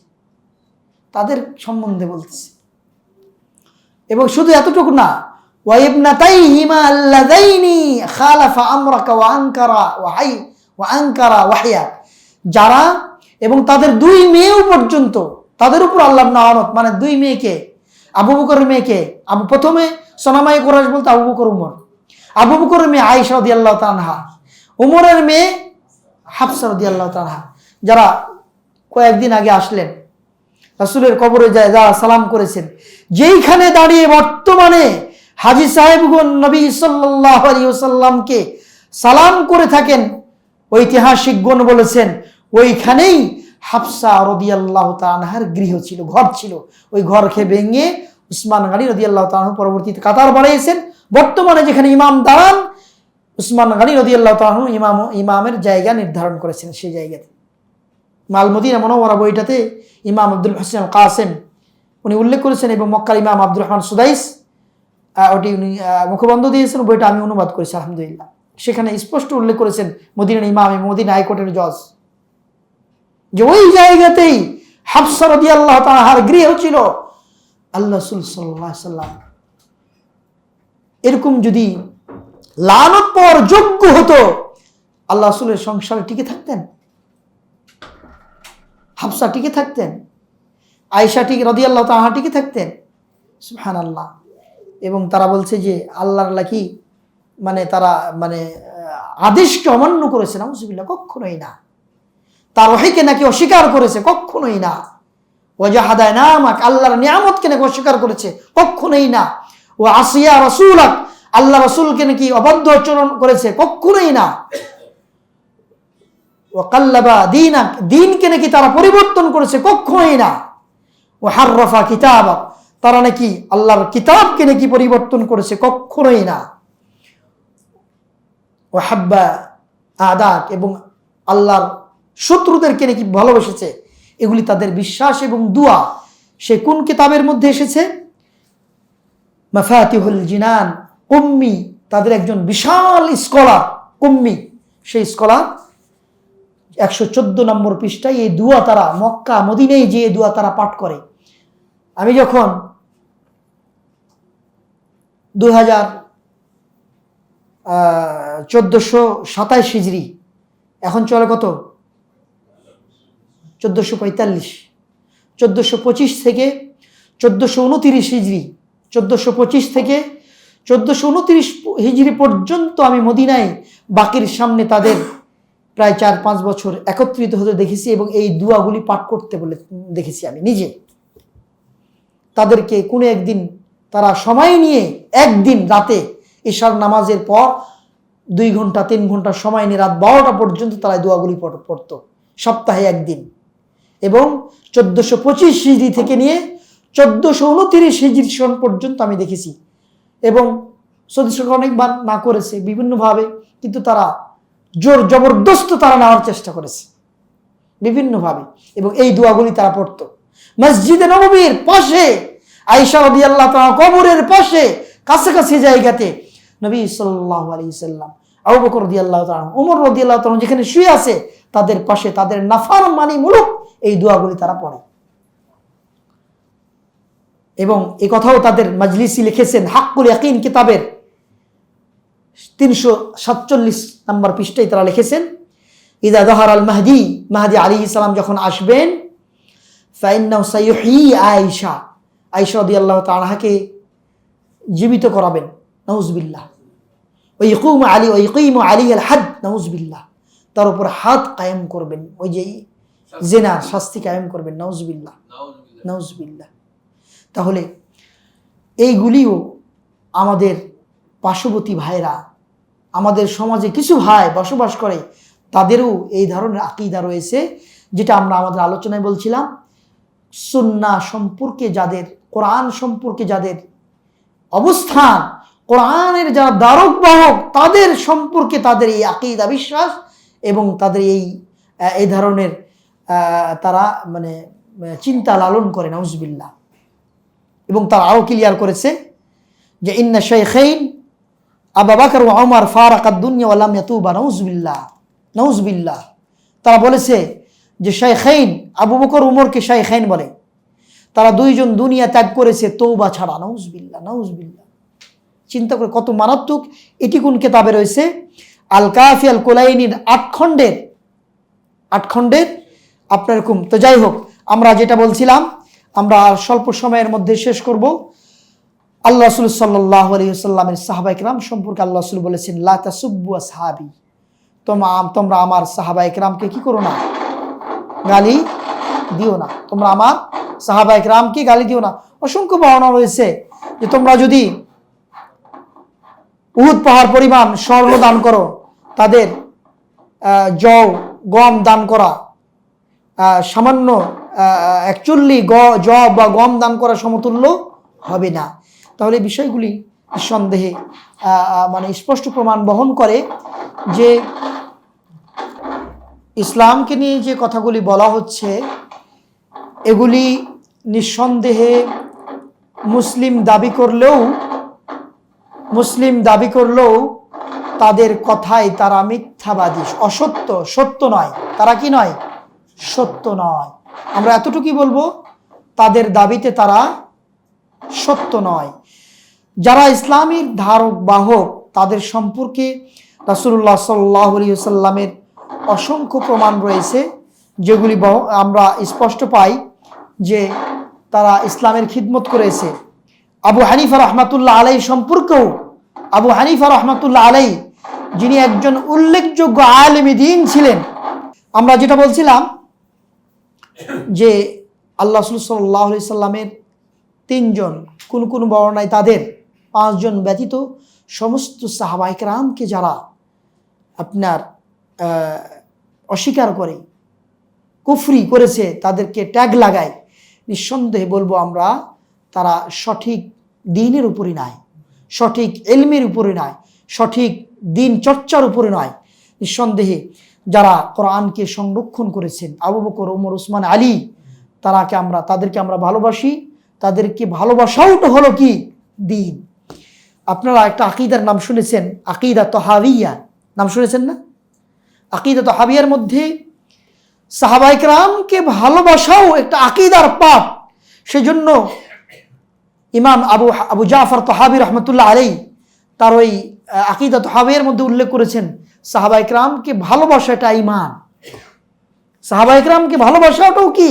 তাদের সম্বন্ধে বলতেছে। এবং শুধু এতটুকু না, ওয়াইবনাতাইহিমা আল্লাযাইনি খালাফা আমরাকা ওয়া আনকারা ওয়াহিয়া, যারা, এবং তাদের ২ মেয়েও পর্যন্ত, তাদের উপর আল্লাহর লানত, মানে ২ মেয়েকে, আবু বকরের মেয়েকে, প্রথমে সনামাই কুরাইশ বলতে আবু বকর, উমর। আবু বকরের মেয়ে আয়েশা রাদিয়াল্লাহু তাআলা আনহা, উমরের মেয়ে হাফসা রাদিয়াল্লাহু তাআলা আনহা, যারা কয়েকদিন আগে আসলেন, রাসূলের কবরে যায়, যারা সালাম করেছেন। যেইখানে দাঁড়িয়ে বর্তমানে হাজী সাহেবগণ নবী সাল্লাল্লাহু আলাইহি ওয়াসাল্লামকে সালাম করে থাকেন, ঐতিহাসিকগণ বলেছেন ওইখানেই হাফসা রাদিয়াল্লাহু তাআলা আনহার গৃহ ছিল, ঘর ছিল। ওই ঘরকে ভেঙে উসমান গনি রাদিয়াল্লাহু তাআলা আনহু পরবর্তীতে কাতার বানিয়েছেন। বর্তমানে যেখানে ইমাম দাঁড়ান, উসমান গনি রাদিয়াল্লাহু তাআলা আনহু ইমামের জায়গা নির্ধারণ করেছেন সেই জায়গাতে। মাল মদিনা মুনাওয়ারা বইটাতে ইমাম আব্দুল হোসেন কাসেম উনি উল্লেখ করেছেন, এবং মক্কার ইমাম আব্দুর রহমান সুদাইস ওটি উনি মুখবন্ধ দিয়েছেন। বইটা আমি অনুবাদ করেছি আলহামদুলিল্লাহ। সেখানে স্পষ্ট উল্লেখ করেছেন মদিনার ইমাম, মদিনা হাইকোর্টের জজ, যে ওই জায়গাতেই হাফসা রাদিয়াল্লাহু তাআলা আনহার গৃহ ছিল। আল্লাহ রাসূল সাল্লাল্লাহু আলাইহি ওয়াসাল্লাম এরকম যদি লানত পাওয়ার যোগ্য হতো, আল্লাহ রাসূলের সংসারে টিকে থাকতেন? হাফসা টিকে থাকতেন? আয়েশা রাদিয়াল্লাহু তাআলা টিকে থাকতেন? সুবহানাল্লাহ। এবং তারা বলছে যে আল্লাহর নাকি মানে তারা মানে আদেশকে অমান্য করেছে, নাউযুবিল্লাহ, কখনোই না। তার ওহীকে নাকি অস্বীকার করেছে, কখনোই না। ওয়াজাহাদা নামাক, আল্লাহর নিয়ামতকে নাকি অস্বীকার করেছে, কখনোই না। ও আসিয়া রাসূলাক, আল্লাহ রাসূলকে নাকি অবাধ্য আচরণ করেছে, কখনোই না। ও কাল্লাবা দীনাক, দ্বীনকে নাকি তারা পরিবর্তন করেছে, কখনোই না। ও হাররাফা কিতাবাক, তারা নাকি আল্লাহর কিতাবকে নাকি পরিবর্তন করেছে, কখনোই না। ও হাব্বা আদাক, এবং আল্লাহর শত্রুদেরকে নাকি ভালোবেসেছে। এগুলি তাদের বিশ্বাস এবং দুয়া। সে কোন কিতাবের মধ্যে এসেছে? মাফাতিহুল জিনান, কুম্মি, তাদের একজন বিশাল স্কলার কুম্মি, সেই স্কলার 114 নম্বর পৃষ্ঠায় এই দুয়া তারা মক্কা মদিনায় যে দুয়া তারা পাঠ করে। আমি যখন 1427 হিজরি, এখন চলে কত? 1445, 1425 থেকে 1429 হিজরি, 1425 থেকে 1429 হিজরি পর্যন্ত আমি মদিনায় বাকির সামনে তাদের প্রায় 4-5 বছর একত্রিত হতে দেখেছি এবং এই দুয়াগুলি পাঠ করতে বলে দেখেছি আমি নিজে। তাদেরকে কোনো একদিন তারা সময় নিয়ে একদিন রাতে ইশার নামাজের পর 2 ঘন্টা 3 ঘন্টা সময় নিয়ে রাত 12টা পর্যন্ত তারা দোয়াগুলি পড়তো, সপ্তাহে একদিন। এবং 1425 হিজরি থেকে নিয়ে 1429 হিজরি সন পর্যন্ত আমি দেখেছি। এবং সৌদি সরকার অনেকবার না করেছে বিভিন্নভাবে, কিন্তু তারা জোর জবরদস্ত তারা নেওয়ার চেষ্টা করেছে বিভিন্নভাবে, এবং এই দোয়াগুলি তারা পড়তো। মসজিদে নববীর পাশে, আয়েশা রাদিয়াল্লাহু তাআলা কবরের পাশে, কাছাকাছি জায়গাতে নবী সাল্লাল্লাহু আলাইহি সাল্লাম, আবু বকর রাদিয়াল্লাহু তাআলা, ওমর রাদিয়াল্লাহু তাআলা যেখানে শুয়ে আছে তাদের পাশে তাদের নাফরমানিমূলক এই দোয়াগুলি তারা পড়ে। এবং এই কথাও তাদের মাজলিসি লিখেছেন হাক্কুল ইয়াকিন কিতাবের 347 নম্বর পৃষ্ঠায় তারা লিখেছেন, ইযা যাহারাল মাহদি, মাহদি আলাইহিস সালাম যখন আসবেন, ফাইন্নাহু সাইয়ুহয়ী আয়েশা, আয়েশা রাদিয়াল্লাহু তাআলাকে জীবিত করাবেন, নাউযুবিল্লাহ। ওয়া ইয়াকুমু আলাইহিল হাদ, নাউযুবিল্লাহ, তার উপর হাদ কায়েম করবেন, ওই যে জিনার শাস্তি কায়েম করবেন, নাউযুবিল্লাহ, নাউযুবিল্লাহ। তাহলে এইগুলিও আমাদের পার্শ্ববর্তী ভাইরা, আমাদের সমাজে কিছু ভাই বসবাস করে, তাদেরও এই ধরনের আকীদা রয়েছে, যেটা আমরা আমাদের আলোচনায় বলছিলাম। সুন্নাহ সম্পর্কে যাদের, কোরআন সম্পর্কে যাদের অবস্থান, কোরআনের যারা ধারক বাহক, তাদের সম্পর্কে তাদের এই আকীদা বিশ্বাস এবং তাদের এই ধরনের তারা মানে চিন্তা লালন করে, নাউযুবিল্লাহ। এবং তারা আরও ক্লিয়ার করেছে যে ইন্না শাইখাইন আবু বকর ওয়া ওমর ফারাকাদ দুনিয়া ওয়া লাম ইয়াতুবা, নাউযুবিল্লাহ, নাউযুবিল্লাহ। তারা বলেছে যে শাইখাইন, আবু বকর ওমরকে শাইখাইন বলে, তারা দুইজন দুনিয়া ত্যাগ করেছে তওবা ছাড়া, নাউযুবিল্লাহ, নাউযুবিল্লাহ। চিন্তা করে কত মারাত্মক। এটি কোন কিতাবে রয়েছে? আল কাফি আল কুলাইনির 8 খণ্ডের আপনার এরকম। তো যাই হোক, আমরা যেটা বলছিলাম, আমরা স্বল্প সময়ের মধ্যে শেষ করব। আল্লাহ রাসূল সাল্লাল্লাহু আলাইহি ওয়াসাল্লামের সাহাবায়ে কেরাম সম্পর্কে আল্লাহ রাসূল বলেছেন, লা তাসুব্বু আসহাবি, তোমরা আমার সাহাবায়ে কেরামকে কি করো না, গালি দিও না। তোমরা আমার সাহাবায়ে কেরামকে গালি দিও না। অসংখ্য বর্ণনা রয়েছে যে তোমরা যদি উহুদ পাহাড় পরিমাণ স্বর্ণ দান করো, তাদের জও গম দান করা সামান্য অ্যাকচুয়ালি জব বা গম দান করা সমতুল্য হবে না। তাহলে বিষয়গুলি নিঃসন্দেহে মানে স্পষ্ট প্রমাণ বহন করে যে ইসলামকে নিয়ে যে কথাগুলি বলা হচ্ছে, এগুলি নিঃসন্দেহে মুসলিম দাবি করলেও তাদের কথায় তারা মিথ্যাবাদী, অসত্য, সত্য নয়। তারা কি নয়? সত্য নয়। আমরা এতটুকুই বলবো, তাদের দাবিতে তারা সত্য নয়। যারা ইসলামের ধারক বাহক তাদের সম্পর্কে রাসূলুল্লাহ সাল্লাল্লাহু আলাইহি ওয়াসাল্লামের অসংখ্য প্রমাণ রয়েছে, যেগুলি আমরা স্পষ্ট পাই যে তারা ইসলামের খিদমত করেছে। আবু হানিফা রহমাতুল্লাহ আলাইহি সম্পর্কেও, আবু হানিফা রহমাতুল্লাহ আলাইহি যিনি একজন উল্লেখযোগ্য আলেম দ্বীন ছিলেন, আমরা যেটা বলছিলাম যে আল্লাহ রাসূল সাল্লাল্লাহু আলাইহি সাল্লামের 3 জন, কোন কোন বর্ণনায় তাদের 5 জন ব্যতীত সমস্ত সাহাবায়ে কেরামকে যারা আপনার অস্বীকার করে, কুফরি করেছে, তাদেরকে ট্যাগ লাগায়, নিঃসন্দেহে বলবো আমরা তারা সঠিক দ্বীনের উপরে নয়, সঠিক ইলমের উপরে নয়, সঠিক দ্বীন চর্চার উপরে নয়। নিঃসন্দেহে যারা কোরআনকে সংরক্ষণ করেছেন, আবু বকর, ওমর, উসমান, আলী, তাদেরকে আমরা ভালোবাসি। তাদেরকে ভালোবাসাও তো হলো কি দ্বীন। আপনারা একটা আকীদার নাম শুনেছেন, আকীদা তাহাবিয়া, নাম শুনেছেন না? আকীদা তাহাবিয়ার মধ্যে সাহাবায়ে কেরামকে ভালোবাসাও একটা আকীদার পাঠ। সেজন্য ইমাম আবু জাফর তাহাবি রহমতুল্লাহ আলাইহি তার ওই আকীদা তাহাবিয়ার মধ্যে উল্লেখ করেছেন, সাহাবায়ে কেরামকে ভালোবাসা এটা ঈমান, সাহাবায়ে কেরামকে ভালোবাসাটাও কি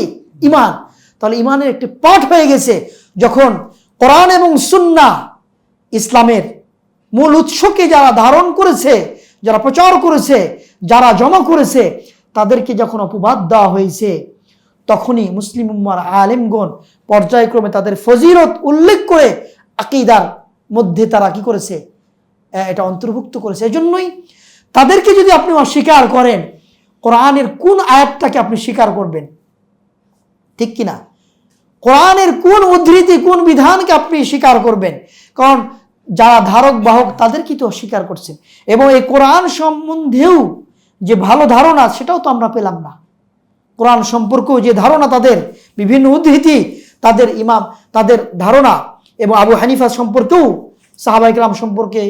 ঈমান। তাহলে ঈমানের একটি পাঠ হয়ে গেছে যখন কোরআন এবং সুন্নাহ ইসলামের মূল উৎসকে যারা ধারণ করেছে, যারা প্রচার করেছে, যারা জমা করেছে, তাদেরকে যখন অপবাদ দেওয়া হয়েছে, তখনই মুসলিম উম্মার আলেমগণ পর্যায়ক্রমে তাদের ফজিলত উল্লেখ করে আকীদার মধ্যে তারা কি করেছে, এটা অন্তর্ভুক্ত করেছে। এজন্যই তাদেরকে যদি আপনি অস্বীকার করেন, কোরআনের কোন আয়াতটাকে আপনি স্বীকার করবেন? ঠিক কিনা? কোরআনের কোন উদ্ধৃতি, কোন বিধানকে আপনি স্বীকার করবেন? কারণ যারা ধারক বাহক তাদেরকে তো অস্বীকার করছেন। এবং এই কোরআন সম্বন্ধেও যে ভালো ধারণা, সেটাও তো আমরা পেলাম না। কোরআন সম্পর্কেও যে ধারণা, তাদের বিভিন্ন উদ্ধৃতি, তাদের ইমাম, তাদের ধারণা, এবং আবু হানিফা সম্পর্কেও, সাহাবায়ে কেরাম সম্পর্কে,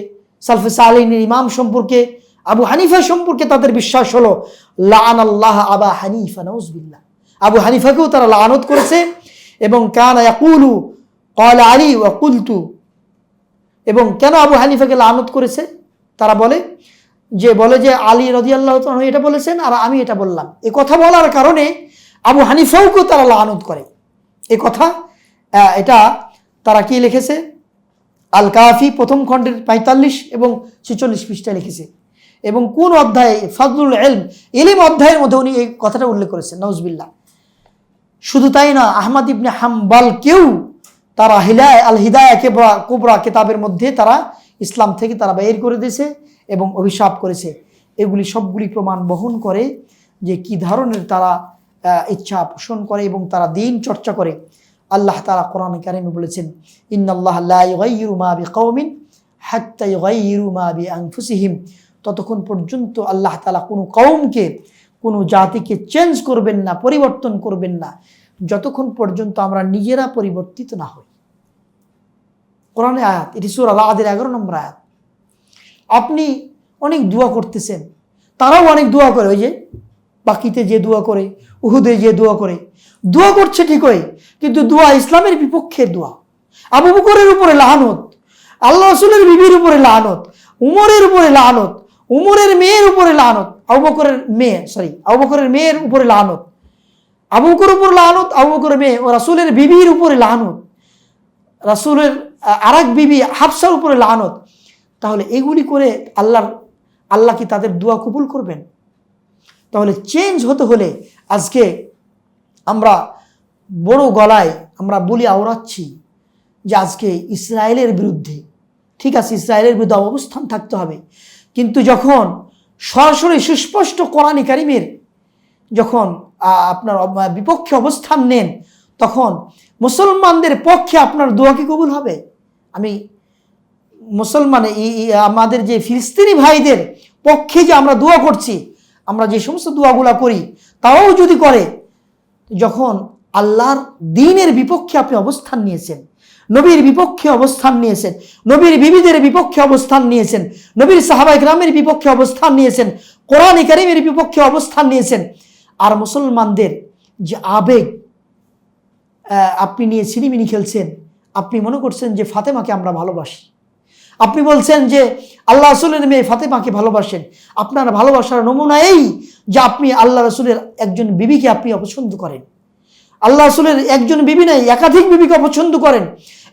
সালফে সালেহিনের ইমাম সম্পর্কে, আবু হানিফা সম্পর্কে তাদের বিশ্বাস হলো লাআনাল্লাহ আবা হানিফা, নাউযুবিল্লাহ, আবু হানিফাকেও তারা লানত করেছে। এবং কানা ইয়াকুলু ক্বালা আলী ওয়া কুলতু, এবং কেন আবু হানিফাকে লানত করেছে? তারা বলে যে আলী রাদিয়াল্লাহু তাআলা এটা বলেছেন আর আমি এটা বললাম। এই কথা বলার কারণে আবু হানিফাকেও তারা লানত করে। এই কথা এটা তারা কি লিখেছে? আল কাফি প্রথম খণ্ডের 45 এবং 46 পৃষ্ঠায় লিখেছে। এবং কোন অধ্যায়ে? ফাদলুল ইলম, ইলম অধ্যায়ের মধ্যে উনি এই কথাটা উল্লেখ করেছেন, নাউজুবিল্লাহ। শুধু তাই না, আহমদ ইবনে হাম্বলকেও তারা আল হিদায়া কুবরা কিতাবের মধ্যে তারা ইসলাম থেকে তারা বের করে দিয়েছে এবং অভিশাপ করেছে। এগুলি সবগুলি প্রমাণ বহন করে যে কি ধরনের তারা ইচ্ছা পোষণ করে এবং তারা দ্বীন চর্চা করে। আল্লাহ তাআলা কোরআনে কারিমে বলেছেন, ইন্নাল্লাহা লা ইউগাইয়িরু মা বিকাওমিন হাত্তা ইউগাইয়িরু মা বিআনফুসিহিম। ততক্ষণ পর্যন্ত আল্লাহ তাআলা কোনো কওমকে, কোনো জাতিকে চেঞ্জ করবেন না, পরিবর্তন করবেন না, যতক্ষণ পর্যন্ত আমরা নিজেরা পরিবর্তিত না হই। কোরআনে আয়াত, এটি সূরা রাদের 11 নম্বর আয়াত। আপনি অনেক দোয়া করতেছেন, তারাও অনেক দোয়া করে, ওই যে বাকিতে যে দোয়া করে, উহুদে যে দোয়া করে, দোয়া করছে ঠিকই, কিন্তু দোয়া ইসলামের বিপক্ষের দোয়া। আবু বকরের উপরে লানত, আল্লাহ রাসূলের বিবির উপরে লানত, উমরের উপরে লানত, উমরের মেয়ের উপরে লানত, আবু বকরের মেয়ের উপরে লানত, আবু বকরের উপর লানত, আবু বকরের মেয়ে ও রাসূলের বিবির উপরে লানত, রাসূলের আরেক বিবি হাফসার উপরে লানত। তাহলে এগুলি করে আল্লাহ কি তাদের দোয়া কবুল করবেন? তাহলে চেঞ্জ হতে হলে আজকে আমরা বড় গলায় আমরা বলি আওড়াচ্ছি যে আজকে ইসরায়েলের বিরুদ্ধে, ঠিক আছে, ইসরায়েলের বিরুদ্ধে অবস্থান থাকতে হবে, কিন্তু যখন সরাসরি সুস্পষ্ট কোরআন কারীমের যখন আপনার বিপক্ষে অবস্থান নেন, তখন মুসলমানদের পক্ষে আপনার দোয়া কি কবুল হবে? আমি আমাদের যে ফিলিস্তিনি ভাইদের পক্ষে যে আমরা দোয়া করছি, আমরা যে সমস্ত দোয়াগুলা করি, তাও যদি করে, যখন আল্লাহর দ্বীনের বিপক্ষে আপনি অবস্থান নিয়েছেন, নবীর বিপক্ষে অবস্থান নিয়েছেন, নবীর বিবিদের বিপক্ষে অবস্থান নিয়েছেন, নবীর সাহাবায়ে কেরামের বিপক্ষে অবস্থান নিয়েছেন, কোরআন কারীমের বিপক্ষে অবস্থান নিয়েছেন, আর মুসলমানদের যে আবেগ আপনি নিয়ে ছিনিমিনি খেলছেন, আপনি মনে করছেন যে ফাতেমাকে আমরা ভালোবাসি, আপনি বলছেন যে আল্লাহ রাসূলের মেয়ে ফাতেমাকে ভালোবাসেন। আপনার ভালোবাসার নমুনা এই যে আপনি আল্লাহ রাসূলের একজন বিবিকে আপনি অপছন্দ করেন। আল্লাহ রাসূলের একজন বিবি নাই, একাধিক বিবিকে অপছন্দ করেন।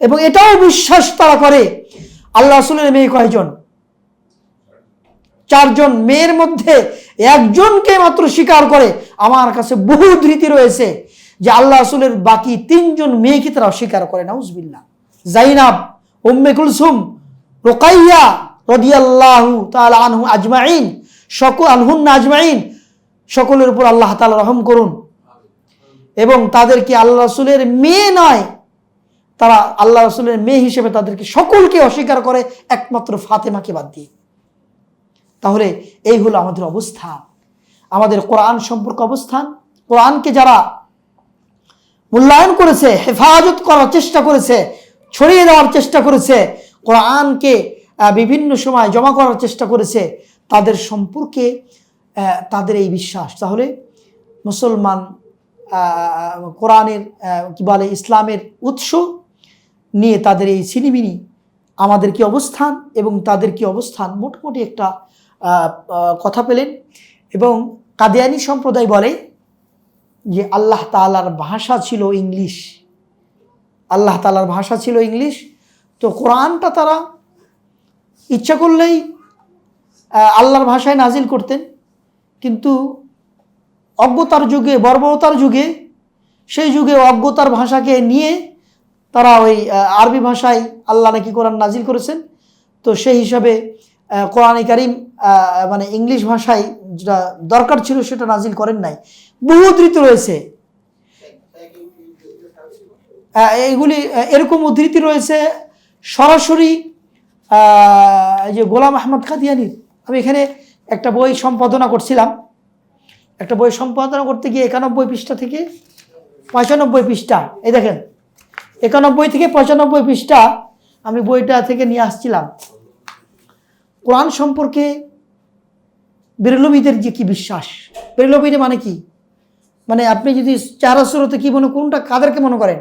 এবং এটাও বিশ্বাস তারা করে আল্লাহ রাসূলের মেয়ে কয়জন? 4 জন। মেয়ের মধ্যে একজনকে মাত্র স্বীকার করে। আমার কাছে বহু ধৃতি রয়েছে যে আল্লাহ রাসূলের বাকি 3 জন মেয়েকে তারা অস্বীকার করে। নাউজুবিল্লাহ। যায়নাব, উম্মে কুলসুম, রুকাইয়া রাদিয়াল্লাহু তাআলা আনহু আজমাইন, আনহুন্না আজমাইন, সকলের উপর আল্লাহ তাআলা রহম করুন। এবং তাদেরকে আল্লাহ রাসূলের মেয়ে নয়, তারা আল্লাহ রাসূলের মেয়ে হিসেবে তাদেরকে সকলকে অস্বীকার করে, একমাত্র ফাতেমাকে বাদ দিয়ে। তাহলে এই হলো আমাদের অবস্থা, আমাদের কোরআন সম্পর্কে অবস্থান। কোরআনকে যারা মূল্যায়ন করেছে, হেফাজত করার চেষ্টা করেছে, ছড়িয়ে দেওয়ার চেষ্টা করেছে, কোরআনকে বিভিন্ন সময় জমা করার চেষ্টা করেছে, তাদের সম্পর্কে তাদের এই বিশ্বাস। তাহলে মুসলমান কোরআনের কি বলে ইসলামের উৎস নিয়ে তাদের এই ছিনিমিনি, আমাদের কি অবস্থান এবং তাদের কি অবস্থান, মোটামুটি একটা কথা পেলেন। এবং কাদিয়ানী সম্প্রদায় বলে যে আল্লাহ তাআলার ভাষা ছিল ইংলিশ, আল্লাহ তাআলার ভাষা ছিল ইংলিশ। তো কোরআনটা তারা ইচ্ছা করলেই আল্লাহর ভাষায় নাজিল করতেন, কিন্তু অজ্ঞতার যুগে, বর্বরতার যুগে, সেই যুগে অজ্ঞতার ভাষাকে নিয়ে তারা ওই আরবি ভাষায় আল্লাহ নাকি কোরআন নাজিল করেছেন। তো সেই হিসাবে কোরআনে কারীম মানে ইংলিশ ভাষায় যেটা দরকার ছিল সেটা নাজিল করেন নাই। বহু উদ্ধৃতি রয়েছে, এইগুলি এরকম উদ্ধৃতি রয়েছে সরাসরি এই যে গোলাম আহমদ কাদিয়ানীর। আমি এখানে একটা বই সম্পাদনা করছিলাম, একটা বই সম্পাদনা করতে গিয়ে 91 পৃষ্ঠা থেকে 95 পৃষ্ঠা, এই দেখেন 91 থেকে 95 পৃষ্ঠা আমি বইটা থেকে নিয়ে আসছিলাম। কোরআন সম্পর্কে বেরলভীদের যে কি বিশ্বাস, বেরলভীদের মানে কি, মানে আপনি যদি চেহারা সুরতে কি মনে, কোনটা কাদেরকে মনে করেন?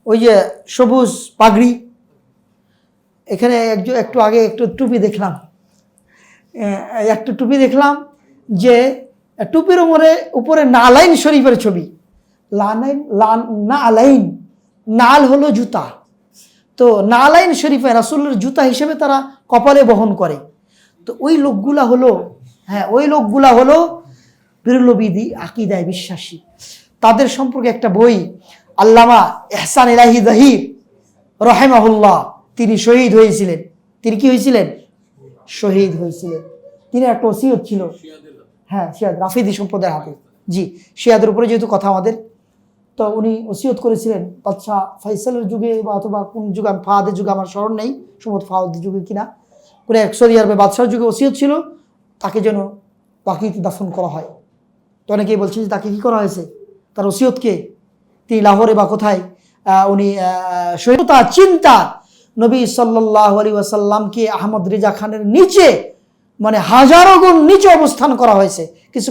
ওই যে সবুজ পাগড়ি, এখানে একটু আগে একটু টুপি দেখলাম, একটা টুপি দেখলাম যে টুপির উপরে নালাইন শরীফের ছবি। নালাইন, নাল হলো জুতা, তো নালাইন শরীফে রাসূলের জুতা হিসেবে তারা কপালে বহন করে। তো ওই লোকগুলা হলো, হ্যাঁ ওই লোকগুলা হলো বেরলভী আকীদায় বিশ্বাসী। তাদের সম্পর্কে একটা বই আল্লামা ইহসান ইলাহি যাহির রাহিমাহুল্লাহ, তিনি শহীদ হয়েছিলেন। তিনি কি হয়েছিলেন? শহীদ হয়েছিলেন। তিনি একটা ওসিয়ত ছিল, হ্যাঁ শিয়াদ রাফিদি সম্প্রদায়ের হাতে, জি শিয়াদের উপরে যেহেতু কথা আমাদের, তো উনি ওসিয়ত করেছিলেন বাদশাহ ফয়সালের যুগে বা অথবা কোন যুগে, ফাহাদের যুগে আমার স্মরণ নেই, সম্ভবত ফাহাদের যুগে কিনা, কোনো এক সৌদি আরবে বাদশাহর যুগে ওসিয়ত ছিল তাকে যেন বাকিতে দাফন করা হয়। তো অনেকেই বলছেন যে তাকে কী করা হয়েছে, তার ওসিয়তকে তিনি লাহোরে বা কোথায় উনি শহীদতা চিন্তা নবী সাল্লাল্লাহু আলাইহি ওয়াসাল্লামকে আহমদ রেজা খানের নিচে, মানে হাজারো গুণ নিচে অবস্থান করা হয়েছে। কিছু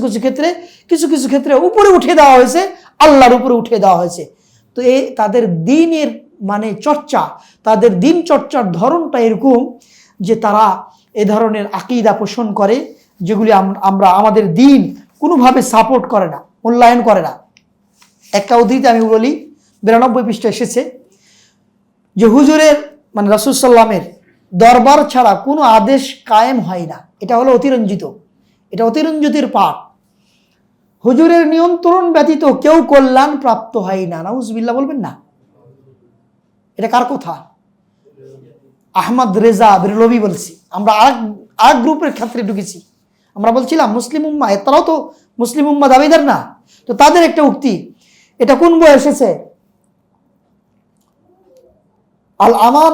কিছু ক্ষেত্রে উপরে উঠে দেওয়া হয়েছে, আল্লাহর উপরে উঠে দেওয়া হয়েছে। তো এই তাদের দিনের মানে চর্চা, তাদের দিন চর্চার ধরনটা এরকম যে তারা এ ধরনের আকীদা পোষণ করে যেগুলি আমরা আমাদের দিন কোনোভাবে সাপোর্ট করে না, মূল্যায়ন করে না। একটা উদ্ধৃতি আমি বলি, 92 পৃষ্ঠা এসেছে যে হুজুরের মানে রাসূল সাল্লামের দরবার ছাড়া কোনো আদেশ কায়েম হয় না। এটা হলো অতিরঞ্জিত, এটা অতিরঞ্জিতের পাঠ। হুজুরের নিয়ন্ত্রণ ব্যতীত কেউ কল্যাণ প্রাপ্ত হয় না। নাউজুবিল্লাহ বলবেন না? এটা কার কথা? আহমদ রেজা বেরলভী বলছি। আমরা আরেক গ্রুপের ক্ষেত্রে ঢুকেছি। আমরা বলছিলাম মুসলিম উম্মাহ, তারাও তো মুসলিম উম্মাহ দাবিদার না? তো তাদের একটা উক্তি, এটা কোন বই এসেছে? আল আমান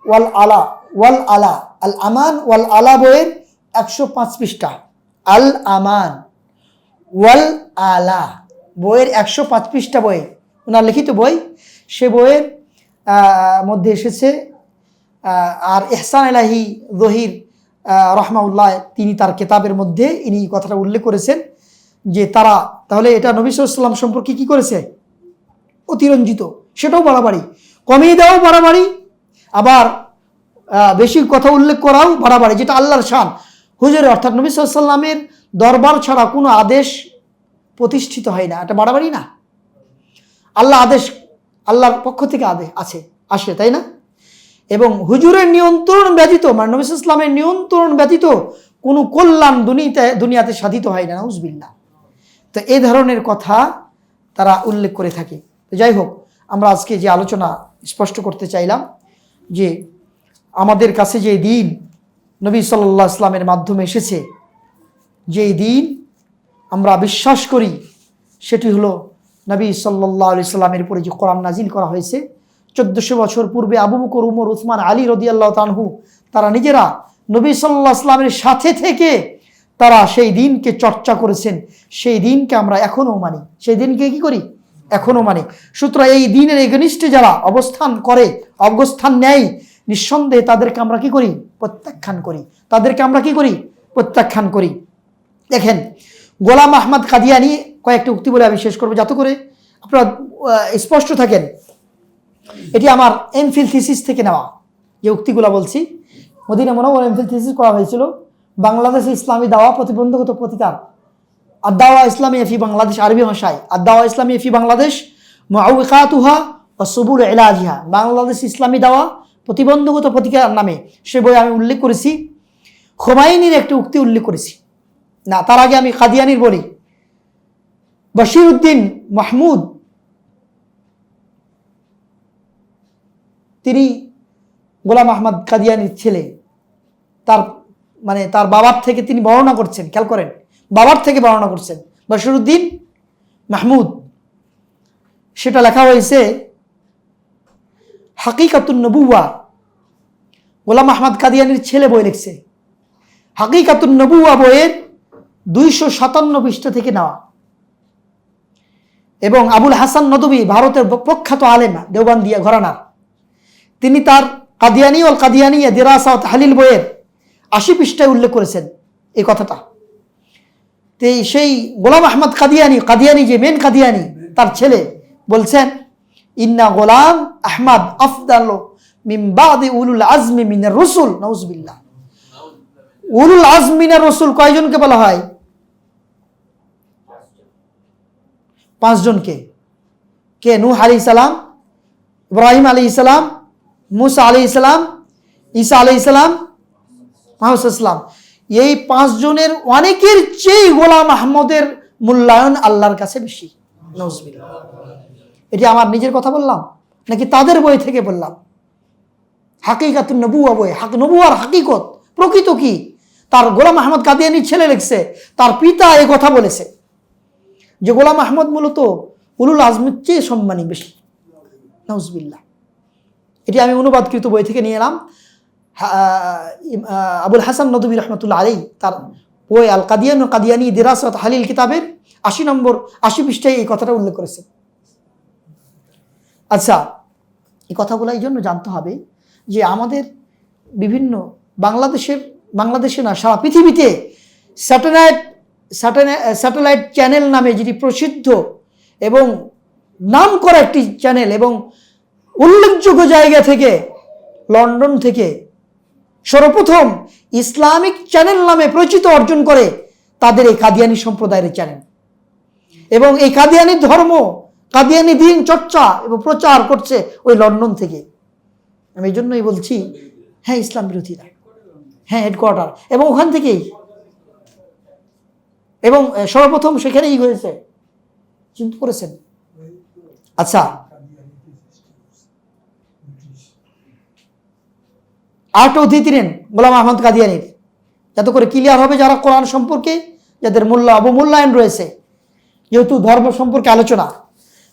ওয়াল আলা বইয়ের 105 পৃষ্ঠা। আল আমান ওয়াল আলা বইয়ের 105 পৃষ্ঠা বই, ওনার লিখিত বই, সে বইয়ের মধ্যে এসেছে। আর ইহসান ইলাহি যাহির রাহমাহুল্লাহ তিনি তার কিতাবের মধ্যে ইনি কথাটা উল্লেখ করেছেন যে তারা, তাহলে এটা নবী সাল্লাল্লাহু আলাইহি ওয়াসাল্লাম সম্পর্কে কি করেছে? অতিরঞ্জিত, সেটাও বাড়াবাড়ি। কমিয়ে দেওয়াও বাড়াবাড়ি, আবার বেশি কথা উল্লেখ করাও বাড়াবাড়ি, যেটা আল্লাহর শান। হুজুর অর্থাৎ নবী সাল্লাল্লাহু আলাইহি ওয়াসাল্লামের দরবার ছাড়া কোনো আদেশ প্রতিষ্ঠিত হয় না, এটা বাড়াবাড়ি না? আদেশ আল্লাহর পক্ষ থেকে আসে, তাই না? এবং হুজুরের নিয়ন্ত্রণ ব্যতীত, মানে নবী সাল্লাল্লাহু আলাইহি ওয়াসাল্লামের নিয়ন্ত্রণ ব্যতীত কোনো কল্যাণ দুনিয়াতে সাধিত হয় না, নাউজুবিল্লাহ। তো এই ধরনের কথা তারা উল্লেখ করে থাকে। তো যাই হোক, আমরা আজকে যে আলোচনা স্পষ্ট করতে চাইলাম যে আমাদের কাছে যে দিন নবী সাল্লাল্লাহু আলাইহি ওয়াসাল্লামের মাধ্যমে এসেছে, যে দিন আমরা বিশ্বাস করি, সেটি হলো নবী সাল্লাল্লাহু আলাইহি ওয়াসাল্লামের উপরে যে কোরআন নাজিল করা হয়েছে 1400 বছর পূর্বে আবু বকর, উমর, উসমান, আলী রাদিয়াল্লাহু তাআলা আনহু তারা নিজেরা নবী সাল্লাল্লাহু আলাইহি ওয়াসাল্লামের সাথে থেকে তারা সেই দিনকে চর্চা করেছেন। সেই দিনকে আমরা এখনও মানি, সেই দিনকে কি করি? এখনও মানি। সুতরাং এই দিনের এগনিস্টে যারা অবস্থান নেয়, নিঃসন্দেহে তাদেরকে আমরা কি করি? প্রত্যাখ্যান করি। দেখেন, গোলাম আহমদ কাদিয়ানী কয়েকটি উক্তি বলে আমি শেষ করবো, যাতে করে আপনারা স্পষ্ট থাকেন। এটি আমার এমফিল থিসিস থেকে নেওয়া, যে উক্তিগুলো বলছি। মদিনা মুনাওয়ারায় এমফিল থিসিস করা হয়েছিল বাংলাদেশে ইসলামী দাওয়া প্রতিবন্ধকত প্রতিকার, আদ-দাওয়া ইসলামিয়া ফি বাংলাদেশ, আরবি ভাষায় আদ-দাওয়া ইসলামিয়া ফি বাংলাদেশ, মুআউকাতুহা ওয়া সুবুল ইলাজিহা, বাংলাদেশ ইসলামী দাওয়া প্রতিবন্ধকত প্রতিকার নামে সে বই আমি উল্লেখ করেছি। খোমাইনির একটি উক্তি উল্লেখ করেছি। না, তার আগে আমি কাদিয়ানির বলি। বশির উদ্দিন মাহমুদ, তিনি গোলাম আহমদ কাদিয়ানির ছেলে। তার বাবার থেকে তিনি বর্ণনা করছেন, খেয়াল করেন, বাবার থেকে বর্ণনা করছেন বশির উদ্দিন মাহমুদ। সেটা লেখা হয়েছে হাকিকাতুন নবুওয়া, গোলাম আহমদ কাদিয়ানির ছেলে বই লিখছে। হাকিকাতুন নবুওয়া বইয়ের 257 পৃষ্ঠা থেকে নেওয়া। এবং আবুল হাসান নদভী, ভারতের প্রখ্যাত আলেম, দেওবন্দিয়া ঘরানার, তিনি তার কাদিয়ানী ওয়াল কাদিয়ানিয়া দিরাসা ওয়া তাহলিল বইয়ের 80 পৃষ্ঠায় উল্লেখ করেছেন এই কথাটা। তো সেই গোলাম আহমদ কাদিয়ানী যে মেন কাদিয়ানী, তার ছেলে বলছেন, ইন্না গোলাম আহমদ আফদাল মিন বাদি উলুল আজমি মিনার রাসূল। নাউজুবিল্লাহ। উলুল আজম মিনার রাসূল কয়জনকে বলা হয়? 5 জনকে। কে? নূহ আলাইহিস সালাম, ইব্রাহিম আলাইহিস সালাম, মুসা আলাইহিস সালাম, ঈসা আলাইহিস সালাম, মুহাম্মদ সাল্লাল্লাহু আলাইহি ওয়াসাল্লাম। এই 5 জনের অনেকের চেয়ে গোলাম আহমদের মূল্যায়ন আল্লাহর কাছে বেশি। নাউজুবিল্লাহ। এটি আমার নিজের কথা বললাম নাকি তাদের বই থেকে বললাম? হাকিকাতুন নবুওয়া বই, নবুয়ার হাকিকত, প্রকৃত কি, তার গোলাম আহমদ কাদিয়ানির ছেলে লিখছে। তার পিতা এই কথা বলেছে যে গোলাম আহমদ মূলত উলুল আজমের চেয়ে সম্মানী বেশি। নাউজুবিল্লাহ। এটি আমি অনুবাদকৃত বই থেকে নিয়ে এলাম। আবুল হাসান নদভী রহমতুল্লাহ আলাইহি তার বই আল কাদিয়ান ও কাদিয়ানী দিরাসা ওয়া তাহলিল কিতাবের 80 পৃষ্ঠায় এই কথাটা উল্লেখ করেছে। আচ্ছা, এই কথাগুলো এই জন্য জানতে হবে যে আমাদের বিভিন্ন বাংলাদেশে না, সারা পৃথিবীতে স্যাটেলাইট চ্যানেল নামে যেটি প্রসিদ্ধ এবং নাম করা একটি চ্যানেল, এবং উল্লেখযোগ্য জায়গা থেকে, লন্ডন থেকে সর্বপ্রথম ইসলামিক চ্যানেল নামে পরিচিত অর্জন করে তাদের এই কাদিয়ানী সম্প্রদায়ের চ্যানেল। এবং এই কাদিয়ানী ধর্ম, কাদিয়ানী দিন চর্চা এবং প্রচার করছে ওই লন্ডন থেকে। আমি এই জন্যই বলছি, হ্যাঁ, ইসলাম বিরোধীরা, হ্যাঁ, হেডকোয়ার্টার, এবং ওখান থেকেই, এবং সর্বপ্রথম সেখানেই হয়েছে, চিন্তা করেছেন? আচ্ছা, আরেকটা উদ্ধৃতি নেন গোলাম আহমদ কাদিয়ানীর, যাতে করে ক্লিয়ার হবে যারা কোরআন সম্পর্কে যাদের অবমূল্যায়ন রয়েছে, যেহেতু ধর্ম সম্পর্কে আলোচনা।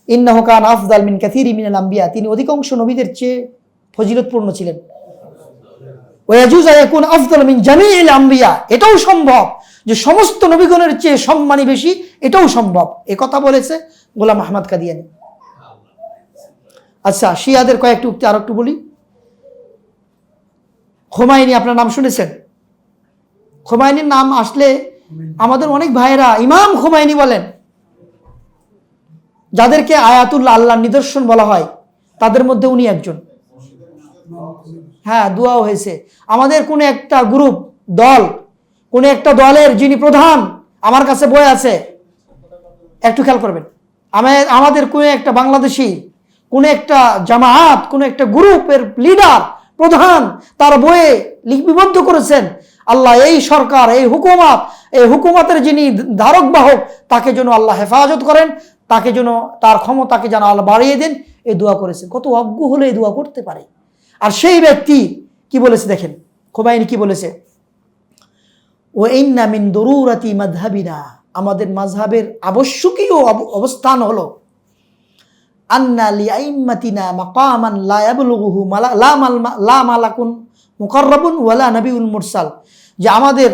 ইন্নাহু কানা আফদাল মিন কাসীরি মিনাল আম্বিয়া, তিনি অধিকাংশ নবীদের চেয়ে ফজিলতপূর্ণ ছিলেন। ওয়া ইয়াজুজু ইয়াকুন আফদাল মিন জামিইল আম্বিয়া, এটাও সম্ভব যে সমস্ত নবীগণের চেয়ে সম্মানী বেশি, এটাও সম্ভব। এ কথা বলেছে গোলাম আহমদ কাদিয়ানী। আচ্ছা, শিয়াদের কয়েকটি উক্তি আর একটু বলি। খোমাইনি, আপনার নাম শুনেছেন? খোমাইনির নাম আসলে আমাদের অনেক ভাইয়েরা ইমাম খোমাইনি বলেন। যাদেরকে আয়াতুল্লাহ, আল্লাহর নিদর্শন বলা হয়, তাদের মধ্যে উনি একজন। হ্যাঁ, দোয়াও হয়েছে। আমাদের কোন একটা গ্রুপ, দল, কোন একটা দলের যিনি প্রধান আমার কাছে বই আছে, একটু খেয়াল করবেন। আমাদের কোন একটা বাংলাদেশি, কোন একটা জামায়াত, কোন একটা গ্রুপের লিডার, প্রধান, তার বইয়ে লিপিবদ্ধ করেছেন, আল্লাহ এই সরকার, এই হুকুমতের যিনি ধারক বাহক, তাকে যেন আল্লাহ হেফাজত করেন, তাকে যেন, তার ক্ষমতাকে যেন আল্লাহ বাড়িয়ে দেন, এই দোয়া করেছেন। কত অজ্ঞ হলে এই দোয়া করতে পারে। আর সেই ব্যক্তি কি বলেছে দেখেন, খোমাইনি কি বলেছে, ও ইন্না মিন দুরুরাতি মাযহাবিনা, আমাদের মাযহাবের আবশ্যকীয় অবস্থান হলো আন্না লিআইম্মাতিনা মাকামান লা ইয়াবলুগুহু লা মালাকুন মুকাররাবুন ওয়ালা নবিউল মুরসাল, যে আমাদের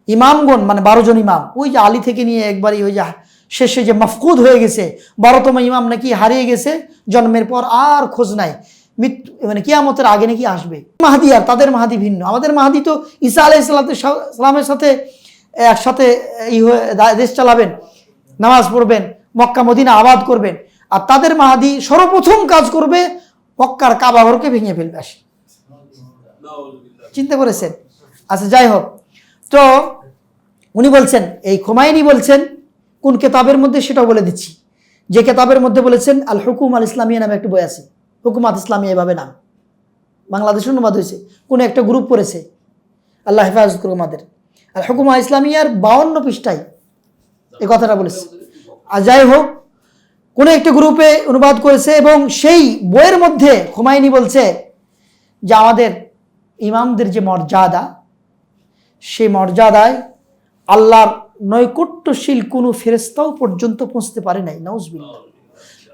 ইমামগণ, মানে 12 জন ইমাম, ওই যে আলী থেকে নিয়ে একবারই ওই যে শেষে যে মাফকুদ হয়ে গেছে, 12তম ইমাম নাকি হারিয়ে গেছে, জন্মের পর আর খোঁজ নাই, মৃত্যু মানে কিয়ামতের আগে নাকি আসবে মাহাদি। আর তাদের মাহাদি ভিন্ন। আমাদের মাহাদি তো ঈসা আলাইহিস সালামের সাথে একসাথে দেশ চালাবেন, নামাজ পড়বেন, মক্কা মদিনা আবাদ করবেন। আর তাদের মাহাদি সর্বপ্রথম কাজ করবে মক্কার কাবা ঘরকে ভেঙে ফেলবে। আসি, চিন্তা করেছেন? আচ্ছা, যাই হোক, তো উনি বলছেন, এই খোমাইনি বলছেন কোন কেতাবের মধ্যে সেটাও বলে দিচ্ছি, যে কেতাবের মধ্যে বলেছেন আল হুকুম আল ইসলামিয়া নামে একটা বই আছে, হুকুমাত ইসলামিয়া এভাবে নাম, বাংলাদেশে অনুবাদ হয়েছে, কোন একটা গ্রুপ করেছে, আল্লাহ হেফাজত করুক আমাদের। আল হুকুম আল ইসলামিয়ার 52 পৃষ্ঠায় এই কথাটা বলেছে। আর যাই হোক, কোন একটা গ্রুপে অনুবাদ করেছে, এবং সেই বইয়ের মধ্যে খোমাইনি বলছে যে আমাদের ইমামদের যে মর্যাদা, সেই মর্যাদায় আল্লাহর নৈকট্যশীল কোনো ফেরেশতাও পর্যন্ত পৌঁছতে পারে নাই। নাউজুবিল্লাহ।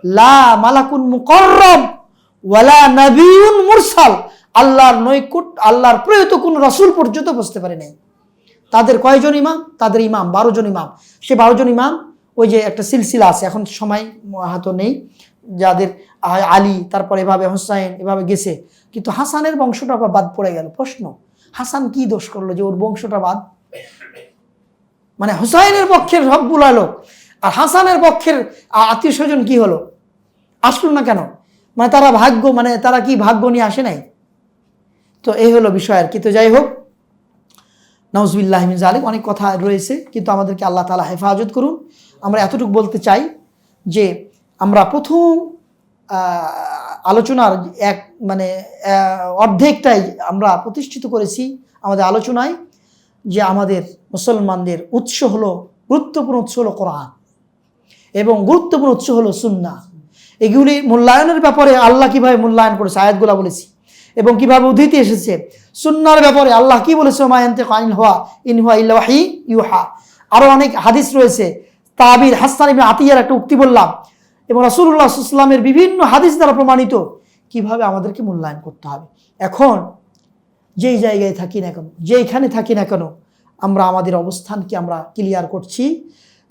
লা মালাকুন মুকাররব ওয়ালা নবিয়ুন মুরসাল, আল্লাহর আল্লাহর প্রেরিত কোন রাসূল পর্যন্ত পৌঁছতে পারে নাই। তাদের কয়জন ইমাম? তাদের ইমাম 12 জন ইমাম। সে 12 জন ইমাম, ওই যে একটা সিলসিলা আছে, এখন সময় হাতে নেই, যাদের আলী, তারপর এভাবে হুসাইন, এভাবে গেছে, কিন্তু হাসানের বংশটা বাদ পড়ে গেল। প্রশ্ন, হাসান কি দোষ করলো যে ওর বংশটা বাদ? মানে হুসাইনের পক্ষের সবগুলো লোক আর হাসানের পক্ষের আত্মীয় স্বজন কি হলো, আসলো না কেন? মানে তারা তারা কি ভাগ্য নিয়ে আসে নাই? তো এই হলো বিষয় আর কি। তো যাই হোক, নাউজুবিল্লাহ মিন যালিক, অনেক কথা রয়েছে, কিন্তু আমাদেরকে আল্লাহ তাআলা হেফাজত করুন। আমরা এতটুকু বলতে চাই যে আমরা প্রথম আলোচনার অর্ধেকটাই আমরা প্রতিষ্ঠিত করেছি আমাদের আলোচনায়, যে আমাদের মুসলমানদের উৎস হলো, গুরুত্বপূর্ণ উৎস হলো কোরআন, এবং গুরুত্বপূর্ণ উৎস হলো সুন্নাহ। এগুলি মূল্যায়নের ব্যাপারে আল্লাহ কিভাবে মূল্যায়ন করেছে আয়াতগুলা বলেছি, এবং কিভাবে উদ্ধৃতি এসেছে। সুন্নাহর ব্যাপারে আল্লাহ কি বলেছে, মা ইয়ানতিকু আনিল হাওয়া ইন হুয়া ইল্লা ওয়াহী ইউহা। আরো অনেক হাদিস রয়েছে। তাবির হাসান ইবনে আতিয়ার একটা উক্তি বললাম, এবং রাসূলুল্লাহ সাল্লাল্লাহু আলাইহি ওয়াসাল্লামের বিভিন্ন হাদিস দ্বারা প্রমাণিত কিভাবে আমাদেরকে মূল্যায়ন করতে হবে। এখন যেই জায়গায় থাকি না কেন, যেইখানে থাকি না কেন, আমরা আমাদের অবস্থানকে আমরা ক্লিয়ার করছি।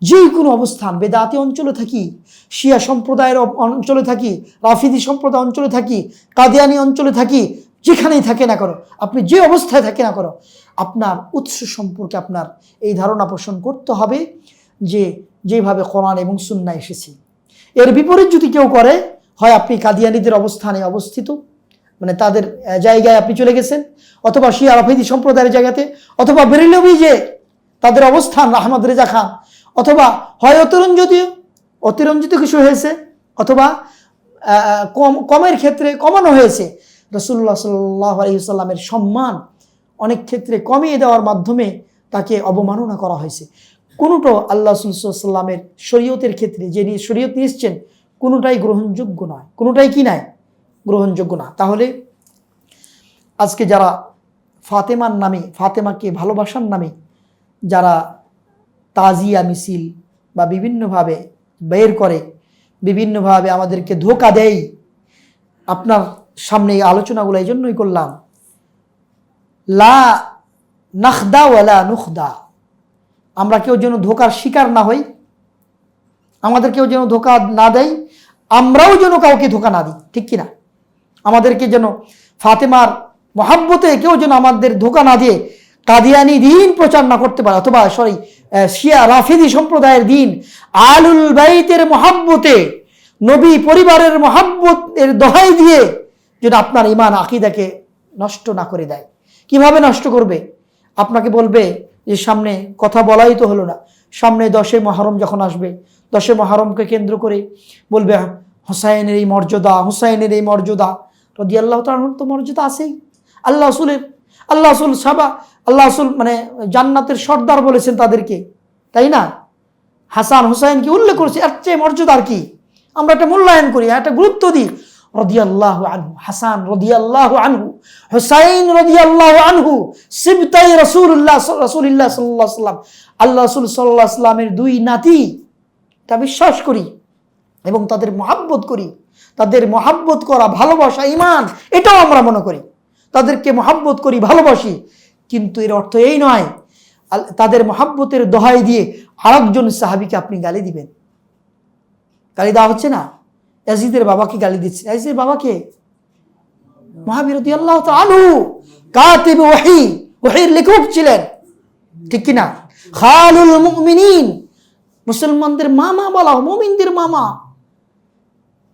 যে কোনো অবস্থান, বেদাতি অঞ্চলে থাকি, শিয়া সম্প্রদায়ের অঞ্চলে থাকি, রাফিদি সম্প্রদায় অঞ্চলে থাকি, কাদিয়ানি অঞ্চলে থাকি, যেখানেই থাকে না করো, আপনি যে অবস্থায় থাকে না করো, আপনার উৎস সম্পর্কে আপনার এই ধারণা পোষণ করতে হবে যে যেভাবে কোরআন এবং সুন্নাহ এসেছে। এর বিপরীত যদি কেউ করে, হয় আপনি কাদিয়ানিদের অবস্থানে অবস্থিত, মানে তাদের জায়গায় আপনি চলে গেছেন, অথবা শিয়া রাফিদি সম্প্রদায়ের জায়গাতে, অথবা বেরেলভি যে তাদের অবস্থান আহমদ রেজা খান, অথবা হয় অতিরঞ্জিত কিছু হয়েছে, অথবা কমের ক্ষেত্রে কমানো হয়েছে। রাসূলুল্লাহ সাল্লাল্লাহু আলাইহি ওয়াসাল্লামের সম্মান অনেক ক্ষেত্রে কমিয়ে দেওয়ার মাধ্যমে তাকে অবমাননা করা হয়েছে। কোনোটা আল্লাহ রাসূল সাল্লাল্লাহু আলাইহি ওয়াসাল্লামের শরীয়তের ক্ষেত্রে যে শরীয়ত নিয়ে এসেছেন, কোনোটাই গ্রহণযোগ্য নয়, কোনোটাই কি নাই, গ্রহণযোগ্য না। তাহলে আজকে যারা ফাতেমার নামে, ফাতেমাকে ভালোবাসার নামে যারা তাজিয়া মিছিল বা বিভিন্নভাবে বের করে, বিভিন্নভাবে আমাদেরকে ধোঁকা দেয়, আপনার সামনে এই আলোচনাগুলো এই জন্যই করলাম, লা নাখদা ওয়ালা নুখদা, আমরা কেউ যেন ধোঁকার শিকার না হই, আমাদের কেউ যেন ধোঁকা না দেয়, আমরাও যেন কাউকে ধোঁকা না দিই, ঠিক কিনা? আমাদেরকে যেন ফাতেমার মহাব্বতে কেউ যেন আমাদের ধোঁকা না দিয়ে কাদিয়ানি দিন প্রচার না করতে পারে, অথবা শিয়া রাফিদি সম্প্রদায়ের দিন আহলুল বাইতের মহাব্বতে নবী পরিবারের মহাব্বত এর দোহাই দিয়ে যেন আপনার ঈমান আকীদাকে নষ্ট না করে দেয়। কিভাবে নষ্ট করবে? আপনাকে বলবে যে সামনে কথা বলাই তো হলো না, সামনে 10 মুহররম যখন আসবে, 10 মুহররমকে কেন্দ্র করে বলবে হুসাইনের এই মর্যাদা, হুসাইনের এই মর্যাদা। রাদিয়াল্লাহু তাআলার তো মর্যাদা আছেই। আল্লাহ রাসূল আল্লাহ রাসূল মানে জান্নাতের সর্দার বলেছেন তাদেরকে, তাই না? হাসান হুসাইনকে উল্লেখ করেছে, এর চেয়ে মর্যাদা আর কি? আমরা একটা মূল্যায়ন করি, একটা গুরুত্ব দিই। রাদিয়াল্লাহু আনহু, হাসান রাদিয়াল্লাহু আনহু, হুসাইন রাদিয়াল্লাহু আনহু, সিবতাই রাসূলুল্লাহ সাল্লাল্লাহু আলাইহি সাল্লাম, আল্লাহ রাসূল সাল্লাল্লাহু আলাইহি সাল্লামের 2 নাতি। তা বিশ্বাস করি এবং তাদের মহাব্বত করি। তাদের মহাব্বত করা, ভালোবাসা, ঈমান, এটাও আমরা মনে করি। তাদেরকে মহাব্বত করি, ভালোবাসি, কিন্তু এর অর্থ এই নয় তাদের মহাব্বতের দোহাই দিয়ে আরেকজন সাহাবীকে আপনি গালি দিবেন। গালি দেওয়া হচ্ছে না? ইয়াজিদের বাবাকে গালি দিচ্ছে। ইয়াজিদের বাবাকে মুআবিয়া রাদিয়াল্লাহু তাআলা আনহু কাতিব ওহী, ওহীর লেখক ছিলেন, ঠিক কি না? খালুল মুমিনিন, মুসলমানদের মামা বলা হয়, মুমিনদের মামা।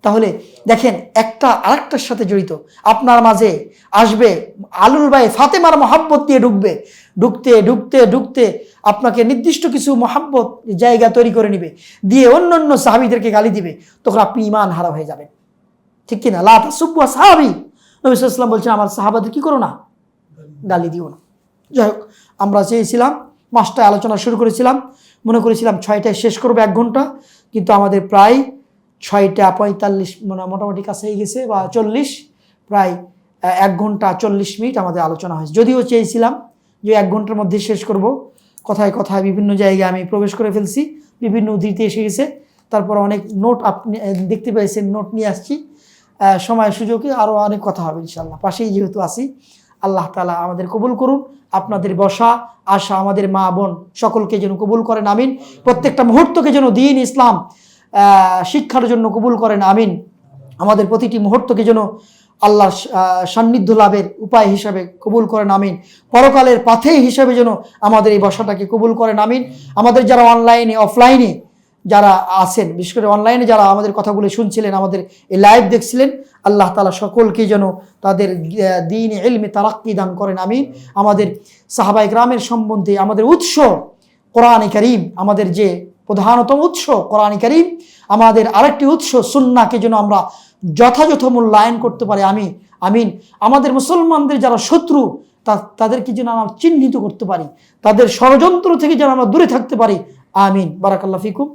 তাহলে দেখেন, একটা আরেকটার সাথে জড়িত। আপনার মাঝে আসবে আলুল ভাই ফাতেমার মহাব্বত দিয়ে ঢুকতে ঢুকতে ঢুকতে আপনাকে নির্দিষ্ট কিছু মহাব্বত জায়গা তৈরি করে নিবে, দিয়ে অন্য সাহাবীদেরকে গালি দিবে, তখন আপনি ঈমান হারা হয়ে যাবেন, ঠিক কিনা? লা তাসুব্বু আসহাবি, নবী সাল্লাল্লাহু আলাইহি ওয়াসাল্লাম বলছেন আমার সাহাবাদের কি করো না, গালি দিও না। যাই হোক, আমরা চেয়েছিলাম 5টায় আলোচনা শুরু করেছিলাম, মনে করেছিলাম 6টায় শেষ করবো, 1 ঘন্টা, কিন্তু আমাদের প্রায় 6:45 মোটামুটি কাছে হয়ে গেছে, বা 40, প্রায় 1 ঘন্টা 40 মিনিট আমাদের আলোচনা হয়েছে। যদিও চেয়েছিলাম যে 1 ঘন্টার মধ্যে শেষ করব, কথায় কথায় বিভিন্ন জায়গায় আমি প্রবেশ করে ফেলছি, বিভিন্ন উদ্ধৃতি এসে গেছে, তারপর অনেক নোট আপনি দেখতে পেয়েছেন, নোট নিয়ে আসছি। সময় সুযোগে আরও অনেক কথা হবে ইনশাআল্লাহ, পাশেই যেহেতু আসি। আল্লাহ তাআলা আমাদের কবুল করুন, আপনাদের বসা আশা আমাদের মা বোন সকলকে যেন কবুল করেন, আমিন। প্রত্যেকটা মুহূর্তকে যেন দ্বীন ইসলাম শিক্ষার জন্য কবুল করেন, আমিন। আমাদের প্রতিটি মুহূর্তকে যেন আল্লাহর সান্নিধ্য লাভের উপায় হিসাবে কবুল করেন, আমিন। পরকালের পাথে হিসাবে যেন আমাদের এই বসাটাকে কবুল করেন, আমিন। আমাদের যারা অনলাইনে অফলাইনে যারা আছেন, বিশেষ করে অনলাইনে যারা আমাদের কথাগুলো শুনছিলেন, আমাদের এই লাইভ দেখছিলেন, আল্লাহ তাআলা সকলকে যেন তাদের দ্বীন ইলমে তারাক্কি দান করেন, আমিন। আমাদের সাহাবায়ে কেরামের সম্বন্ধে আমাদের উৎস কোরআন কারীম, আমাদের যে প্রধানতম উৎস কোরআন কারীম, আমাদের আরেকটি উৎস সুন্নাহকে যেন আমরা যথাযথ মূল্যায়ন করতে পারি, আমিন। আমাদের মুসলমানদের যারা শত্রু তাদেরকে যেন আমরা চিহ্নিত করতে পারি, তাদের ষড়যন্ত্র থেকে যেন আমরা দূরে থাকতে পারি, আমিন। বারাকাল্লাহু ফিকুম।